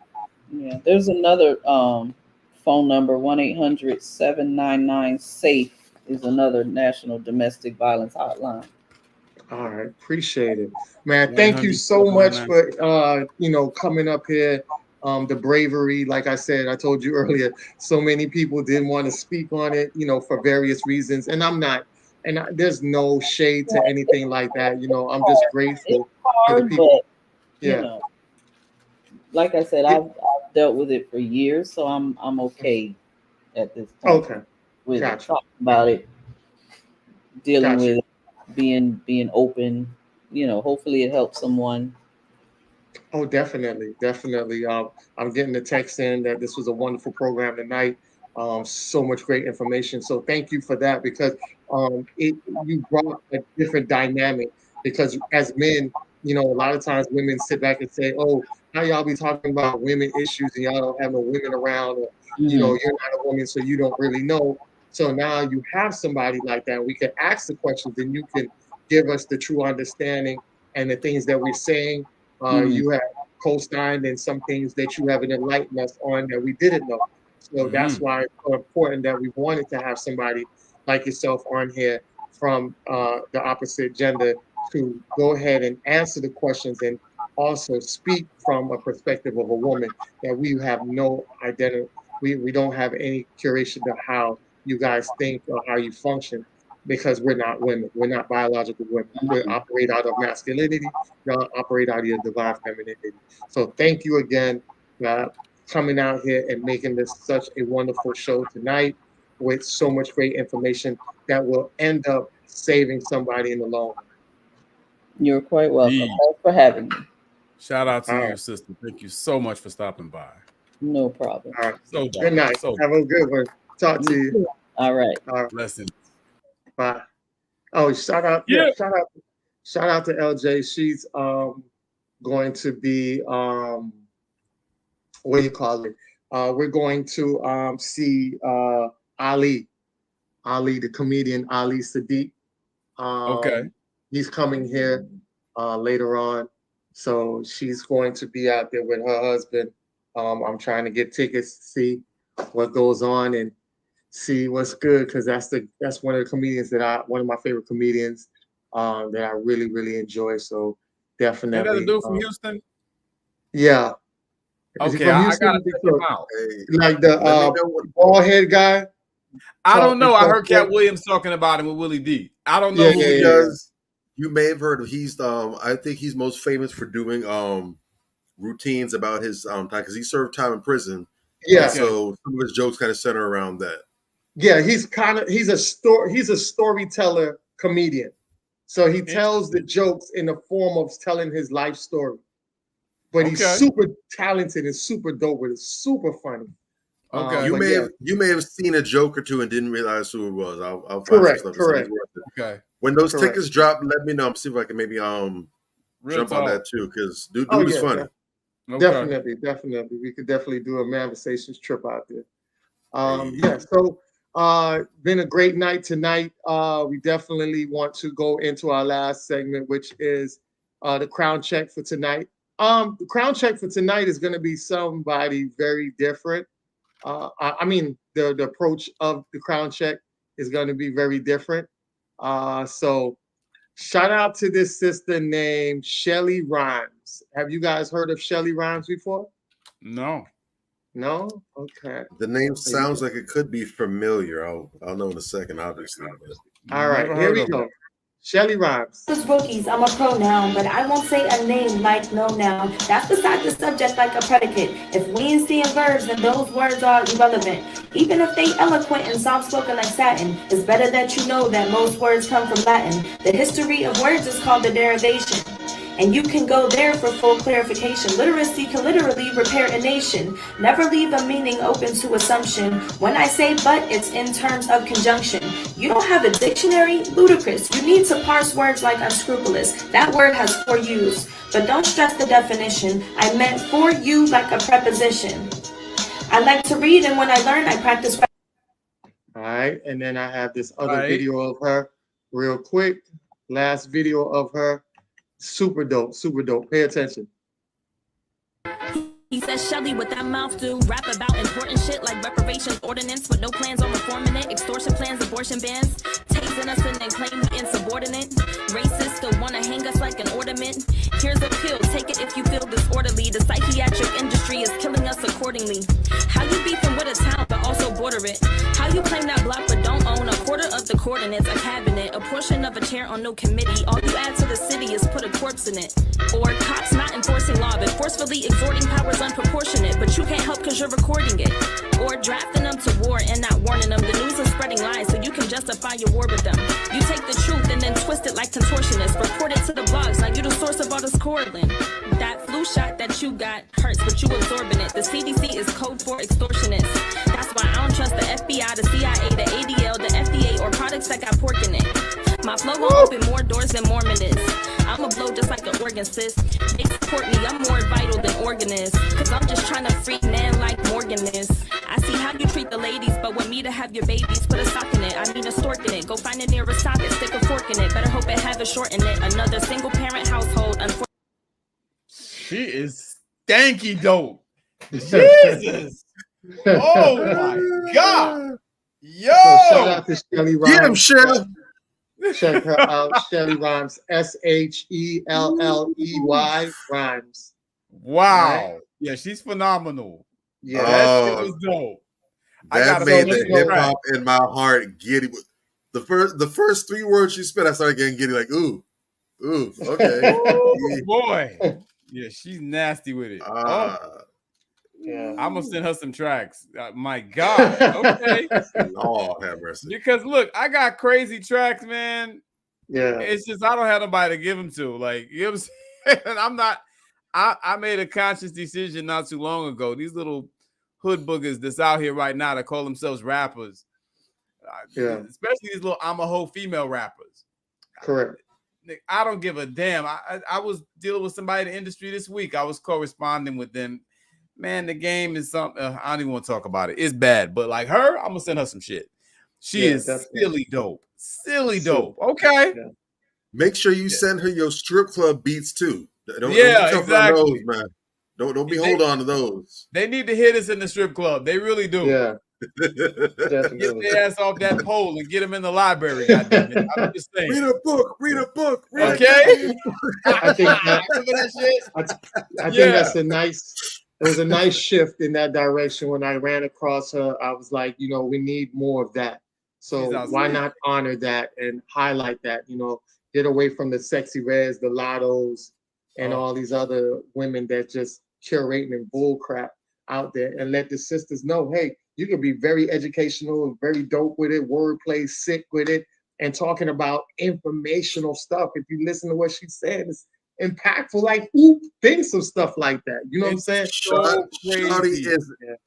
Yeah, there's another phone number, 1-800-799-SAFE is another national domestic violence hotline. All right, appreciate it, man. Thank you so much for coming up here the bravery. Like I said, I told you earlier, so many people didn't want to speak on it, for various reasons. And I'm not, there's no shade to anything like that. I'm just grateful for the people. But, like I said, I've dealt with it for years, so I'm okay at this point. Okay. With talking about it, dealing with it, being open. Hopefully it helps someone. Oh, definitely. I'm getting the text in that this was a wonderful program tonight. So much great information. So thank you for that, because you brought a different dynamic. Because as men, a lot of times women sit back and say, "Oh, how y'all be talking about women issues and y'all don't have no women around, or you're not a woman, so you don't really know." So now you have somebody like that. We can ask the questions, and you can give us the true understanding and the things that we're saying. You have co-signed in some things that you haven't enlightened us on that we didn't know. So that's why it's so important that we wanted to have somebody like yourself on here from the opposite gender to go ahead and answer the questions and also speak from a perspective of a woman, that we have no identity. We don't have any curation to how you guys think or how you function, because we're not women. We're not biological women. We operate out of masculinity. We operate out of your divine femininity. So thank you again for coming out here and making this such a wonderful show tonight with so much great information that will end up saving somebody in the long run. You're quite welcome. Thanks for having me. Shout out to you, sister. Thank you so much for stopping by. No problem. All right. So good night. Have a good one. Talk to you. All right. Blessings. Bye. Oh, shout out to LJ. She's going to be what do you call it? We're going to see Ali, the comedian Ali Sadiq. Okay. He's coming here later on. So she's going to be out there with her husband. I'm trying to get tickets to see what goes on and see what's good, because that's one of the comedians one of my favorite comedians that I really, really enjoy. So definitely. Ain't that a dude from Houston? Yeah. Okay, I gotta check him out. Like the bald head guy. I don't know. I heard Cat Williams talking about him with Willie D. I don't know who he does. You may have heard of. He's I think he's most famous for doing routines about his time, because he served time in prison. Yeah. So some of his jokes kind of center around that. Yeah, he's a storyteller comedian. So he tells the jokes in the form of telling his life story. But he's super talented and super dope with it. Super funny. Okay. You may have seen a joke or two and didn't realize who it was. I'll find correct. some stuff. Correct. Okay. When those tickets drop, let me know. I'm see if I can maybe jump on that too, because dude is funny. Definitely. We could definitely do a Manversations trip out there. So been a great night tonight. We definitely want to go into our last segment, which is the crown check for tonight. The crown check for tonight is going to be somebody very different. I mean, the approach of the crown check is going to be very different. So shout out to this sister named Shelly Rhymes. Have you guys heard of Shelly Rhymes before? No. No? Okay. The name sounds like it could be familiar. I'll know in a second, obviously. All right, here we go. Shelly Rhymes. As rookies, I'm a pronoun, but I won't say a name like no noun. That's beside the subject like a predicate. If we ain't seeing verbs, then those words are irrelevant. Even if they eloquent and soft-spoken like satin, it's better that you know that most words come from Latin. The history of words is called the derivation. And you can go there for full clarification. Literacy can literally repair a nation. Never leave a meaning open to assumption. When I say but, it's in terms of conjunction. You don't have a dictionary? Ludicrous. You need to parse words like unscrupulous. That word has 4 U's. But don't stress the definition. I meant for you like a preposition. I like to read, and when I learn, I practice. All right, and then I have this other video of her real quick. Last video of her. Super dope, super dope. Pay attention. He says Shelly with that mouth do rap about important shit like reparations ordinance with no plans on reforming it, extortion plans, abortion bans, tasing us and then claim we insubordinate, racists still want to hang us like an ornament. Here's a pill, take it if you feel disorderly. The psychiatric industry is killing it. How you claim that block but don't own a quarter of the coordinates, a cabinet, a portion of a chair on no committee. All you add to the city is put a corpse in it. Or cops not enforcing law but forcefully exhorting powers unproportionate, but you can't help because you're recording it. Or drafting them to war and not warning them. The news is spreading lies so you can justify your war with them. You take the truth and then twist it like contortionists. Report it to the blogs, now you the source of all this Corlin. That flu shot that you got hurts, but you absorbing it. The CDC is code for extortionists. That's why I don't trust the FBI, the CIA, the ADL, the FDA, or products that got pork in it. My flow gon' open more doors than Mormon is. I'ma blow just like an organ, sis. They support me, I'm more vital than organist. Cause I'm just trying to free man like Morgan is. I see how you treat the ladies, but want me to have your babies. Put a sock in it, I mean a stork in it. Go find a nearest socket, stick a fork in it. Better hope it have a short in it. Another single parent household, unfortunately. She is stanky dope. Jesus. Oh my God. Yo. So shout out to Shelly Rhymes. Get him, Shelly. Check her out. Shelly Rhymes. SHELLEY Rhymes. Wow. Right? Yeah, she's phenomenal. Yeah, that shit was dope. That made the hip hop in my heart giddy. The first 3 words she spit, I started getting giddy. Like, ooh, okay. Oh, boy. Yeah, she's nasty with it. Yeah, I'm gonna send her some tracks. My God. Okay. Oh, have mercy. Because look, I got crazy tracks, man. Yeah. It's just I don't have nobody to give them to. Like, you know what I'm saying? I'm not. I made a conscious decision not too long ago. These little hood boogers that's out here right now that call themselves rappers, especially these little I'm a hoe female rappers. Correct. I don't give a damn. I was dealing with somebody in the industry this week. I was corresponding with them. Man, the game is something. I don't even want to talk about it. It's bad, but like her, I'm gonna send her some shit. She is silly dope. Silly dope. Okay. Yeah. Make sure you send her your strip club beats too. Don't exactly. Those, man. Don't be hold on to those. They need to hit us in the strip club. They really do. Yeah. Get their ass off that pole and get them in the library. Goddamn it. I'm just saying. Read a book. Okay. I think that's a nice. It was a nice shift in that direction. When I ran across her, I was like, we need more of that. So why not honor that and highlight that? Get away from the sexy reds, the lottos, and all these other women that just curating and bull crap out there, and let the sisters know, hey, you can be very educational and very dope with it, wordplay, sick with it, and talking about informational stuff. If you listen to what she's saying, it's impactful. Like, who thinks of stuff like that? You know what I'm saying?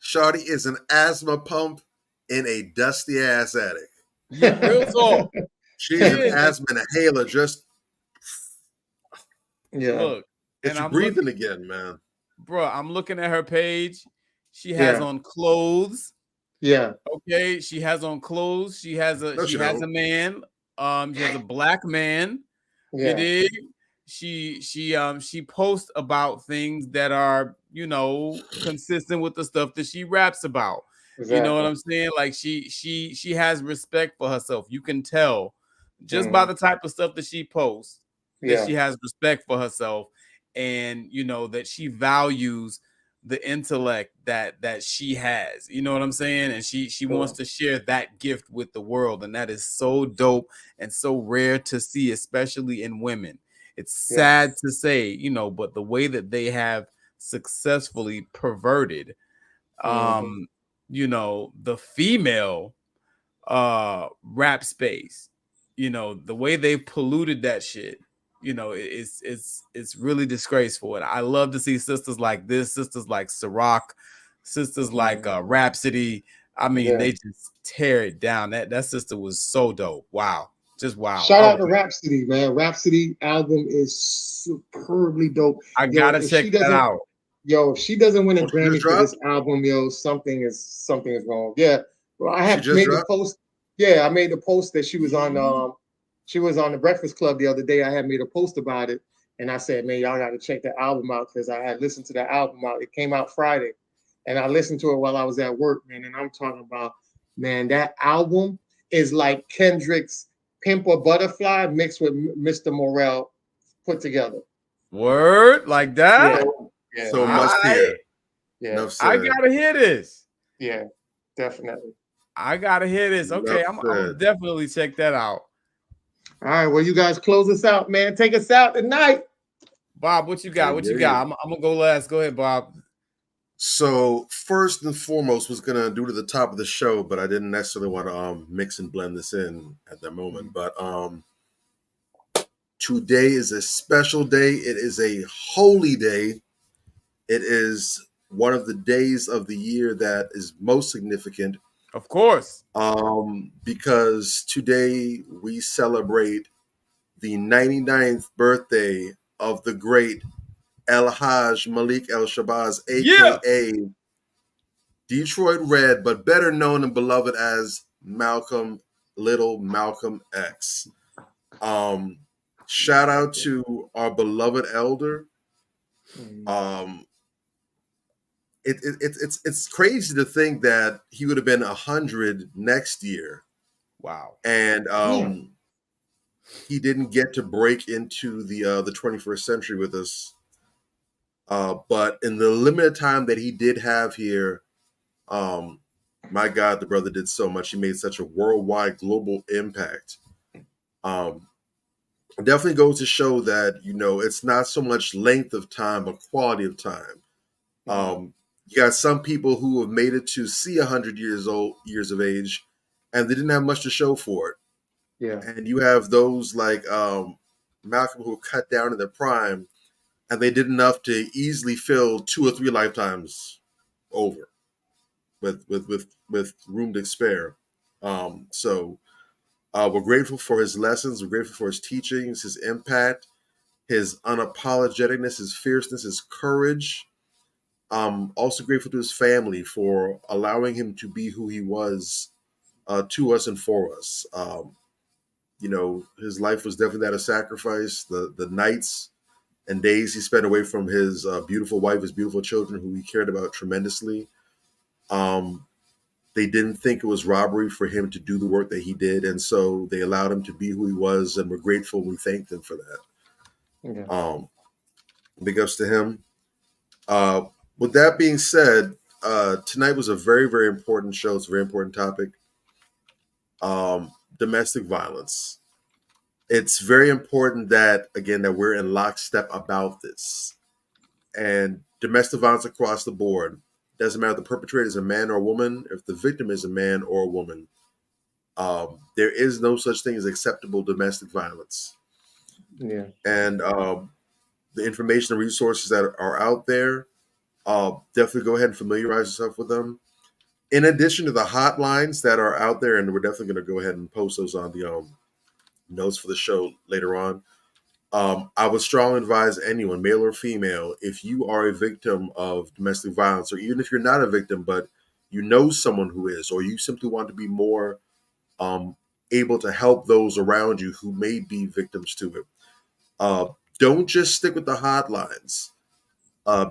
Shawty is an asthma pump in a dusty ass attic. Yeah, real talk. She's an asthma inhaler. Just look, it's breathing again, man. Bro, I'm looking at her page. She has on clothes. Yeah. Okay. She has on clothes. She has a a man. She has a black man. Yeah. You dig? She posts about things that are, consistent with the stuff that she raps about. Exactly. You know what I'm saying? Like she has respect for herself. You can tell just by the type of stuff that she posts that she has respect for herself, and that she values the intellect that she has. You know what I'm saying? And she wants to share that gift with the world, and that is so dope and so rare to see, especially in women. It's sad to say, but the way that they have successfully perverted the female rap space, the way they polluted that shit, it's really disgraceful. And I love to see sisters like this, sisters like Ciroc, sisters like Rhapsody. I mean, they just tear it down. That sister was so dope. Wow. Just wow. Shout out to Rhapsody, man. Rhapsody album is superbly dope. I gotta check that out. If she doesn't win a Grammy for this album, something is wrong. Yeah. Well, I have made a post. Yeah, I made a post that she was on the Breakfast Club the other day. I had made a post about it, and I said, man, y'all gotta check the album out, because I had listened to the album out. It came out Friday, and I listened to it while I was at work, man. And I'm talking about, man, that album is like Kendrick's Pimp or Butterfly mixed with Mr. Morel put together. Word like that? Yeah. So must hear. Yeah. No, I gotta hear this. Yeah, definitely. I gotta hear this. Okay, I'm gonna definitely check that out. All right, well, you guys close us out, man. Take us out tonight. Bob, what you got? What you got? I'm gonna go last. Go ahead, Bob. So first and foremost was gonna do to the top of the show, but I didn't necessarily want to mix and blend this in at that moment. But today is a special day. It is a holy day. It is one of the days of the year that is most significant. Of course. Because today we celebrate the 99th birthday of the great El Haj Malik El Shabazz, aka Detroit Red, but better known and beloved as Little Malcolm X. Shout out to our beloved elder. It's crazy to think that he would have been 100 next year. Wow. And he didn't get to break into the 21st century with us. But in the limited time that he did have here, my God, the brother did so much. He made such a worldwide, global impact. Definitely goes to show that, it's not so much length of time, but quality of time. You got some people who have made it to see 100 years of age, and they didn't have much to show for it. Yeah. And you have those like Malcolm who cut down in their prime, and they did enough to easily fill 2 or 3 lifetimes over with room to spare. So we're grateful for his lessons. We're grateful for his teachings, his impact, his unapologeticness, his fierceness, his courage. Also grateful to his family for allowing him to be who he was to us and for us. His life was definitely that of sacrifice. The nights and days he spent away from his beautiful wife, his beautiful children, who he cared about tremendously. They didn't think it was robbery for him to do the work that he did, and so they allowed him to be who he was, and we're grateful. We thank them for that. Yeah. Big ups to him. With that being said, tonight was a very, very important show. It's a very important topic. Domestic violence. It's very important that we're in lockstep about this. And domestic violence across the board. Doesn't matter if the perpetrator is a man or a woman, if the victim is a man or a woman. There is no such thing as acceptable domestic violence. Yeah. And the information and resources that are out there, definitely go ahead and familiarize yourself with them. In addition to the hotlines that are out there, and we're definitely going to go ahead and post those on the notes for the show later on. I would strongly advise anyone, male or female, if you are a victim of domestic violence, or even if you're not a victim, but you know someone who is, or you simply want to be more able to help those around you who may be victims to it. Don't just stick with the hotlines,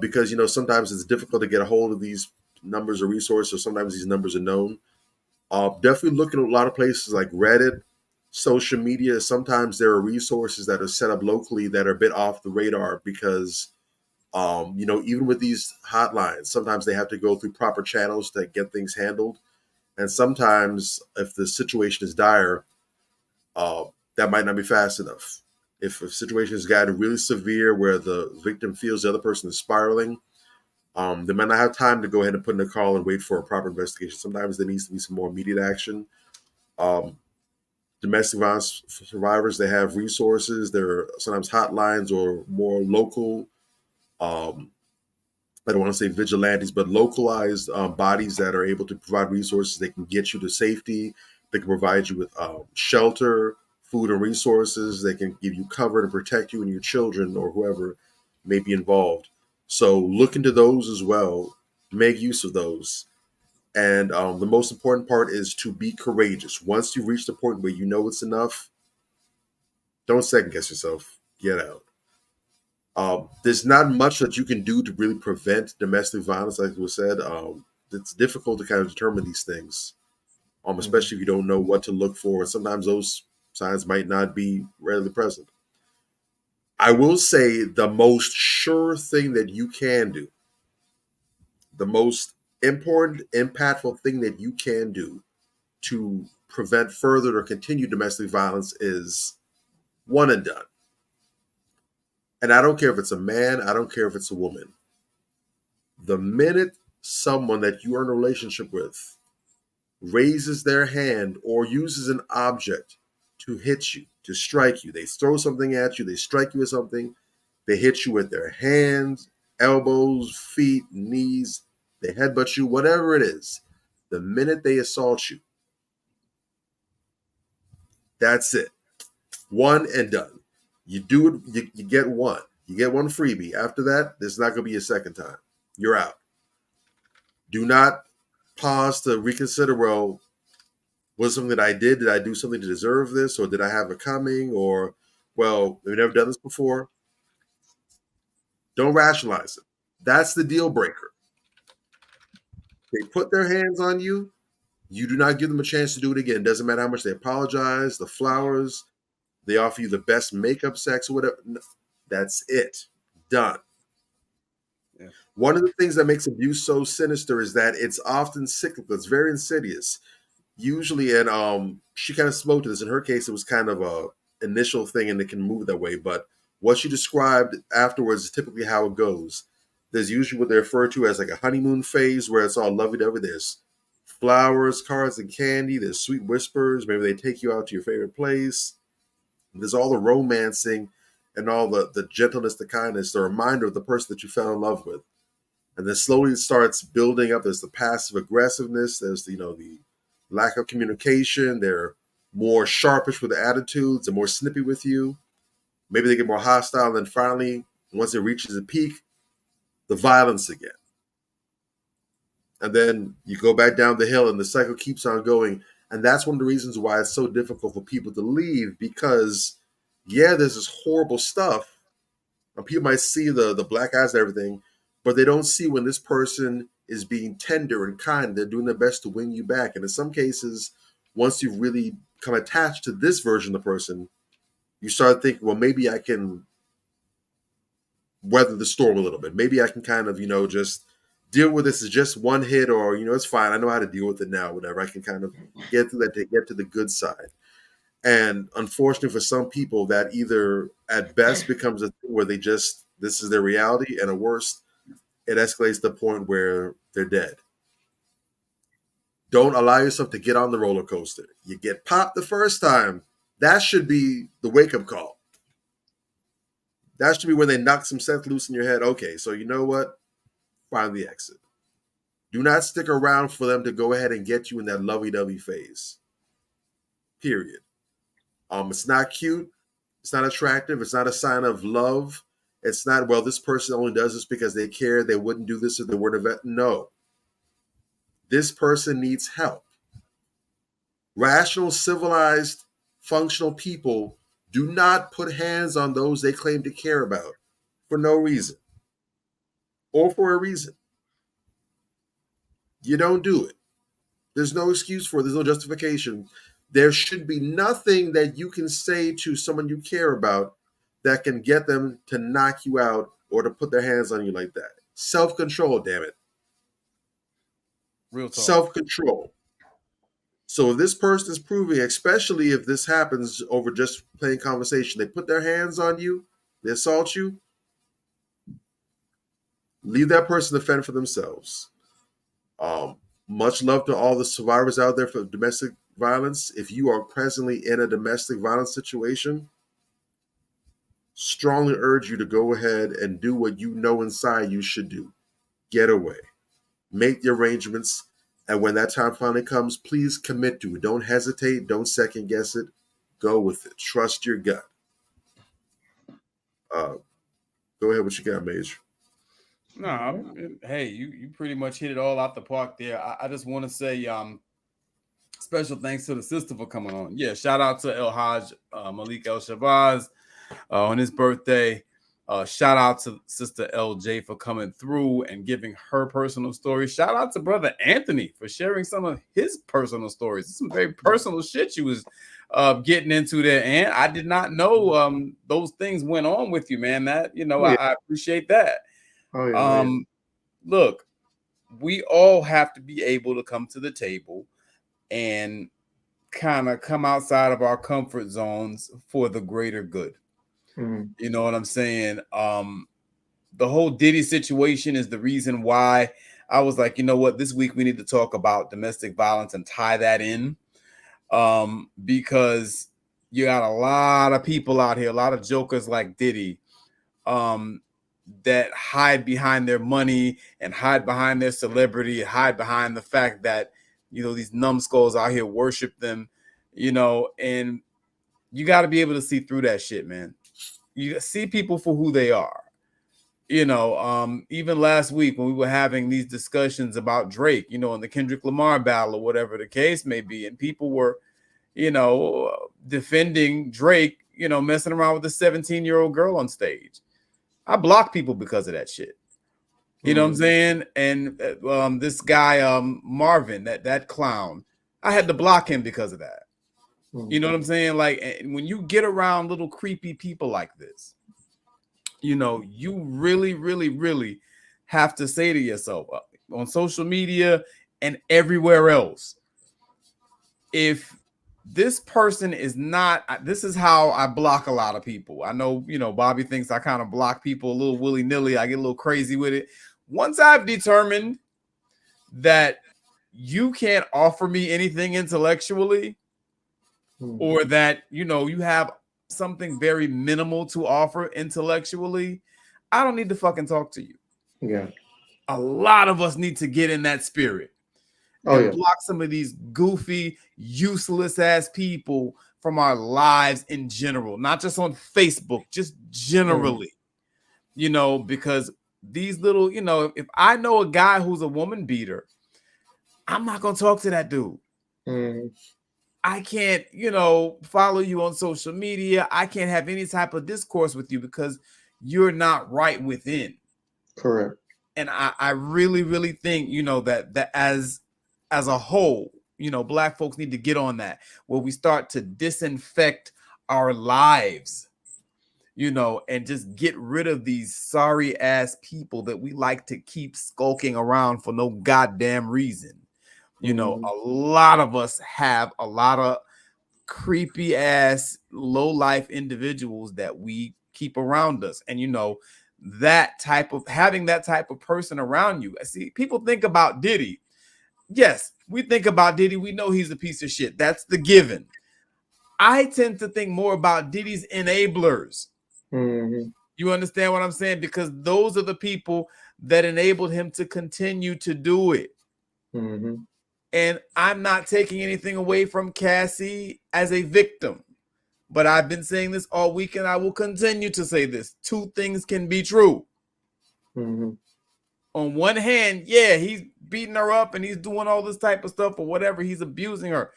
because sometimes it's difficult to get a hold of these numbers or resources, or sometimes these numbers are known. Definitely look at a lot of places like Reddit, social media. Sometimes there are resources that are set up locally that are a bit off the radar because, even with these hotlines, sometimes they have to go through proper channels to get things handled. And sometimes if the situation is dire, that might not be fast enough. If a situation has gotten really severe where the victim feels the other person is spiraling, they might not have time to go ahead and put in a call and wait for a proper investigation. Sometimes there needs to be some more immediate action. Domestic violence survivors, they have resources. There are sometimes hotlines or more local, I don't want to say vigilantes, but localized bodies that are able to provide resources. They can get you to safety. They can provide you with shelter, food, and resources. They can give you cover to protect you and your children or whoever may be involved. So look into those as well. Make use of those. And the most important part is to be courageous. Once you reach the point where you know it's enough, don't second guess yourself. Get out. There's not much that you can do to really prevent domestic violence, like was said. It's difficult to kind of determine these things, especially if you don't know what to look for. And sometimes those signs might not be readily present. I will say the most sure thing that you can do, the most important, impactful thing that you can do to prevent further or continued domestic violence is one and done. And I don't care if it's a man, I don't care if it's a woman. The minute someone that you are in a relationship with raises their hand or uses an object to hit you, to strike you, they throw something at you, they strike you with something, they hit you with their hands, elbows, feet, knees, they headbutt you, whatever it is, the minute they assault you, that's it. One and done. You do it, you get one. You get one freebie. After that, there's not going to be a second time. You're out. Do not pause to reconsider, well, was it something that I did? Did I do something to deserve this? Or did I have it coming? Or, well, we've never done this before. Don't rationalize it. That's the deal breaker. They put their hands on you. You do not give them a chance to do it again. Doesn't matter how much they apologize, the flowers, they offer you the best makeup sex or whatever. No, that's it. Done. Yeah. One of the things that makes abuse so sinister is that it's often cyclical. It's very insidious. Usually, and she kind of spoke to this. In her case, it was kind of a initial thing and it can move that way. But what she described afterwards is typically how it goes. There's usually what they refer to as like a honeymoon phase where it's all lovey-dovey. There's flowers, cards, and candy. There's sweet whispers. Maybe they take you out to your favorite place. There's all the romancing and all the gentleness, the kindness, the reminder of the person that you fell in love with. And then slowly it starts building up. There's the passive aggressiveness. There's the lack of communication. They're more sharpish with the attitudes and more snippy with you. Maybe they get more hostile. And then finally, once it reaches a peak, the violence again. And then you go back down the hill and the cycle keeps on going. And that's one of the reasons why it's so difficult for people to leave, because, yeah, there's this horrible stuff. And people might see the black eyes and everything, but they don't see when this person is being tender and kind. They're doing their best to win you back. And in some cases, once you've really come attached to this version of the person, you start thinking, well, maybe I can weather the storm a little bit. Maybe I can kind of, just deal with this as just one hit, or, it's fine. I know how to deal with it now, whatever. I can kind of get through that to get to the good side. And unfortunately for some people, that either at best becomes a thing where this is their reality, and at worst, it escalates to the point where they're dead. Don't allow yourself to get on the roller coaster. You get popped the first time. That should be the wake-up call. That should be when they knock some sense loose in your head. Okay, so you know what? Find the exit. Do not stick around for them to go ahead and get you in that lovey-dovey phase. Period. It's not cute. It's not attractive. It's not a sign of love. It's not, well, this person only does this because they care. They wouldn't do this if they weren't a vet. No. This person needs help. Rational, civilized, functional people do not put hands on those they claim to care about for no reason. Or for a reason. You don't do it. There's no excuse for it. There's no justification. There should be nothing that you can say to someone you care about that can get them to knock you out or to put their hands on you like that. Self-control, damn it. Real talk. Self-control. So if this person is proving, especially if this happens over just plain conversation, they put their hands on you, they assault you, leave that person to fend for themselves. Much love to all the survivors out there for domestic violence. If you are presently in a domestic violence situation, strongly urge you to go ahead and do what you know inside you should do. Get away. Make the arrangements. And when that time finally comes, please commit to it. Don't hesitate. Don't second guess it. Go with it. Trust your gut. Go ahead. What you got, Major? No, hey, you pretty much hit it all out the park there. I just want to say special thanks to the sister for coming on. Yeah, shout out to El Haj Malik El Shabazz on his birthday. Shout out to Sister LJ for coming through and giving her personal story. Shout out to Brother Anthony for sharing some of his personal stories. Some very personal shit you was getting into there, and I did not know those things went on with you, man. That I appreciate that. Oh, yeah, look, we all have to be able to come to the table and kind of come outside of our comfort zones for the greater good. Mm-hmm. You know what I'm saying? The whole Diddy situation is the reason why I was like, you know what, this week we need to talk about domestic violence and tie that in. Because you got a lot of people out here, a lot of jokers like Diddy, that hide behind their money and hide behind their celebrity, hide behind the fact that, you know, these numbskulls out here worship them, you know, and you got to be able to see through that shit, man. You see people for who they are. You know, even last week when we were having these discussions about Drake, you know, in the Kendrick Lamar battle or whatever the case may be, and people were, you know, defending Drake, you know, messing around with a 17-year-old girl on stage. I block people because of that shit. You know what I'm saying? And this guy, Marvin, that clown, I had to block him because of that. You know what I'm saying? Like, when you get around little creepy people like this, you know, you really, really, really have to say to yourself on social media and everywhere else, if this person is not, this is how I block a lot of people. I know, you know, Bobby thinks I kind of block people a little willy-nilly. I get a little crazy with it. Once I've determined that you can't offer me anything intellectually, or that, you know, you have something very minimal to offer intellectually, I don't need to fucking talk to you. Yeah. A lot of us need to get in that spirit. And block some of these goofy, useless ass people from our lives in general, not just on Facebook, just generally, you know, because these little, you know, if I know a guy who's a woman beater, I'm not going to talk to that dude. I can't, you know, follow you on social media. I can't have any type of discourse with you because you're not right within. Correct. And I really, really think, you know, that as a whole, you know, Black folks need to get on that, where we start to disinfect our lives, you know, and just get rid of these sorry ass people that we like to keep skulking around for no goddamn reason. You know, a lot of us have a lot of creepy ass low life individuals that we keep around us. And, you know, that type of having that type of person around you. See, people think about Diddy. Yes, we think about Diddy. We know he's a piece of shit. That's the given. I tend to think more about Diddy's enablers. You understand what I'm saying? Because those are the people that enabled him to continue to do it. And I'm not taking anything away from Cassie as a victim. But I've been saying this all week, and I will continue to say this. Two things can be true. On one hand, yeah, he's beating her up and he's doing all this type of stuff or whatever. He's abusing her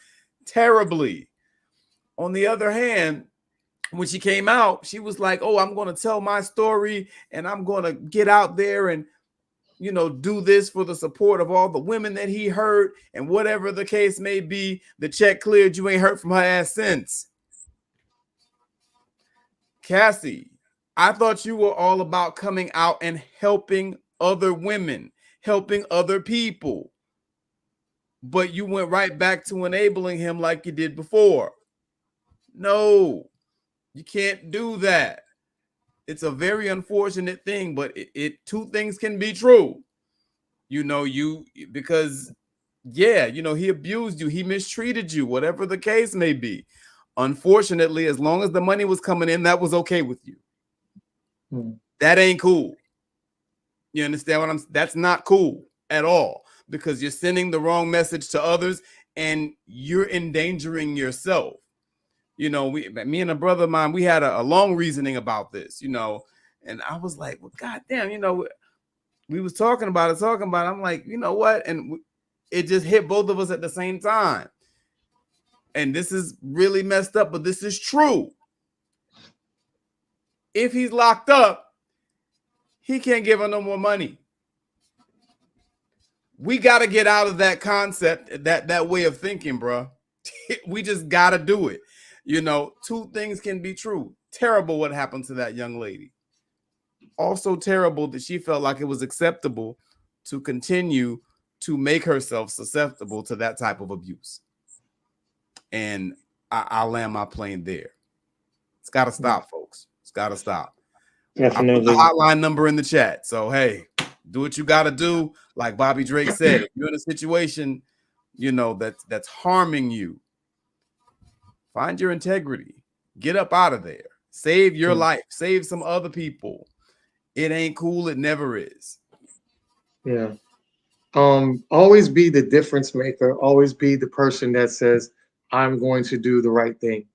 terribly. On the other hand, when she came out, she was like, oh, I'm going to tell my story and I'm going to get out there and, you know, do this for the support of all the women that he hurt, and whatever the case may be, the check cleared. You ain't heard from her ass since. Cassie, I thought you were all about coming out and helping other women, helping other people, but you went right back to enabling him like you did before. No, you can't do that. It's a very unfortunate thing, but two things can be true. You know, because yeah, you know, he abused you, he mistreated you, whatever the case may be. Unfortunately, as long as the money was coming in, that was okay with you. That ain't cool. You understand what that's not cool at all, because you're sending the wrong message to others and you're endangering yourself. You know, me and a brother of mine, we had a long reasoning about this, you know, and I was like, well, goddamn, you know, we was talking about it. I'm like, you know what? And it just hit both of us at the same time. And this is really messed up, but this is true. If he's locked up, he can't give her no more money. We got to get out of that concept, that way of thinking, bro. We just got to do it. You know, two things can be true. Terrible what happened to that young lady. Also terrible that she felt like it was acceptable to continue to make herself susceptible to that type of abuse. And I'll land my plane there. It's got to stop, folks. It's got to stop. Definitely. I put the hotline number in the chat. So, hey, do what you got to do. Like Bobby Drake said, if you're in a situation, you know, that's harming you, find your integrity. Get up out of there. Save your life. Save some other people. It ain't cool. It never is. Yeah. Always be the difference maker. Always be the person that says, I'm going to do the right thing.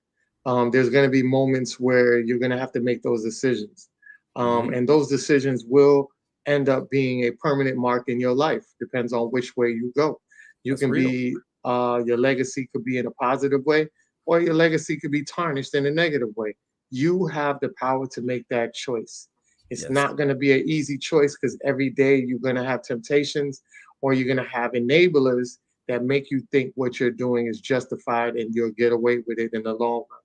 There's going to be moments where you're going to have to make those decisions. And those decisions will end up being a permanent mark in your life. Depends on which way you go. You can be, your legacy could be in a positive way, or your legacy could be tarnished in a negative way. You have the power to make that choice. It's not going to be an easy choice, because every day you're going to have temptations, or you're going to have enablers that make you think what you're doing is justified and you'll get away with it in the long run.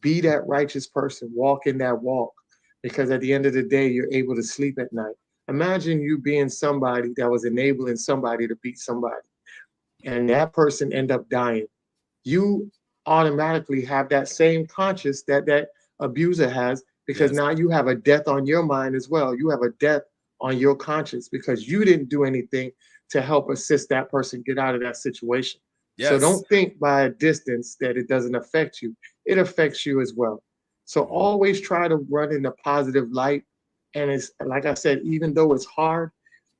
Be that righteous person. Walk in that walk, because at the end of the day, you're able to sleep at night. Imagine you being somebody that was enabling somebody to beat somebody, and that person end up dying. You automatically have that same conscience that that abuser has, because now you have a death on your mind as well. You have a death on your conscience because you didn't do anything to help assist that person get out of that situation. So don't think by a distance that it doesn't affect you. It affects you as well. So always try to run in a positive light. And it's like I said, even though it's hard,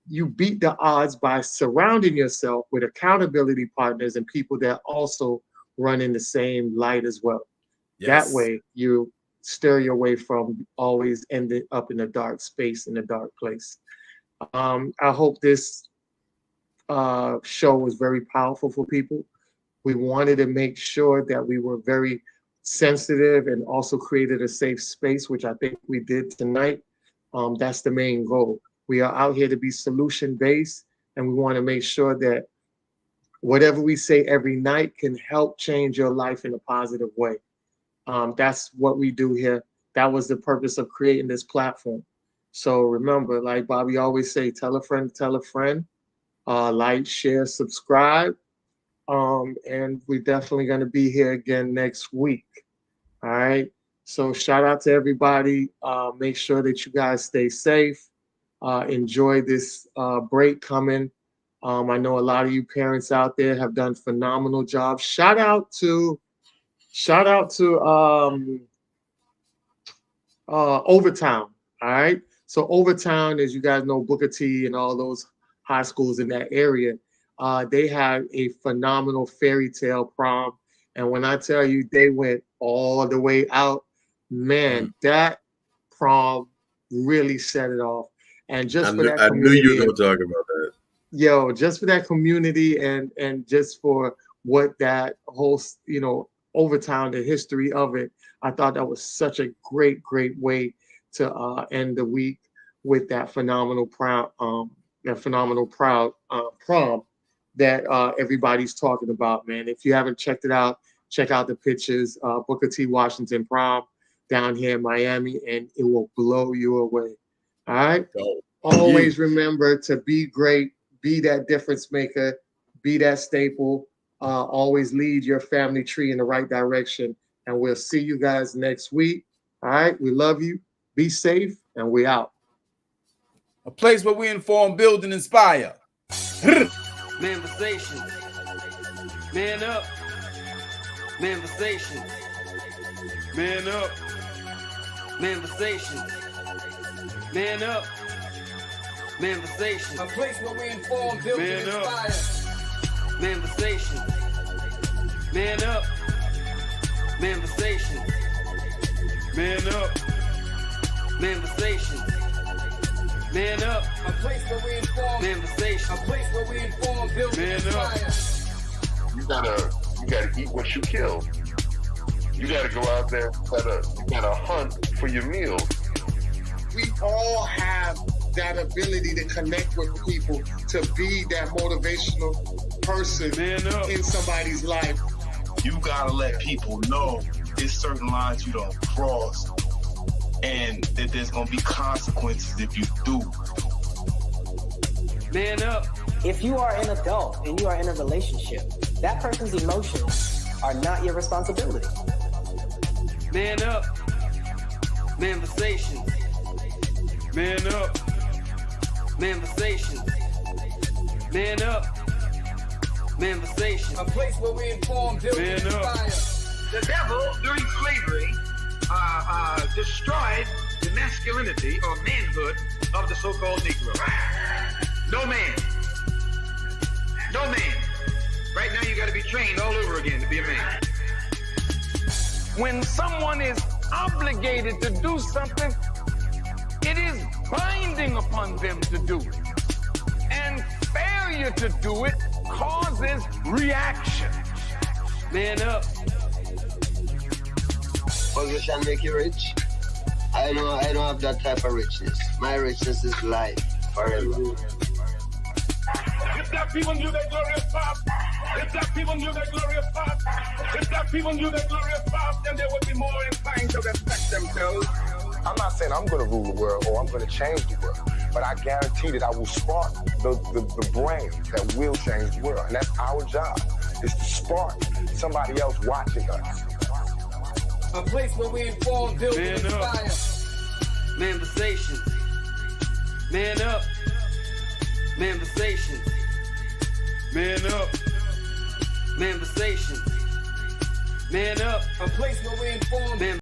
you beat the odds by surrounding yourself with accountability partners and people that also run in the same light as well. That way you steer your way from always ending up in a dark space, in a dark place. I hope this show was very powerful for people. We wanted to make sure that we were very sensitive and also created a safe space, which I think we did tonight. That's the main goal. We are out here to be solution-based, and we want to make sure that whatever we say every night can help change your life in a positive way. That's what we do here. That was the purpose of creating this platform. So remember, like Bobby always say, tell a friend, like, share, subscribe. And we're definitely going to be here again next week. All right. So shout out to everybody. Make sure that you guys stay safe. Enjoy this break coming. I know a lot of you parents out there have done phenomenal jobs. Shout out to Overtown. All right. So Overtown, as you guys know, Booker T and all those high schools in that area, they had a phenomenal fairy tale prom. And when I tell you they went all the way out, man, that prom really set it off. And just for that community, I knew you were going to talk about that. Yo, just for that community and just for what that whole, Overtown, the history of it, I thought that was such a great way to end the week with that phenomenal prom that everybody's talking about, man. If you haven't checked it out, check out the pictures. Booker T. Washington prom down here in Miami, and it will blow you away. All right. Always remember to be great, be that difference maker, be that staple. Always lead your family tree in the right direction. And we'll see you guys next week. All right. We love you. Be safe, and we out. A place where we inform, build, and inspire. Manifestation. Man up. Manifestation. Man up. Manifestation. Man up. Manifestation. A place where we inform, build, and inspire. Manifestation. Man up. Manifestation. Man up. Manifestation. Man up. A place where we inform. Manifestation. A place where we inform, build, and inspire. You gotta eat what you kill. You gotta go out there. You gotta hunt for your meals. We all have that ability to connect with people, to be that motivational person in somebody's life. You gotta let people know there's certain lines you don't cross, and that there's gonna be consequences if you do. Man up. If you are an adult and you are in a relationship, that person's emotions are not your responsibility. Man up. Manifestations. Man up. Manifestations. Man up. Manifestations. A place where we inform, build, and inspire. The devil, during slavery, destroyed the masculinity or manhood of the so-called Negro. No man. No man. Right now you got to be trained all over again to be a man. When someone is obligated to do something, it is binding upon them to do it. And failure to do it causes reaction. Man up. Position make you rich. I don't have that type of richness. My richness is life forever. If that people knew that glorious path, if that people knew that glorious path, if that people knew that glorious path, then they would be more inclined to respect themselves. I'm not saying I'm going to rule the world or I'm going to change the world, but I guarantee that I will spark the brain that will change the world. And that's our job, is to spark somebody else watching us. A place where we inform, build, and inspire. Manifestations. Man up. Manifestations. Man up. Manifestations. Man up. A place where we inform.